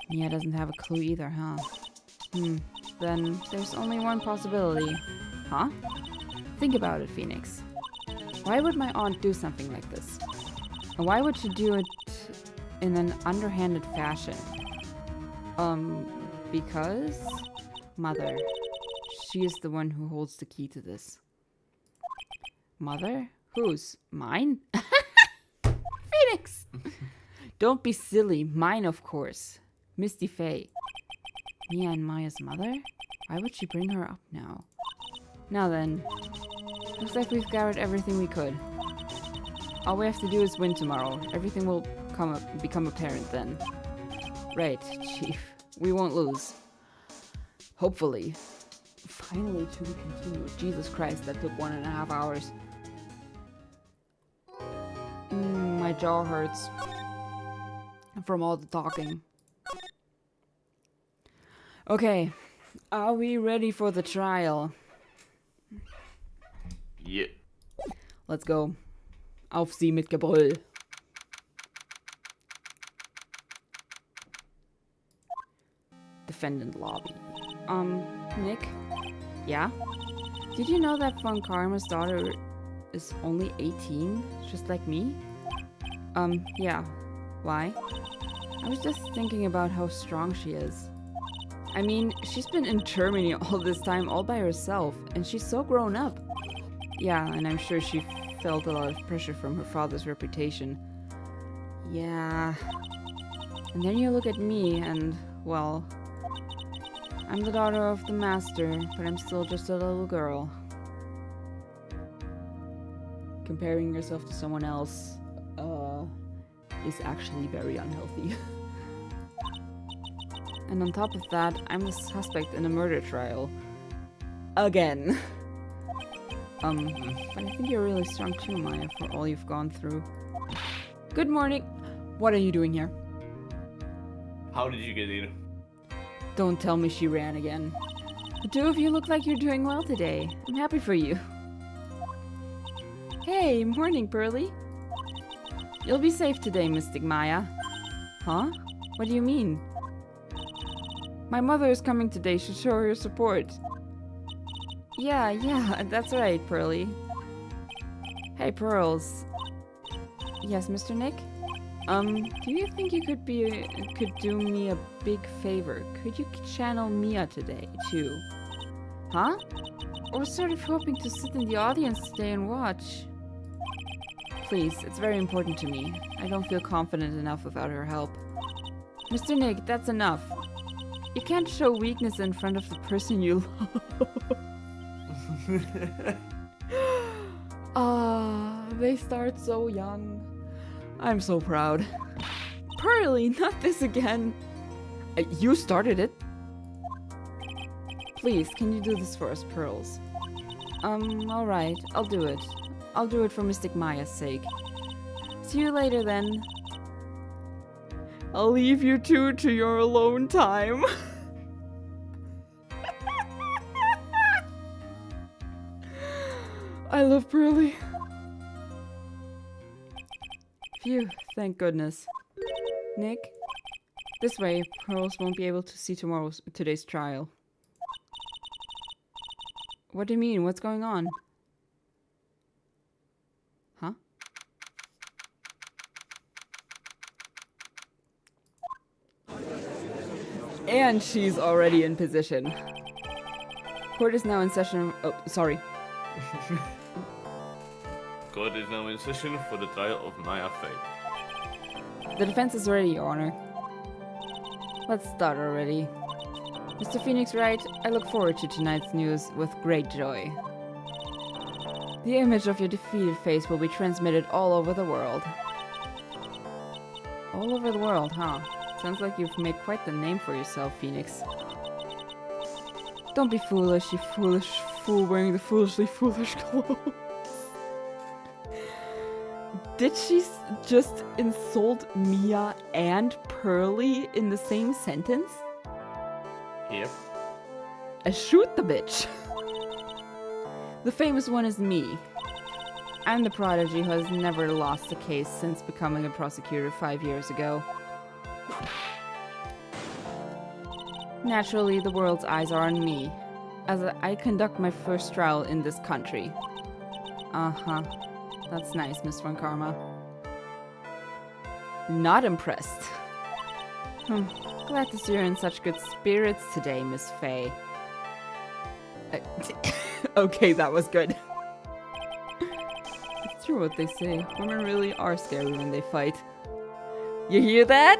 Mia doesn't have a clue either, huh? Then there's only one possibility. Huh? Think about it, Phoenix. Why would my aunt do something like this? And why would she do it in an underhanded fashion? Because... Mother. She is the one who holds the key to this. Mother? Whose? Mine? Phoenix! Don't be silly. Mine, of course. Misty Faye. Mia and Maya's mother? Why would she bring her up now? Now then. Looks like we've gathered everything we could. All we have to do is win tomorrow. Everything will become apparent then. Right, Chief. We won't lose. Hopefully. Finally to be continued. Jesus Christ, that took 1.5 hours. My jaw hurts. From all the talking. Okay. Are we ready for the trial? Yeah. Let's go. Auf sie mit Gebrüll. Defendant lobby. Nick? Yeah? Did you know that Von Karma's daughter is only 18? Just like me? Yeah. Why? I was just thinking about how strong she is. I mean, she's been in Germany all this time all by herself, and she's so grown up. Yeah, and I'm sure she felt a lot of pressure from her father's reputation. Yeah. And then you look at me and, well, I'm the daughter of the master, but I'm still just a little girl. Comparing yourself to someone else, is actually very unhealthy. And on top of that, I'm the suspect in a murder trial. Again. But I think you're really strong too, Maya, for all you've gone through. Good morning. What are you doing here? How did you get in? Don't tell me she ran again. The two of you look like you're doing well today. I'm happy for you. Hey, morning, Pearly. You'll be safe today, Mystic Maya. Huh? What do you mean? My mother is coming today to show her support. Yeah, that's right, Pearly. Hey, Pearls. Yes, Mr. Nick? Do you think you could do me a big favor? Could you channel Mia today, too? Huh? I was sort of hoping to sit in the audience today and watch. Please, it's very important to me. I don't feel confident enough without her help. Mr. Nick, that's enough. You can't show weakness in front of the person you love. They start so young. I'm so proud. Pearly, not this again. You started it. Please, can you do this for us, Pearls? Alright, I'll do it. I'll do it for Mystic Maya's sake. See you later then. I'll leave you two to your alone time. I love Pearly. Phew, thank goodness. Nick? This way, Pearls won't be able to see today's trial. What do you mean? What's going on? Huh? And she's already in position. Court is now in session. Oh, sorry. Court is now in session for the trial of Maya Fey. The defense is ready, Your Honor. Let's start already. Mr. Phoenix Wright, I look forward to tonight's news with great joy. The image of your defeated face will be transmitted all over the world. All over the world, huh? Sounds like you've made quite the name for yourself, Phoenix. Don't be foolish, you foolish fool wearing the foolishly foolish clothes. Did she just insult Mia and Pearly in the same sentence? Yep. Shoot the bitch! The famous one is me. I'm the prodigy who has never lost a case since becoming a prosecutor 5 years ago. Naturally, the world's eyes are on me, as I conduct my first trial in this country. Uh-huh. That's nice, Miss Von Karma. Not impressed. Glad to see you're in such good spirits today, Miss Fey. Okay, that was good. It's true what they say. Women really are scary when they fight. You hear that?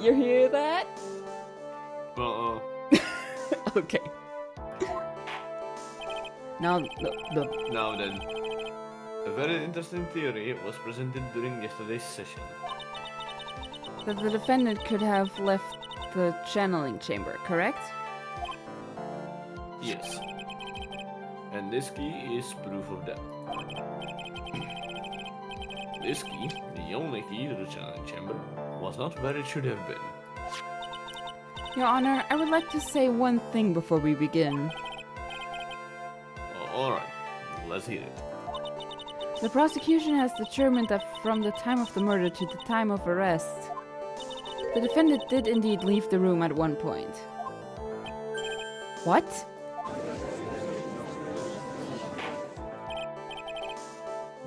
You hear that? Uh-oh. Okay. Now, Now then. A very interesting theory was presented during yesterday's session. that the defendant could have left the channeling chamber, correct? Yes. And this key is proof of that. This key, the only key to the channeling chamber, was not where it should have been. Your Honor, I would like to say one thing before we begin. Alright, let's hear it. The prosecution has determined that from the time of the murder to the time of arrest, the defendant did indeed leave the room at one point. What?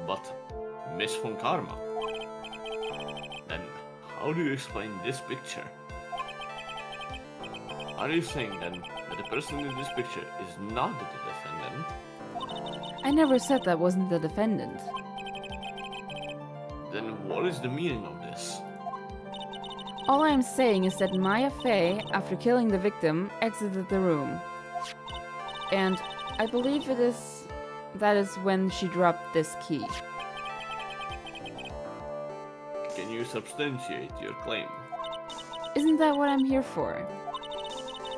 But, Miss Von Karma, then how do you explain this picture? Are you saying then that the person in this picture is not the defendant? I never said that wasn't the defendant. Then what is the meaning of this? All I am saying is that Maya Fey, after killing the victim, exited the room. And I believe that is when she dropped this key. Can you substantiate your claim? Isn't that what I'm here for?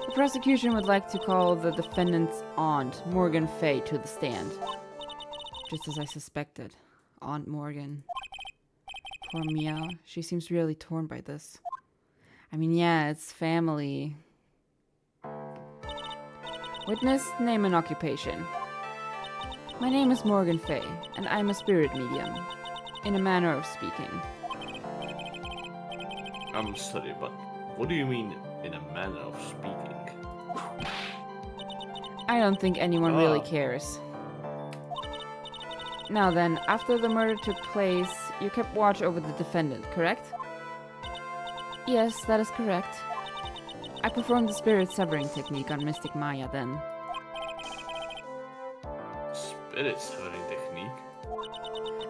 The prosecution would like to call the defendant's aunt, Morgan Fey, to the stand. Just as I suspected. Aunt Morgan. Poor Mia. She seems really torn by this. I mean, yeah, it's family. Witness, name and occupation. My name is Morgan Fey, and I'm a spirit medium. In a manner of speaking. I'm sorry, but what do you mean in a manner of speaking? I don't think anyone really Ah. cares. Now then, after the murder took place, you kept watch over the defendant, correct? Yes, that is correct. I performed the spirit severing technique on Mystic Maya then. Spirit severing technique?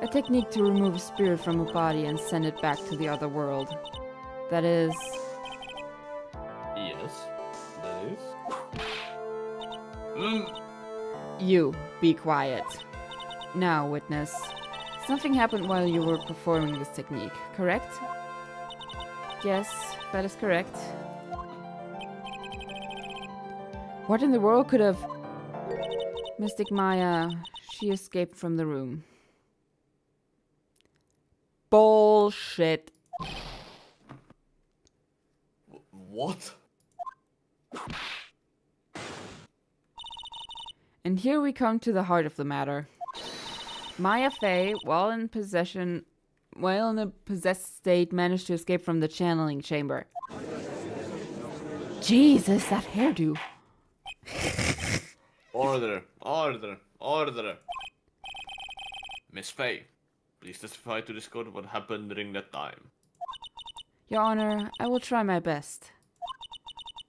A technique to remove a spirit from a body and send it back to the other world. That is... Yes, that is. Hmm. You, be quiet. Now, witness. Something happened while you were performing this technique, correct? Yes, that is correct. What in the world could have... Mystic Maya, she escaped from the room. Bullshit. What? And here we come to the heart of the matter. Maya Fey, while in a possessed state, managed to escape from the channeling chamber. Jesus, that hairdo. Order, order, order. Miss Faye, please testify to this court what happened during that time. Your Honor, I will try my best.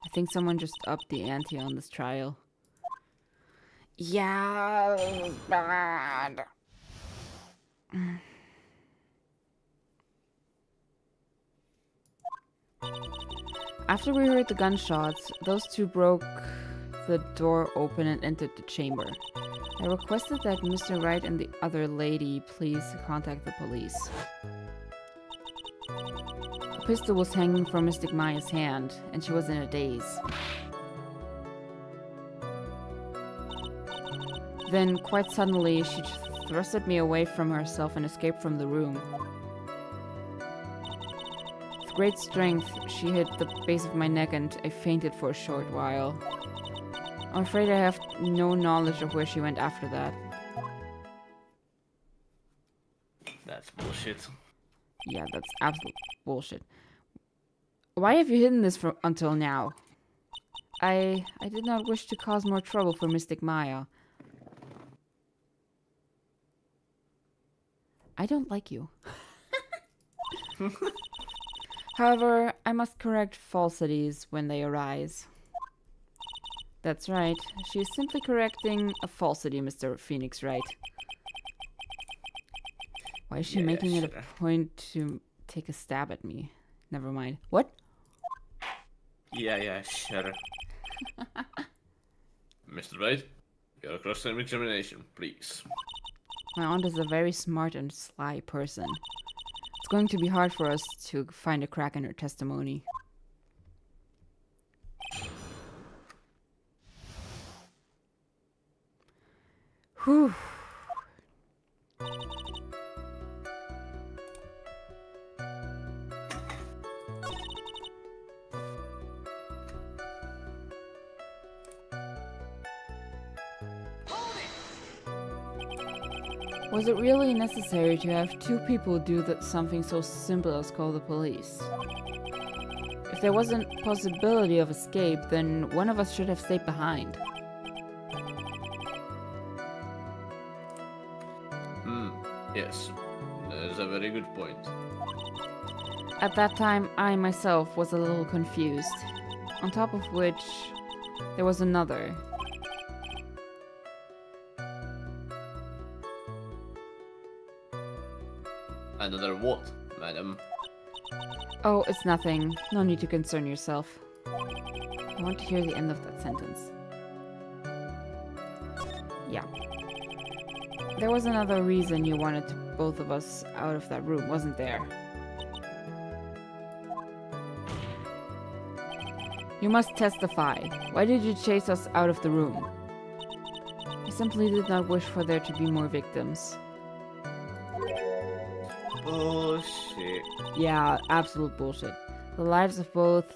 I think someone just upped the ante on this trial. Yeah, it was bad. After we heard the gunshots, those two broke the door open and entered the chamber. I requested that Mr. Wright and the other lady please contact the police. A pistol was hanging from Mystic Maya's hand, and she was in a daze. Then, quite suddenly, she thrusted me away from herself and escaped from the room. With great strength, she hit the base of my neck and I fainted for a short while. I'm afraid I have no knowledge of where she went after that. That's bullshit. Yeah, that's absolute bullshit. Why have you hidden this until now? I did not wish to cause more trouble for Mystic Maya. I don't like you. However, I must correct falsities when they arise. That's right. She is simply correcting a falsity, Mr. Phoenix Wright. Why is she making it a point to take a stab at me? Never mind. What? Yeah, sure. Mr. Wright, your cross-examination, please. My aunt is a very smart and sly person. It's going to be hard for us to find a crack in her testimony. Whew. Was it really necessary to have two people do something so simple as call the police? If there wasn't possibility of escape, then one of us should have stayed behind. Yes, that is a very good point. At that time, I myself was a little confused. On top of which, there was another. Another what, madam? Oh, it's nothing. No need to concern yourself. I want to hear the end of that sentence. Yeah. There was another reason you wanted both of us out of that room, wasn't there? You must testify. Why did you chase us out of the room? I simply did not wish for there to be more victims. Bullshit. Yeah, absolute bullshit. The lives of both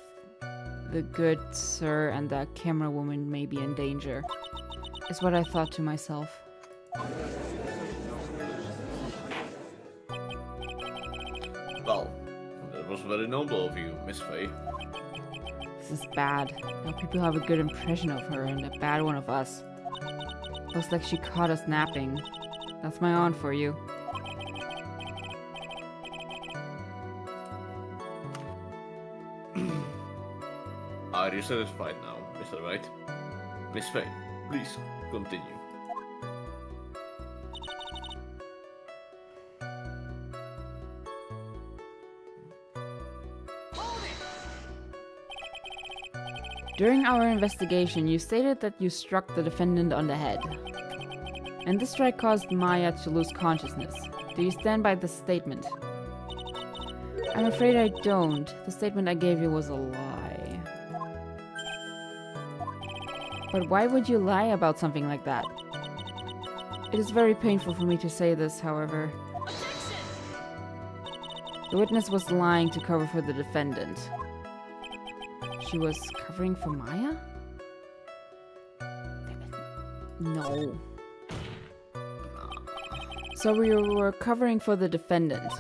the good sir and the camera woman may be in danger, is what I thought to myself. Well, that was very noble of you, Miss Faye. This is bad. Now people have a good impression of her and a bad one of us. Looks like she caught us napping. That's my aunt for you. Are you satisfied now, Mr. Wright? Miss Faye, please continue. During our investigation, you stated that you struck the defendant on the head. And this strike caused Maya to lose consciousness. Do you stand by this statement? I'm afraid I don't. The statement I gave you was a lie. But why would you lie about something like that? It is very painful for me to say this, however. The witness was lying to cover for the defendant. She was covering for Maya? No. So we were covering for the defendant.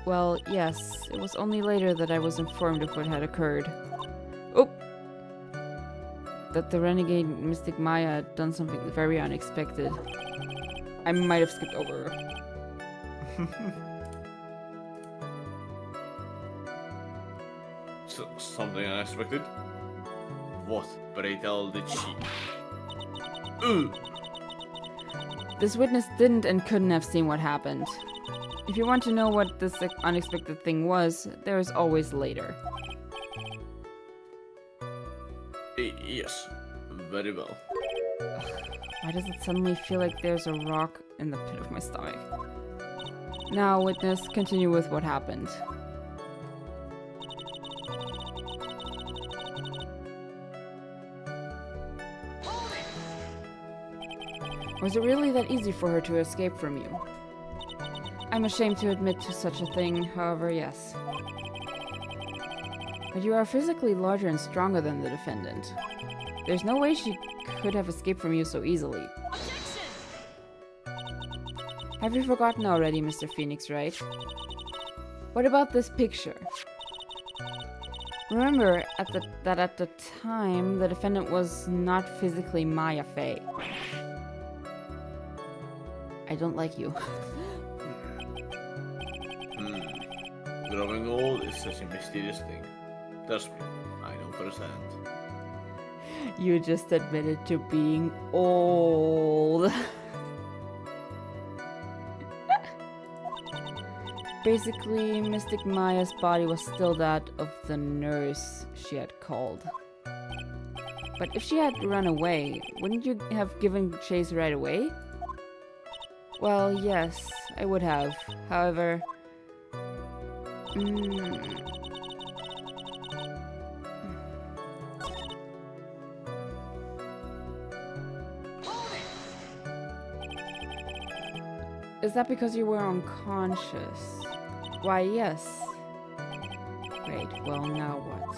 Well, yes, it was only later that I was informed of what had occurred. Oh! That the renegade mystic Maya had done something very unexpected. I might have skipped over her. Something unexpected? What, pray tell, did she? Ugh. This witness didn't and couldn't have seen what happened. If you want to know what this unexpected thing was, there is always later. Yes, very well. Why does it suddenly feel like there's a rock in the pit of my stomach? Now, witness, continue with what happened. Was it really that easy for her to escape from you? I'm ashamed to admit to such a thing, however, yes. But you are physically larger and stronger than the defendant. There's no way she could have escaped from you so easily. Have you forgotten already, Mr. Phoenix, right? What about this picture? Remember that at the time, the defendant was not physically Maya Fey. I don't like you. Growing old is such a mysterious thing. Trust me, I know firsthand. You just admitted to being old. Basically, Mystic Maya's body was still that of the nurse she had called. But if she had run away, wouldn't you have given chase right away? Well, yes, I would have. However... Is that because you were unconscious? Why, yes. Great, well, now what?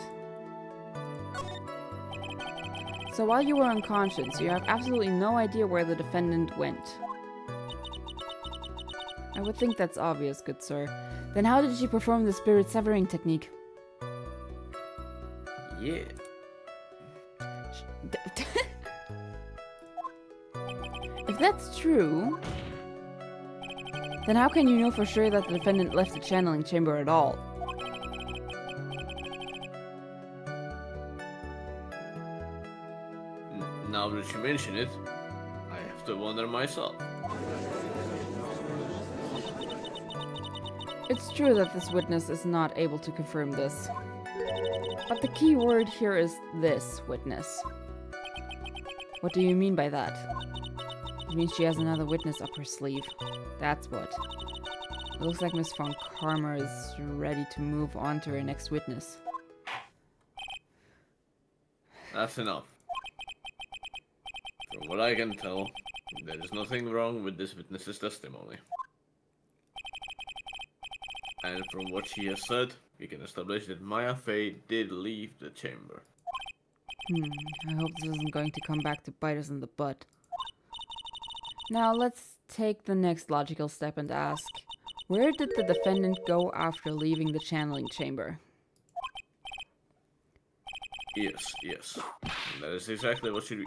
So while you were unconscious, you have absolutely no idea where the defendant went. I would think that's obvious, good sir. Then how did she perform the spirit severing technique? Yeah. If that's true, then how can you know for sure that the defendant left the channeling chamber at all? Now that you mention it, I have to wonder myself. It's true that this witness is not able to confirm this. But the key word here is this witness. What do you mean by that? It means she has another witness up her sleeve. That's what. It looks like Miss Von Karma is ready to move on to her next witness. That's enough. From what I can tell, there is nothing wrong with this witness's testimony. And from what she has said, we can establish that Maya Fey did leave the chamber. I hope this isn't going to come back to bite us in the butt. Now let's take the next logical step and ask, where did the defendant go after leaving the channeling chamber? Yes, yes. That is exactly what you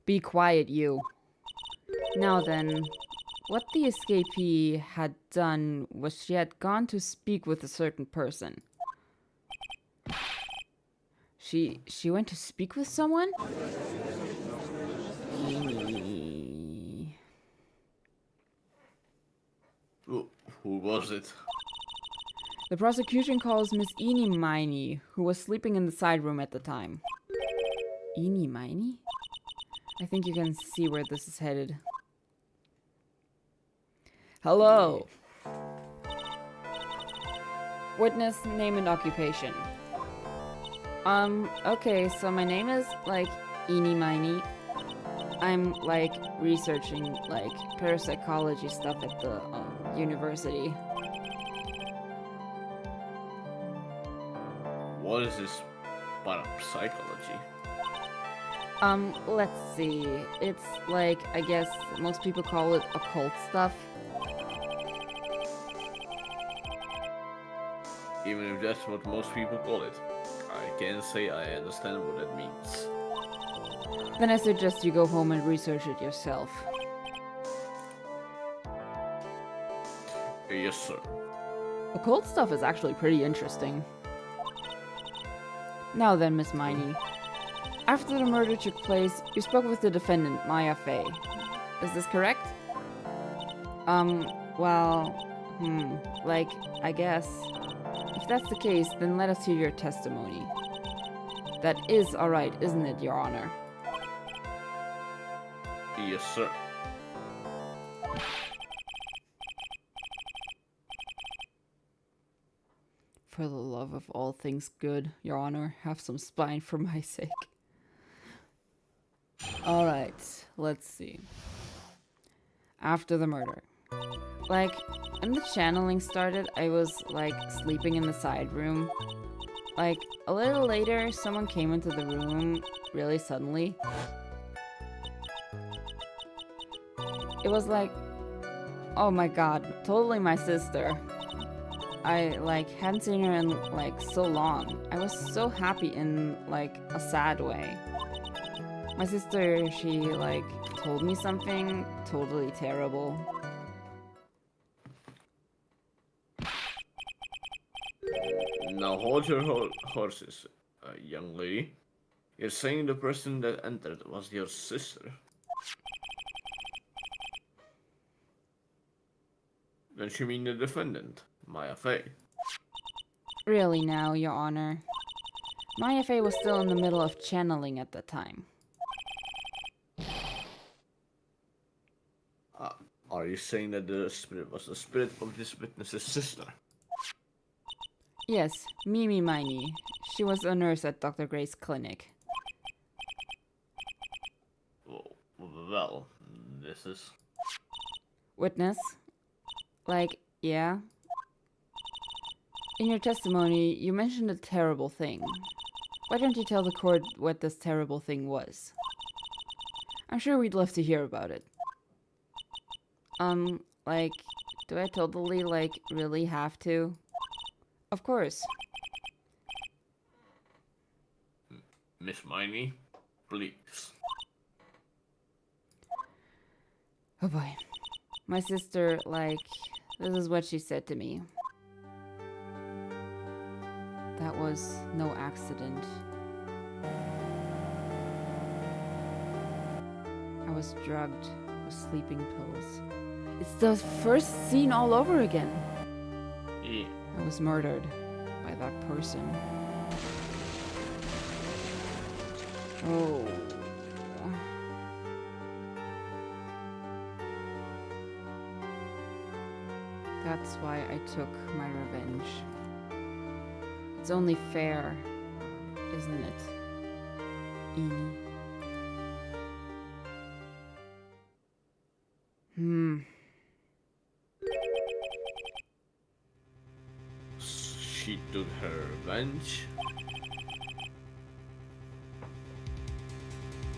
Be quiet, you. Now then, what the escapee had done was she had gone to speak with a certain person. She went to speak with someone? Eenie. Who was it? The prosecution calls Miss Eenie Miney, who was sleeping in the side room at the time. Eenie Miney? I think you can see where this is headed. Hello. Witness, name and occupation. Okay, so my name is, like, Eenie Miney. I'm, like, researching, like, parapsychology stuff at the, university. What is this parapsychology? Let's see. It's, like, I guess most people call it occult stuff. Even if that's what most people call it, I can't say I understand what that means. Then I suggest you go home and research it yourself. Yes, sir. Occult stuff is actually pretty interesting. Now then, Miss Miney. After the murder took place, you spoke with the defendant, Maya Fey. Is this correct? Like, I guess. If that's the case, then let us hear your testimony. That is alright, isn't it, Your Honor? Yes, sir. For the love of all things good, Your Honor, have some spine for my sake. Alright, let's see. After the murder. Like, when the channeling started, I was, like, sleeping in the side room. Like, a little later, someone came into the room really suddenly. It was like, oh my god, totally my sister. I, like, hadn't seen her in, like, so long. I was so happy in, like, a sad way. My sister, she, like, told me something totally terrible. Now hold your horses, young lady. You're saying the person that entered was your sister? Don't you mean the defendant, Maya Fey? Really now, Your Honor. Maya Fey was still in the middle of channeling at the time. Are you saying that the spirit was the spirit of this witness's sister? Yes, Mimi Miney. She was a nurse at Dr. Gray's clinic. Well, this is... Witness? Like, yeah? In your testimony, you mentioned a terrible thing. Why don't you tell the court what this terrible thing was? I'm sure we'd love to hear about it. Like, do I totally, like, really have to? Of course. Miss Miney, please. Oh boy. My sister, like, this is what she said to me. That was no accident. I was drugged with sleeping pills. It's the first scene all over again. Yeah. I was murdered by that person. Oh. That's why I took my revenge. It's only fair, isn't it, Eenie? She took her revenge?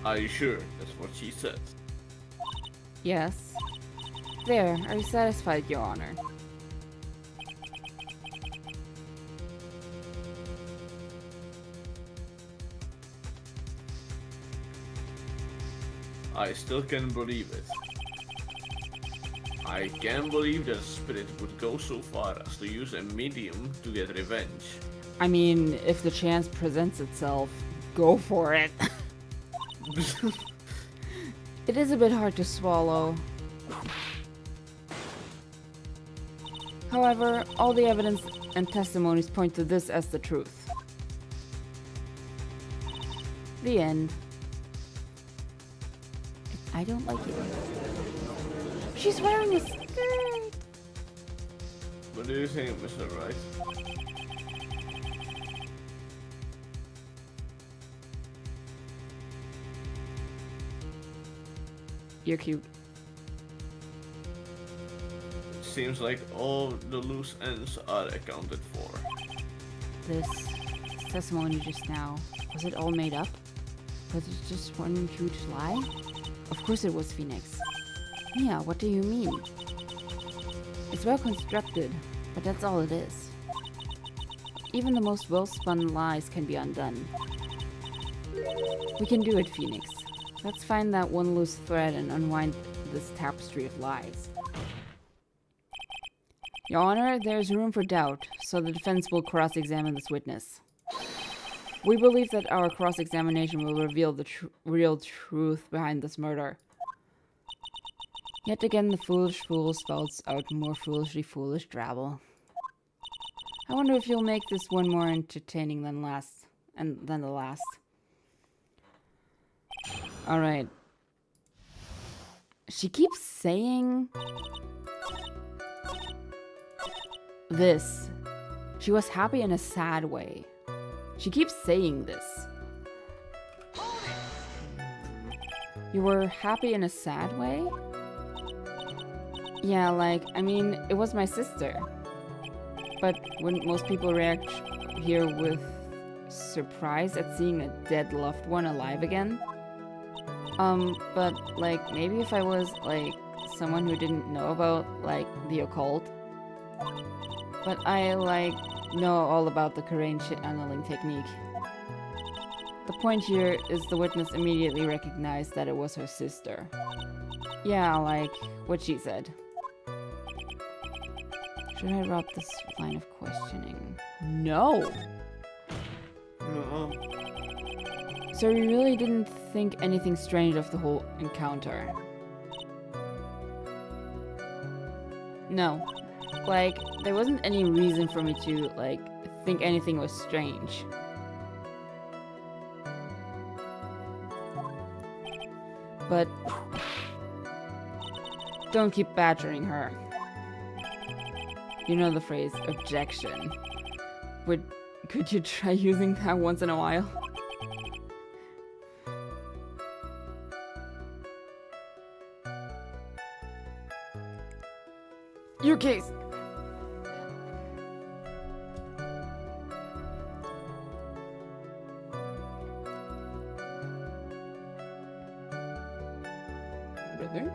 Are you sure that's what she said? Yes. There, are you satisfied, Your Honor? I still can't believe it. I can't believe that a spirit would go so far as to use a medium to get revenge. I mean, if the chance presents itself, go for it. It is a bit hard to swallow. However, all the evidence and testimonies point to this as the truth. The end. I don't like it. She's wearing a skirt! What do you think, Mr. Wright? You're cute. Seems like all the loose ends are accounted for. This testimony just now, was it all made up? Was it just one huge lie? Of course it was Phoenix. Yeah, what do you mean? It's well constructed, but that's all it is. Even the most well-spun lies can be undone. We can do it, Phoenix. Let's find that one loose thread and unwind this tapestry of lies. Your Honor, there is room for doubt, so the defense will cross-examine this witness. We believe that our cross-examination will reveal the real truth behind this murder. Yet again, the foolish fool spouts out more foolishly foolish drabble. I wonder if you'll make this one more entertaining than the last. Alright. She keeps saying this. She was happy in a sad way. She keeps saying this. You were happy in a sad way? Yeah, like, I mean, it was my sister. But wouldn't most people react here with surprise at seeing a dead loved one alive again? But, like, maybe if I was, like, someone who didn't know about, like, the occult. But I, like, know all about the Karain channeling technique. The point here is the witness immediately recognized that it was her sister. Yeah, like what she said. Should I drop this line of questioning? No! No. So you really didn't think anything strange of the whole encounter? No. Like, there wasn't any reason for me to, like, think anything was strange. But don't keep badgering her. You know the phrase, objection. Could you try using that once in a while? Your case! Brother?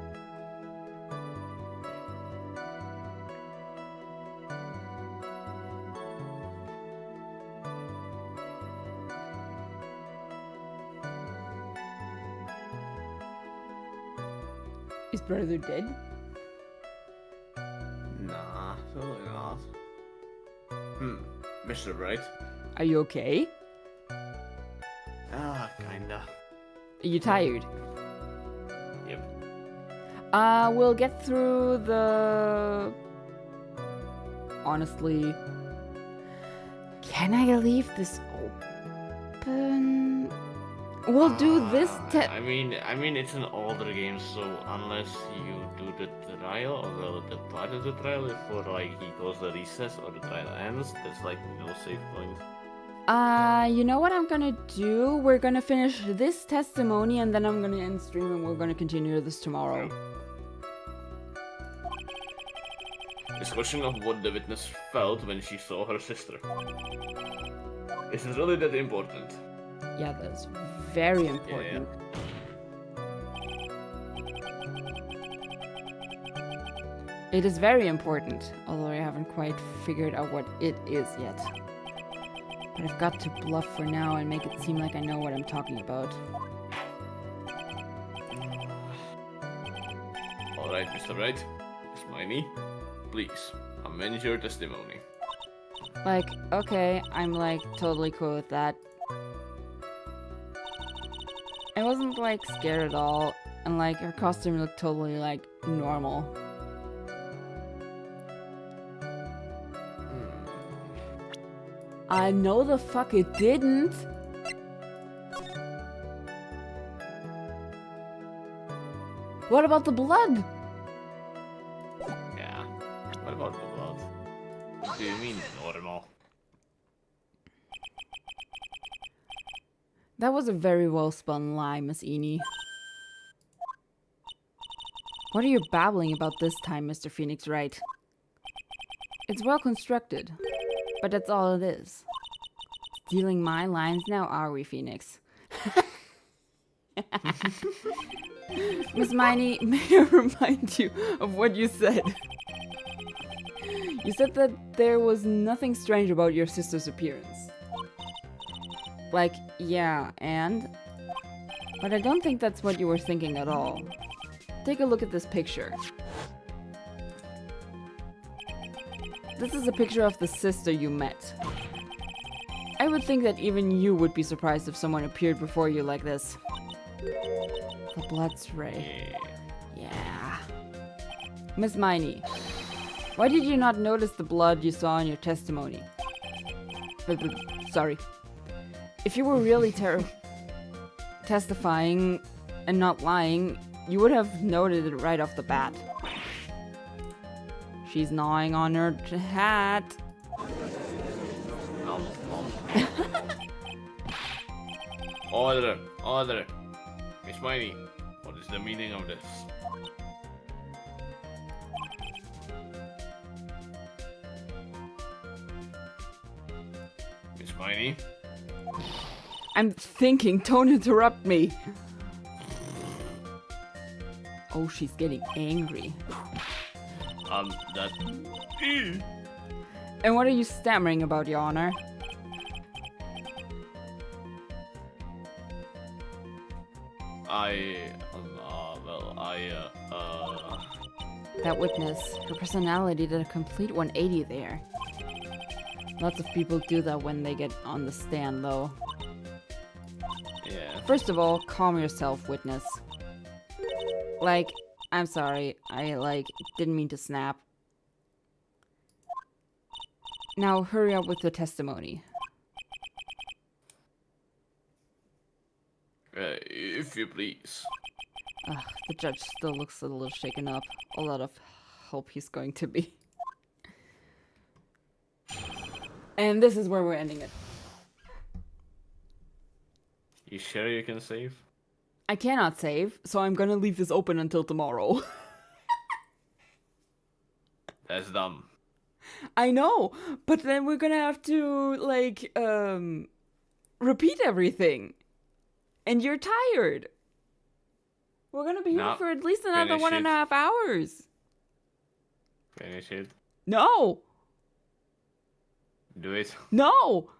Is brother dead? Nah, totally not. Mr. Wright? Are you okay? Kinda. Are you tired? Yep. We'll get through the... Honestly... Can I leave this open? We'll do this I mean, it's an older game, so unless you do the trial, or rather the part of the trial before, like, he goes to recess or the trial ends, there's, like, no save point. You know what I'm gonna do? We're gonna finish this testimony and then I'm gonna end stream and we're gonna continue this tomorrow. This question of what the witness felt when she saw her sister. Is it really that important? Yeah, that's very important. It is very important, although I haven't quite figured out what it is yet. But I've got to bluff for now and make it seem like I know what I'm talking about. Mr. Wright, Miss Miney, please, amend your testimony. Like, okay, I'm like totally cool with that. I wasn't like scared at all, and like her costume looked totally like normal. I know the fuck it didn't. What about the blood? Yeah. What about the blood? Do you mean normal? That was a very well spun lie, Miss Eni. What are you babbling about this time, Mr. Phoenix Wright? It's well constructed, but that's all it is. Stealing my lines now, are we, Phoenix? Miss Miney, may I remind you of what you said? You said that there was nothing strange about your sister's appearance. Like, yeah, and? But I don't think that's what you were thinking at all. Take a look at this picture. This is a picture of the sister you met. I would think that even you would be surprised if someone appeared before you like this. The blood spray. Yeah. Miss Miney, why did you not notice the blood you saw in your testimony? Sorry. If you were really testifying and not lying, you would have noted it right off the bat. She's gnawing on her hat. Order! Order! Miss Miney, what is the meaning of this? Miss Miney? I'm thinking, don't interrupt me. Oh, she's getting angry. That... And what are you stammering about, Your Honor? That witness, her personality did a complete 180 there. Lots of people do that when they get on the stand, though. Yeah. First of all, calm yourself, witness. Like, I'm sorry, I, didn't mean to snap. Now, hurry up with the testimony. If you please. The judge still looks a little shaken up. A lot of hope he's going to be. And this is where we're ending it. You sure you can save? I cannot save, so I'm gonna leave this open until tomorrow. That's dumb. I know, but then we're gonna have to, repeat everything. And you're tired. We're gonna be here for at least another 1.5 hours. Finish it. No! Do it. No!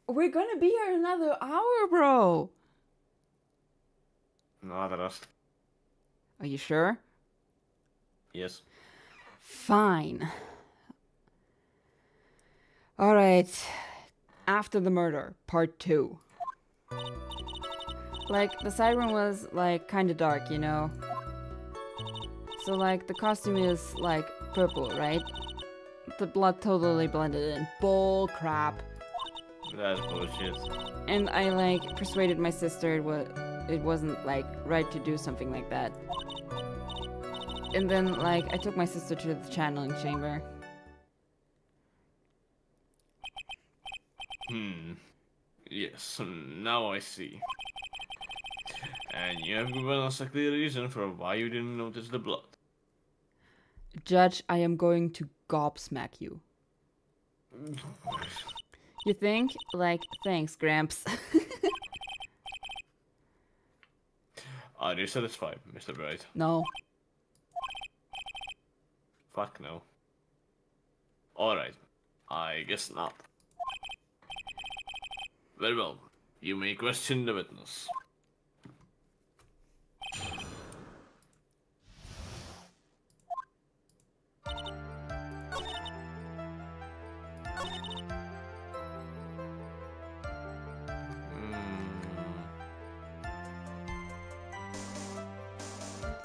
We're gonna be here another hour, bro. No, the rest. Are you sure? Yes. Fine. Alright. After the murder, part 2. The siren was, kinda dark, you know? So, the costume is, purple, right? The blood totally blended in. Bull crap. That's bullshit. And I, persuaded my sister it wasn't, right to do something like that. And then, I took my sister to the channeling chamber. Yes, now I see. And you have given us a clear reason for why you didn't notice the blood. Judge, I am going to gobsmack you. You think? Thanks, Gramps. Are you satisfied, Mr. Bright? No. Fuck no. Alright, I guess not. Very well, you may question the witness.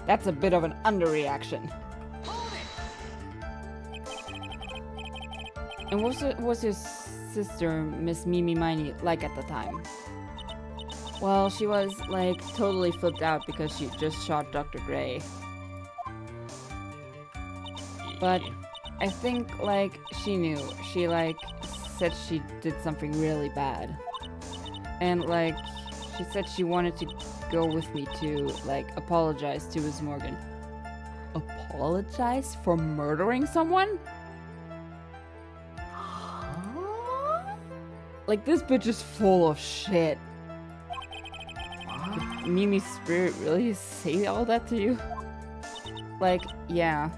That's a bit of an underreaction. And what was your sister, Miss Mimi Miney, like at the time? Well, she was, like, totally flipped out because she just shot Dr. Gray. But I think, like, she knew. She, like, said she did something really bad. And, like, she said she wanted to go with me to, like, apologize to Miss Morgan. Apologize for murdering someone? Like, this bitch is full of shit. Did Mimi's spirit really say all that to you? Like, yeah.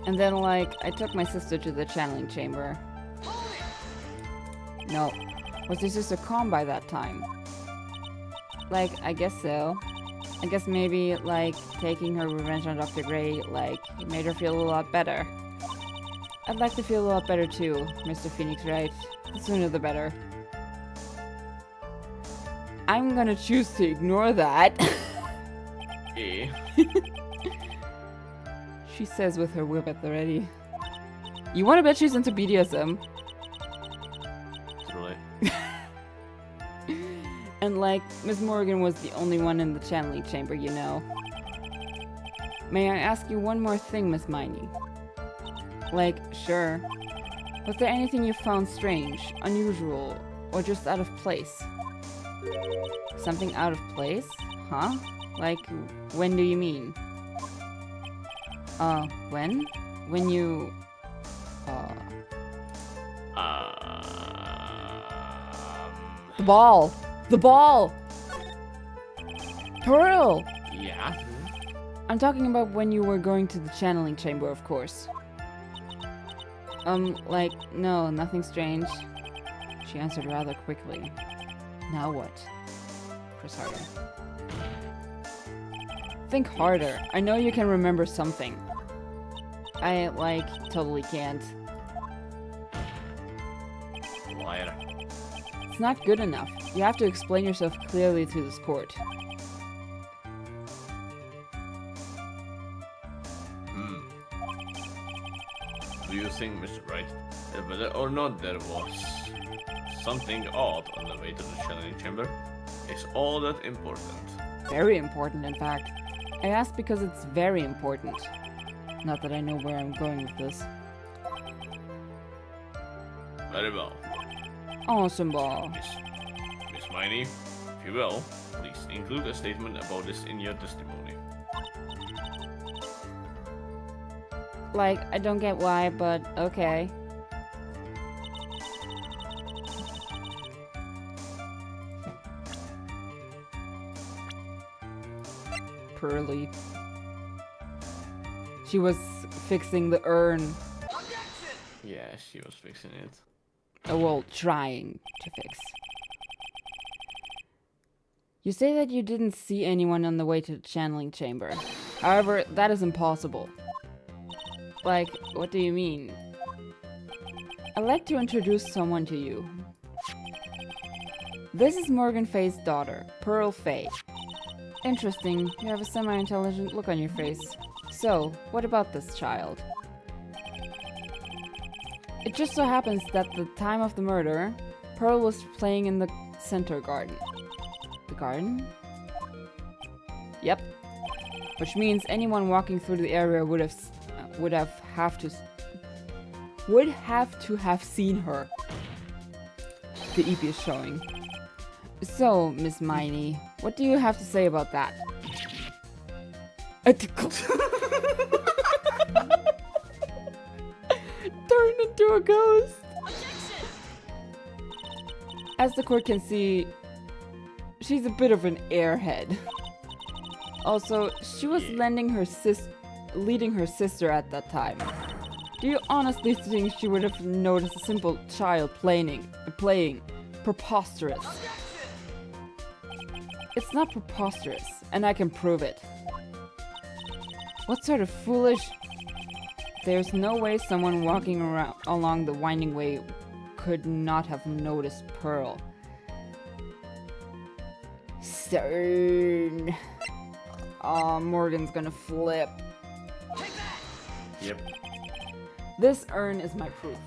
And then, like, I took my sister to the channeling chamber. No. Was your sister calm by that time? Like, I guess so. I guess maybe, like, taking her revenge on Dr. Gray, like, made her feel a lot better. I'd like to feel a lot better too, Mr. Phoenix Wright. The sooner the better. I'm gonna choose to ignore that. Eh. She says with her whip at the ready. You wanna bet she's into BDSM? Really? And like, Miss Morgan was the only one in the channeling chamber, you know. May I ask you one more thing, Miss Miney? Like, sure. Was there anything you found strange, unusual, or just out of place? Something out of place? Huh? Like, when do you mean? When? When you... The ball! The ball! Pearl! Yeah? I'm talking about when you were going to the channeling chamber, of course. Like, no, nothing strange. She answered rather quickly. Now what? Press harder. Think harder. I know you can remember something. I, like, totally can't. Liar. It's not good enough. You have to explain yourself clearly to this court. Do you think, Mr. Wright, that whether or not there was something odd on the way to the channeling chamber is all that important? Very important, in fact. I asked because it's very important. Not that I know where I'm going with this. Very well. Awesome ball. Miss Miney, if you will, please include a statement about this in your testimony. Like, I don't get why, but okay. Pearly. She was fixing the urn. Yeah, she was fixing it. Oh, well, trying to fix. You say that you didn't see anyone on the way to the channeling chamber. However, that is impossible. Like, what do you mean? I'd like to introduce someone to you. This is Morgan Fay's daughter, Pearl Fay. Interesting, you have a semi-intelligent look on your face. So, what about this child? It just so happens that the time of the murder, Pearl was playing in the center garden. The garden? Yep. Which means anyone walking through the area would have to have seen her. The EP is showing. So, Miss Miney, what do you have to say about that? Turned into a ghost. As the court can see, she's a bit of an airhead. Also, she was leading her sister at that time. Do you honestly think she would have noticed a simple child playing? Preposterous. It's not preposterous, and I can prove it. What sort of foolish... There's no way someone walking along the winding way could not have noticed Pearl. CERN. Aw, Morgan's gonna flip. Yep. This urn is my proof.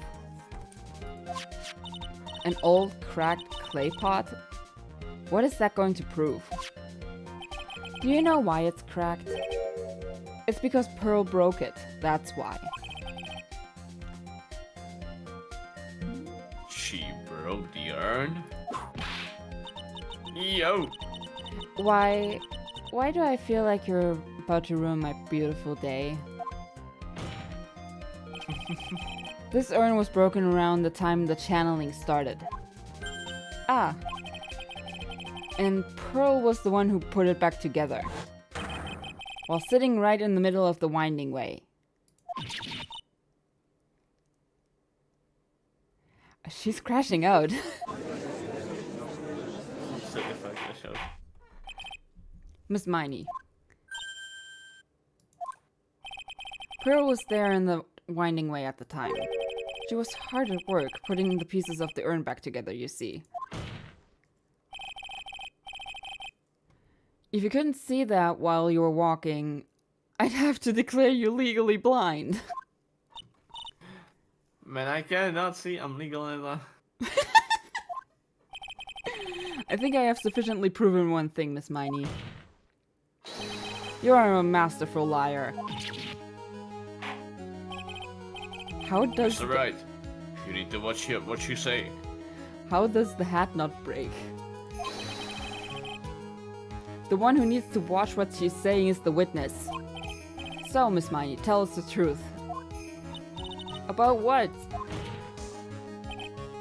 An old cracked clay pot? What is that going to prove? Do you know why it's cracked? It's because Pearl broke it, that's why. She broke the urn? Yo! Why do I feel like you're about to ruin my beautiful day? This urn was broken around the time the channeling started. Ah. And Pearl was the one who put it back together. While sitting right in the middle of the winding way. She's crashing out. Miss Miney. Pearl was there in the winding way at the time. She was hard at work putting the pieces of the urn back together, you see. If you couldn't see that while you were walking, I'd have to declare you legally blind. Man, I cannot see. I'm legal in the... I think I have sufficiently proven one thing, Miss Miney. You are a masterful liar. How does... That's right. You need to watch what you say. How does the hat not break? The one who needs to watch what she's saying is the witness. So, Miss Miney, tell us the truth. About what?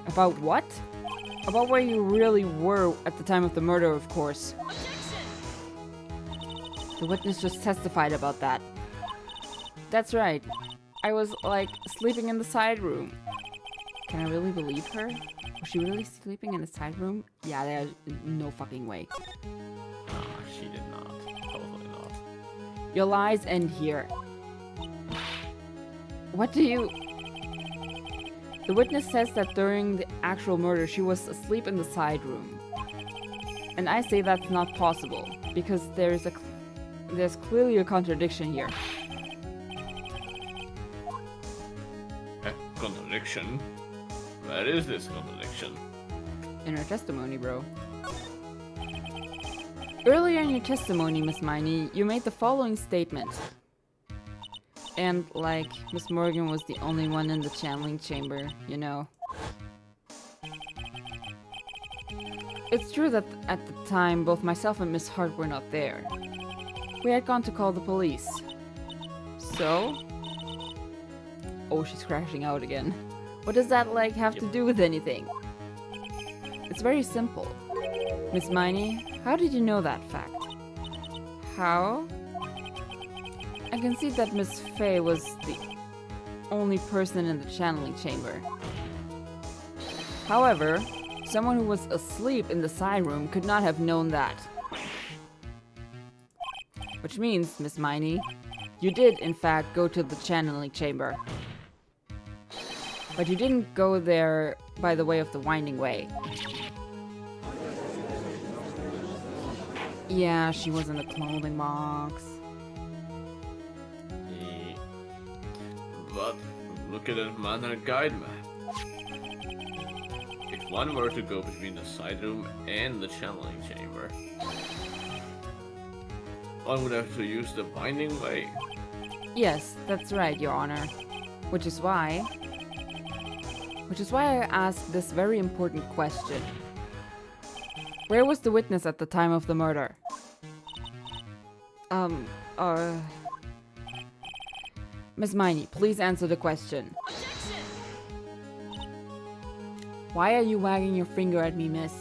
About what? About where you really were at the time of the murder, of course. The witness just testified about that. That's right. I was, like, sleeping in the side room. Can I really believe her? Was she really sleeping in the side room? Yeah, there's no fucking way. She did not. Totally not. Your lies end here. What do you... The witness says that during the actual murder she was asleep in the side room. And I say that's not possible, because there's clearly a contradiction here. A contradiction? Where is this contradiction? In her testimony, bro. Earlier in your testimony, Miss Miney, you made the following statement. And, like, Miss Morgan was the only one in the channeling chamber, you know. It's true that at the time, both myself and Miss Hart were not there. We had gone to call the police. So? Oh, she's crashing out again. What does that, like, have to do with anything? It's very simple. Miss Miney, how did you know that fact? How? I can see that Miss Faye was the only person in the channeling chamber. However, someone who was asleep in the side room could not have known that. Which means, Miss Miney, you did, in fact, go to the channeling chamber. But you didn't go there by the way of the winding way. Yeah, she was in the clothing box. But look at that manner guide map. If one were to go between the side room and the channeling chamber, one would have to use the winding way. Yes, that's right, Your Honor. Which is why I asked this very important question. Where was the witness at the time of the murder? Miss Miney, please answer the question. Why are you wagging your finger at me, miss?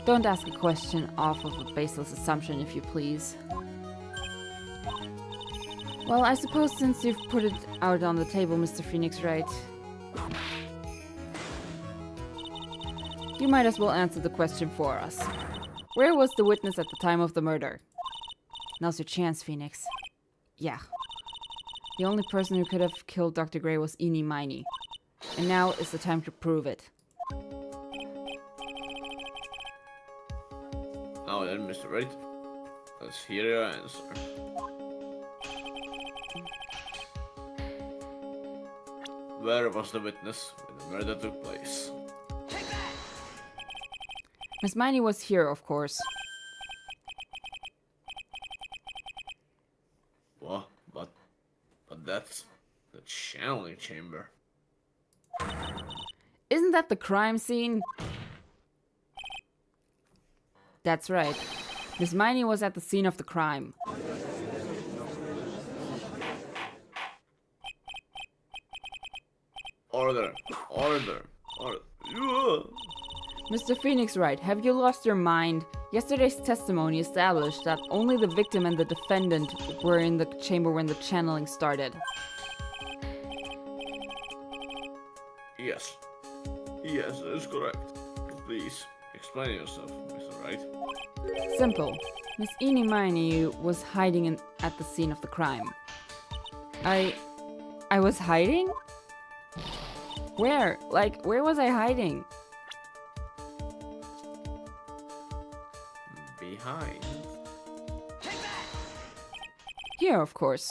Don't ask a question off of a baseless assumption, if you please. Well, I suppose since you've put it out on the table, Mr. Phoenix Wright, you might as well answer the question for us. Where was the witness at the time of the murder? Now's your chance, Phoenix. Yeah. The only person who could have killed Dr. Gray was Eenie Miney. And now is the time to prove it. Now then, Mr. Wright, Let's hear your answer. Where was the witness when the murder took place? Miss Miney was here, of course. What? But that's the channeling chamber. Isn't that the crime scene? That's right. Miss Miney was at the scene of the crime. Order! Order! Order! Mr. Phoenix Wright, have you lost your mind? Yesterday's testimony established that only the victim and the defendant were in the chamber when the channeling started. Yes. Yes, that is correct. Please, explain yourself, Mr. Wright. Simple. Miss Eenie Miney was hiding at the scene of the crime. I was hiding? Where? Like, where was I hiding? Behind. Here, of course.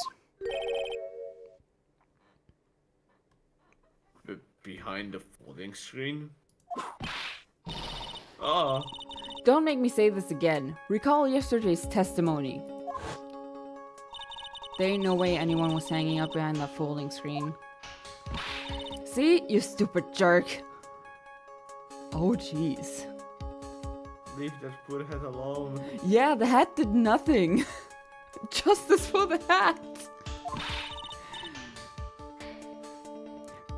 Behind the folding screen? Ah. Don't make me say this again. Recall yesterday's testimony. There ain't no way anyone was hanging up behind that folding screen. See? You stupid jerk. Oh, jeez. Leave that poor head alone. Yeah, the hat did nothing. Justice for the hat.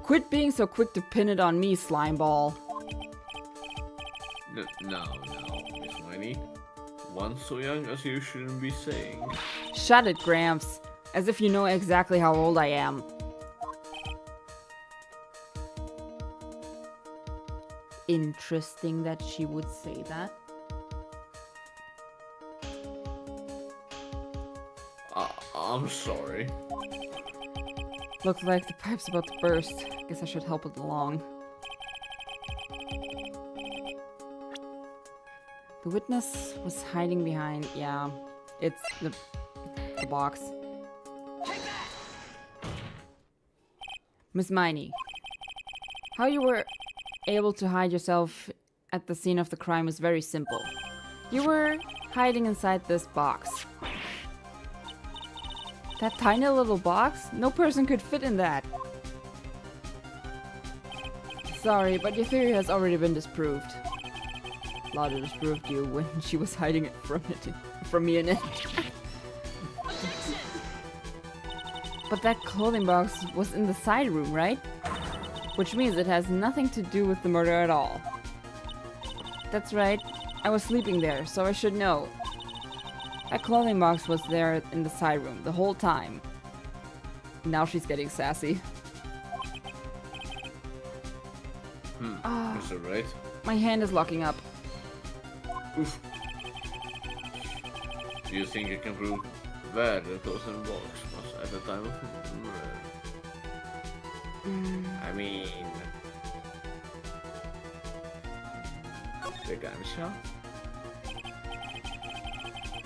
Quit being so quick to pin it on me, slimeball. No, Miss Miney. One so young as you shouldn't be saying. Shut it, Gramps. As if you know exactly how old I am. Interesting that she would say that. I'm sorry. Looks like the pipe's about to burst. Guess I should help it along. The witness was hiding behind, yeah, it's the box. Miss Miney, how you were able to hide yourself at the scene of the crime is very simple. You were hiding inside this box. That tiny little box? No person could fit in that. Sorry, but your theory has already been disproved. Lada disproved you when she was hiding it from me in it. But that clothing box was in the side room, right? Which means it has nothing to do with the murder at all. That's right. I was sleeping there, so I should know. That clothing box was there in the side room the whole time. Now she's getting sassy. Is that right? My hand is locking up. Oof. Do you think you can prove where the clothing box was at the time of the murder? I mean... the gunshot?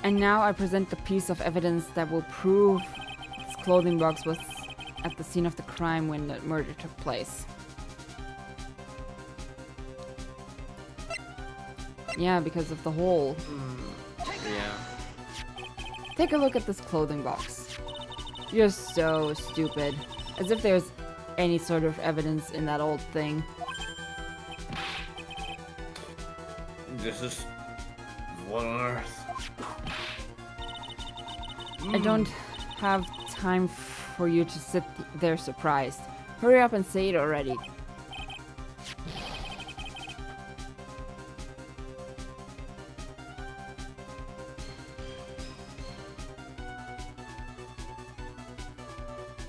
And now I present the piece of evidence that will prove this clothing box was at the scene of the crime when the murder took place. Yeah, because of the hole. Yeah. Take a look at this clothing box. You're so stupid. As if there's any sort of evidence in that old thing. This is... what on earth? I don't have time for you to sit there surprised. Hurry up and say it already.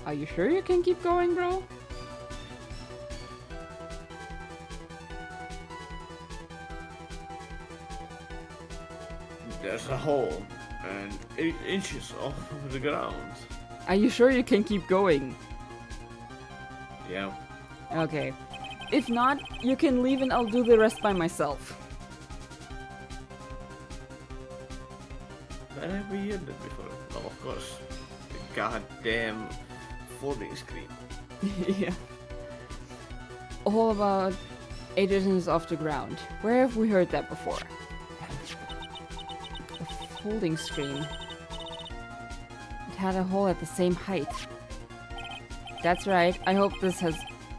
Are you sure you can keep going, bro? There's a hole, and 8 inches off the ground. Are you sure you can keep going? Yeah. Okay. If not, you can leave and I'll do the rest by myself. Where have we heard that before? Well, of course. The goddamn folding screen. Yeah. All about 8 inches off the ground. Where have we heard that before? The folding screen. It had a hole at the same height. That's right. I hope this has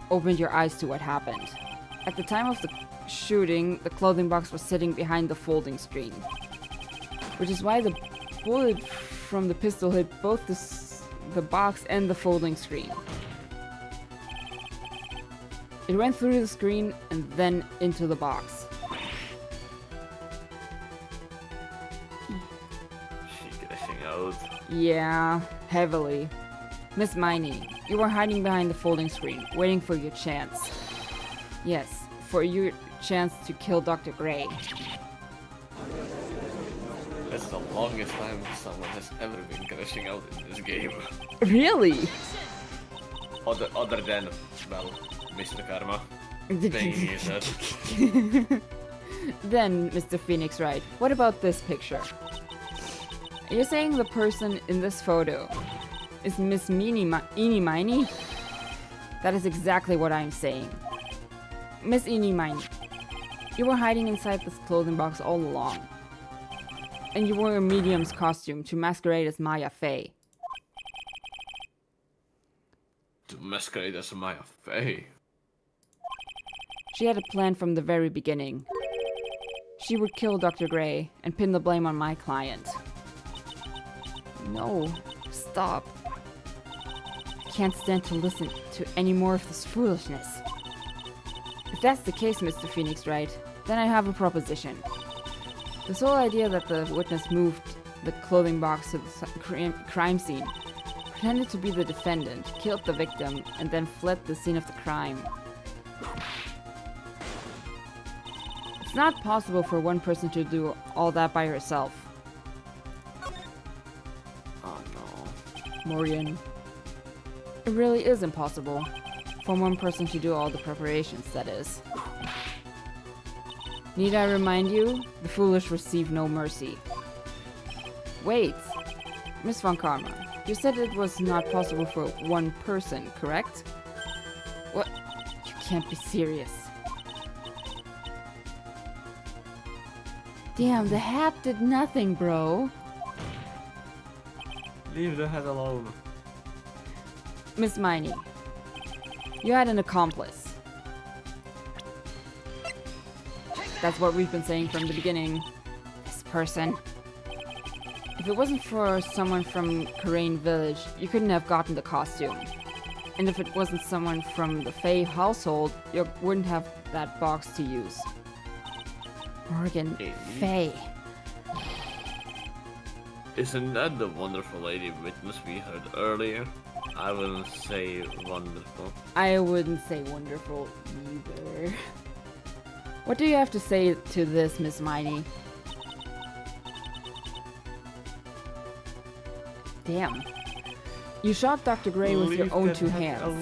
opened your eyes to what happened. At the time of the shooting, the clothing box was sitting behind the folding screen. Which is why the bullet from the pistol hit both the box and the folding screen. It went through the screen and then into the box. She crashing out. Yeah, heavily. Miss Miney, you were hiding behind the folding screen, waiting for your chance. Yes, for your chance to kill Dr. Gray. That's the longest time someone has ever been crashing out in this game. Really? Other than, well, Mr. Karma. Banging his head. Then, Mr. Phoenix Wright, what about this picture? Are you saying the person in this photo is Miss Eenie Miney? That is exactly what I'm saying. Miss Eenie Miney, you were hiding inside this clothing box all along. And you wore a medium's costume to masquerade as Maya Fey. To masquerade as Maya Fey. She had a plan from the very beginning. She would kill Dr. Gray and pin the blame on my client. No, stop. I can't stand to listen to any more of this foolishness. If that's the case, Mr. Phoenix Wright, then I have a proposition. This whole idea that the witness moved the clothing box to the crime scene, pretended to be the defendant, killed the victim, and then fled the scene of the crime. It's not possible for one person to do all that by herself. Oh no. Morgan. It really is impossible for one person to do all the preparations, that is. Need I remind you? The foolish receive no mercy. Wait, Miss Von Karma, you said it was not possible for one person, correct? What? You can't be serious. Damn, the hat did nothing, bro. Leave the head alone. Miss Miney, you had an accomplice. That's what we've been saying from the beginning. This person. If it wasn't for someone from Karain Village, you couldn't have gotten the costume. And if it wasn't someone from the Fae household, you wouldn't have that box to use. Morgan, Fae. Isn't that the wonderful lady witness we heard earlier? I wouldn't say wonderful. I wouldn't say wonderful either. What do you have to say to this, Miss Miney? Damn. You shot Dr. Gray with your own two hands.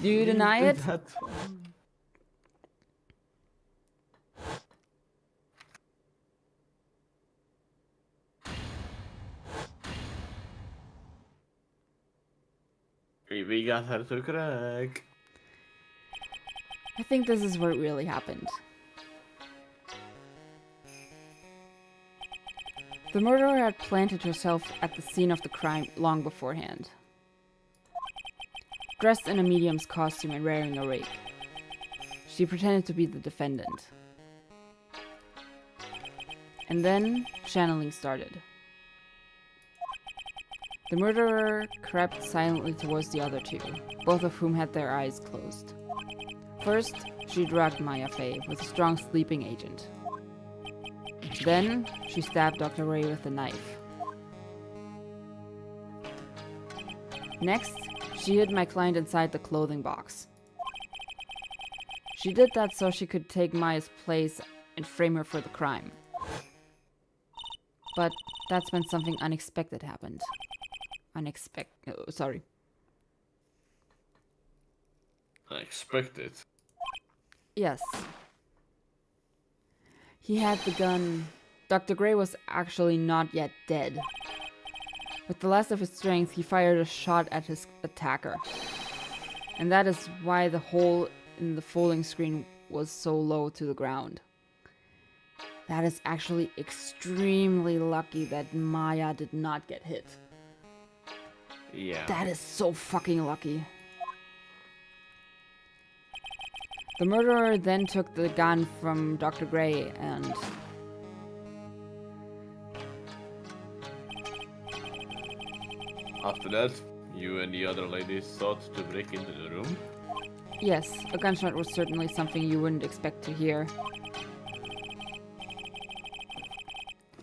Do you deny it? We got her to crack. I think this is what really happened. The murderer had planted herself at the scene of the crime long beforehand. Dressed in a medium's costume and wearing a rake. She pretended to be the defendant. And then, channeling started. The murderer crept silently towards the other two, both of whom had their eyes closed. First, she drugged Maya Fey with a strong sleeping agent. Then, she stabbed Dr. Ray with a knife. Next, she hid my client inside the clothing box. She did that so she could take Maya's place and frame her for the crime. But that's when something unexpected happened. Sorry. Unexpected. Yes. He had the gun Dr. Gray was actually not yet dead. With the last of his strength, he fired a shot at his attacker. And that is why the hole in the folding screen was so low to the ground. That is actually extremely lucky that Maya did not get hit. Yeah. That is so fucking lucky. The murderer then took the gun from Dr. Gray and... After that, you and the other ladies thought to break into the room? Yes, a gunshot was certainly something you wouldn't expect to hear.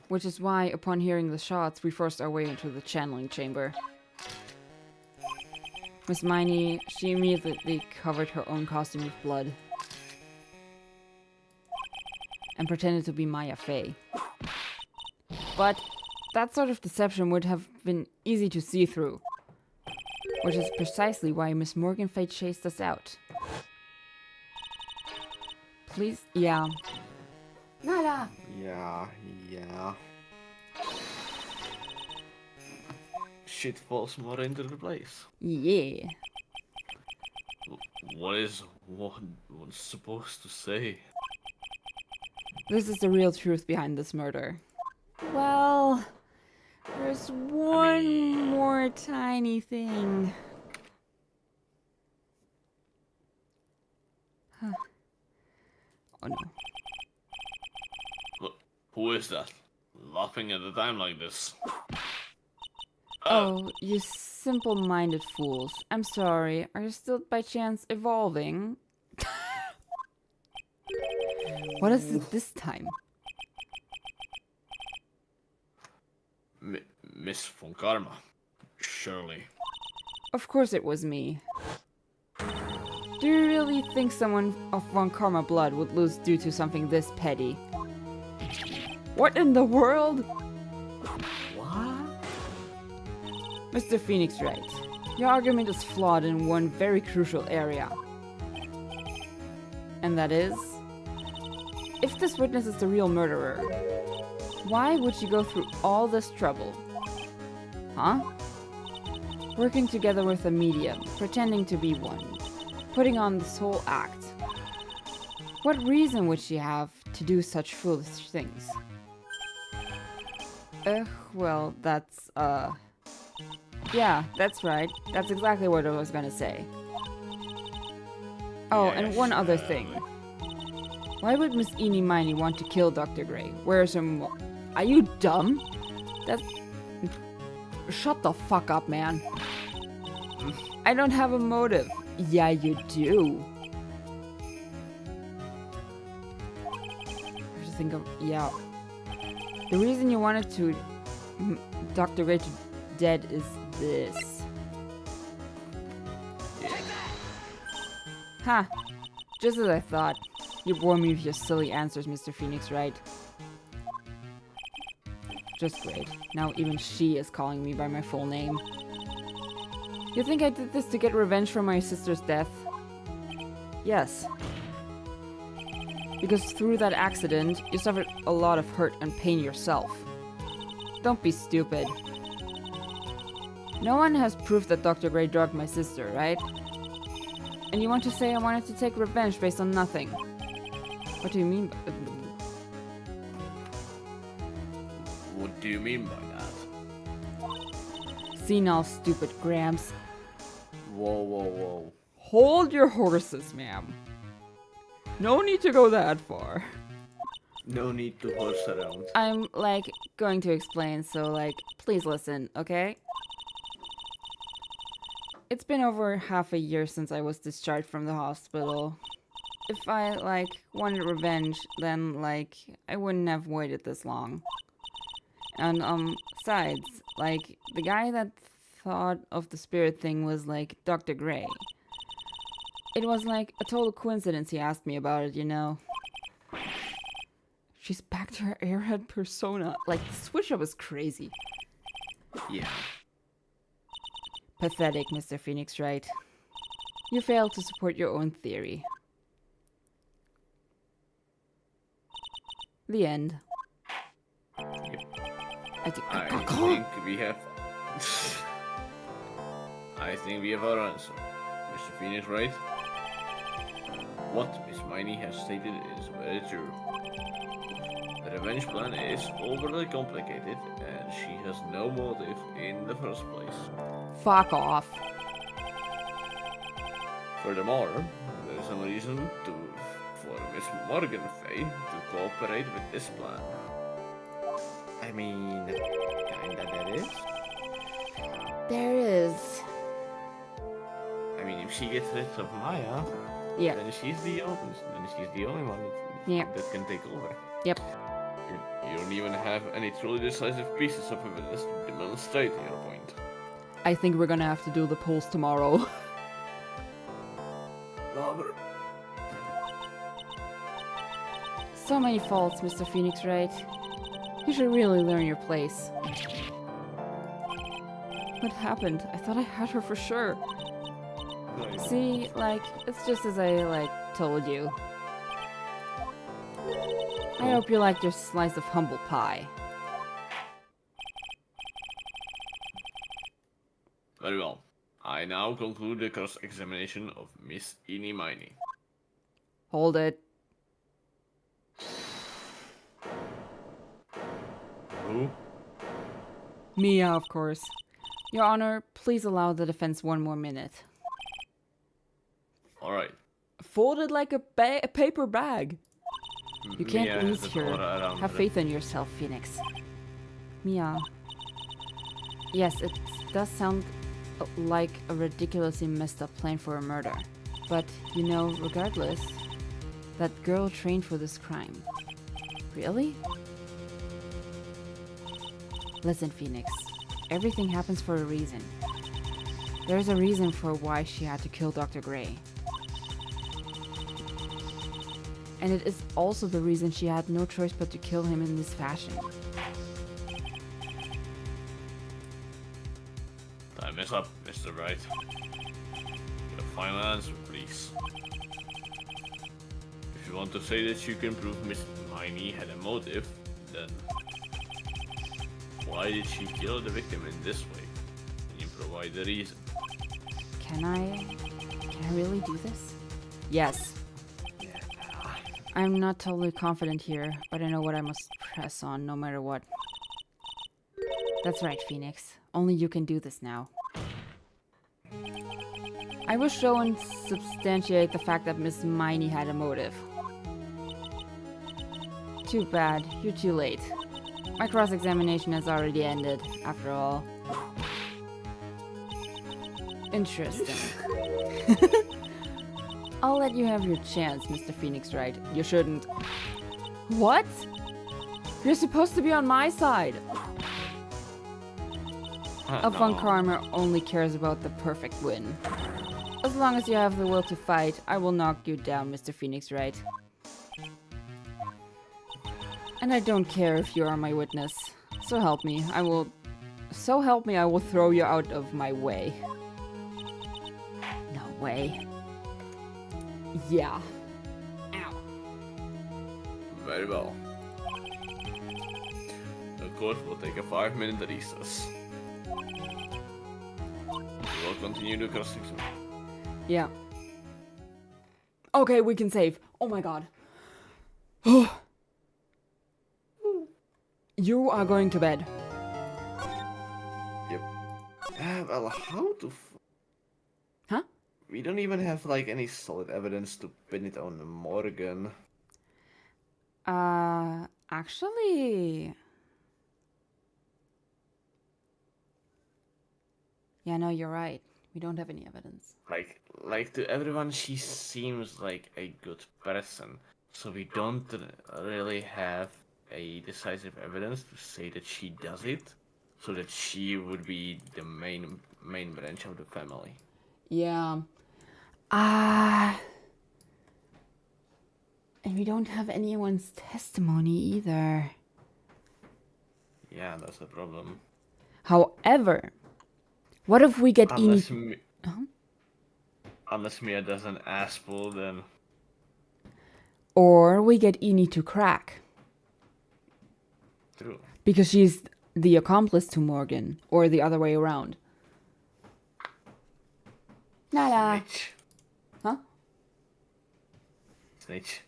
Which is why, upon hearing the shots, we forced our way into the channeling chamber. Miss Miney, she immediately covered her own costume with blood. And pretended to be Maya Fey. But that sort of deception would have been easy to see through. Which is precisely why Miss Morgan Fey chased us out. Please, yeah. Nada! Yeah. Shit falls more into the place. Yeah. What is one supposed to say? This is the real truth behind this murder. Well, there's one more tiny thing. Huh. Oh no. Who is that? Laughing at a time like this. Oh, you simple-minded fools. I'm sorry. Are you still by chance evolving? What is it this time? Miss von Karma. Surely. Of course it was me. Do you really think someone of Von Karma blood would lose due to something this petty? What in the world? What? Mr. Phoenix right. Your argument is flawed in one very crucial area. And that is... if this witness is the real murderer, why would she go through all this trouble? Huh? Working together with a medium, pretending to be one, putting on this whole act. What reason would she have to do such foolish things? Well, that's, yeah, that's right. That's exactly what I was gonna say. Oh, and one other thing. Why would Miss Eenie Miney want to kill Dr. Gray? Where's her Are you dumb? That's... Shut the fuck up, man. I don't have a motive. Yeah, you do. I have to think of... yeah. The reason you wanted to... Dr. Gray to dead is this. Ha! Just as I thought. You bore me with your silly answers, Mr. Phoenix, right? Just great. Now even she is calling me by my full name. You think I did this to get revenge for my sister's death? Yes. Because through that accident, you suffered a lot of hurt and pain yourself. Don't be stupid. No one has proof that Dr. Gray drugged my sister, right? And you want to say I wanted to take revenge based on nothing? What do you mean by... What do you mean by that? Senile, stupid Gramps. Whoa. Hold your horses, ma'am. No need to go that far. No need to horse around. I'm, like, going to explain, so, like, please listen, okay? It's been over half a year since I was discharged from the hospital. If I, like, wanted revenge, then, like, I wouldn't have waited this long. And, besides, like, the guy that thought of the spirit thing was, like, Dr. Gray. It was, like, a total coincidence he asked me about it, you know? She's back to her airhead persona. Like, the switch up is crazy. Yeah. Pathetic, Mr. Phoenix Wright. You failed to support your own theory. The end. I think we have. I think we have our answer. Mr. Phoenix, right? What Miss Miney has stated is very true. The revenge plan is overly complicated and she has no motive in the first place. Fuck off. Furthermore, there is some reason for Miss Morgan Fay to cooperate with this plan. I mean, kinda there is. There is. I mean, if she gets rid of Maya, Yeah. then she's the only one that can take over. Yep. You don't even have any truly decisive pieces of evidence to demonstrate your point. I think we're gonna have to do the polls tomorrow. Robert. So many faults, Mr. Phoenix, right? You should really learn your place. What happened? I thought I had her for sure. See, like, it's just as I, told you. I hope you liked your slice of humble pie. Very well. I now conclude the cross-examination of Miss Eenie Miney. Hold it. Who? Mia, of course. Your Honor, please allow the defense one more minute. Alright. Folded like a paper bag. You can't Mia lose has an here. aura around Have her. faith in yourself, Phoenix. Mia. Yes, it does sound like a ridiculously messed up plan for a murder. But, you know, regardless, that girl trained for this crime. Really? Listen, Phoenix. Everything happens for a reason. There's a reason for why she had to kill Dr. Gray. And it is also the reason she had no choice but to kill him in this fashion. Time is up, Mr. Wright. Your final answer, please. If you want to say that you can prove Miss Miney had a motive, then why did she kill the victim in this way? Can you provide the reason? Can I really do this? Yes. I'm not totally confident here, but I know what I must press on no matter what. That's right, Phoenix. Only you can do this now. I will show and substantiate the fact that Miss Miney had a motive. Too bad. You're too late. My cross-examination has already ended, after all. Interesting. I'll let you have your chance, Mr. Phoenix Wright. You shouldn't. What? You're supposed to be on my side. Von Karma only cares about the perfect win. As long as you have the will to fight, I will knock you down, Mr. Phoenix Wright. And I don't care if you are my witness. So help me, I will throw you out of my way. No way. Yeah. Ow. Very well. The court will take a 5-minute recess. We will continue the cross-examination. Yeah. Okay, we can save. Oh my god. You are going to bed. Yep. Well, how to... Huh? We don't even have, like, any solid evidence to pin it on Morgan. Actually... Yeah, no, you're right. We don't have any evidence. Like to everyone, she seems like a good person. So we don't really have a decisive evidence to say that she does it. So that she would be the main branch of the family. Yeah. And we don't have anyone's testimony either. Yeah, that's a problem. However, what if we get Unless Eni... Unless Mia does an ass pull, then... Or we get Eni to crack. True. Because she's the accomplice to Morgan, or the other way around. Nada. Snitch. Huh? Snitch.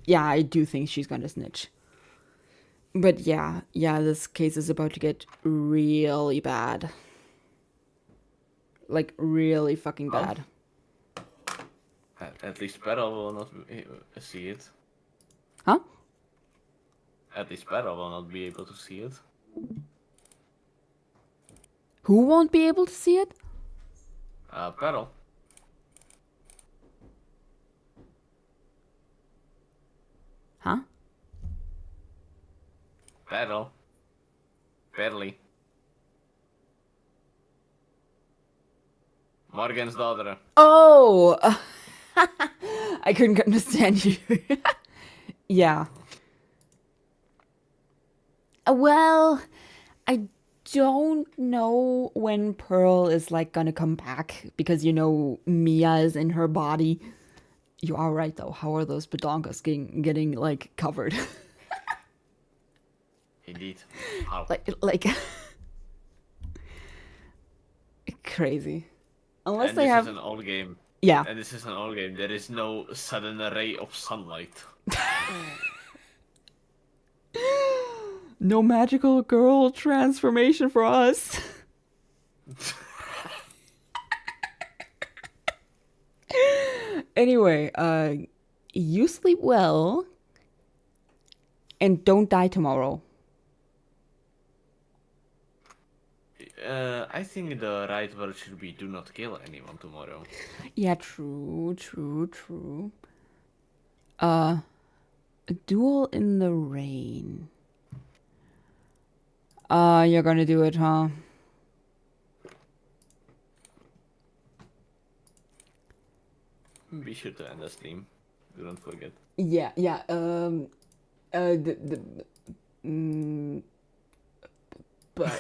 Yeah, I do think she's gonna snitch. But yeah, this case is about to get really bad. Like, really fucking Oh. bad. At least Peril will not see it. Huh? At least Peril will not be able to see it. Who won't be able to see it? Peril. Huh? Peril. Perly. Morgan's daughter. Oh! I couldn't understand you. Yeah. Well, I don't know when Pearl is like gonna come back because Mia is in her body. You are right though. How are those badonkas getting like covered? Indeed. How? like crazy. Unless And they this have is an old game. yeah. And this is an old game. There is no sudden ray of sunlight. No magical girl transformation for us. Anyway, you sleep well and don't die tomorrow. I think the right word should be do not kill anyone tomorrow. Yeah, true. A duel in the rain. You're gonna do it, huh? Be sure to end the stream. Do not forget. Yeah. Bye.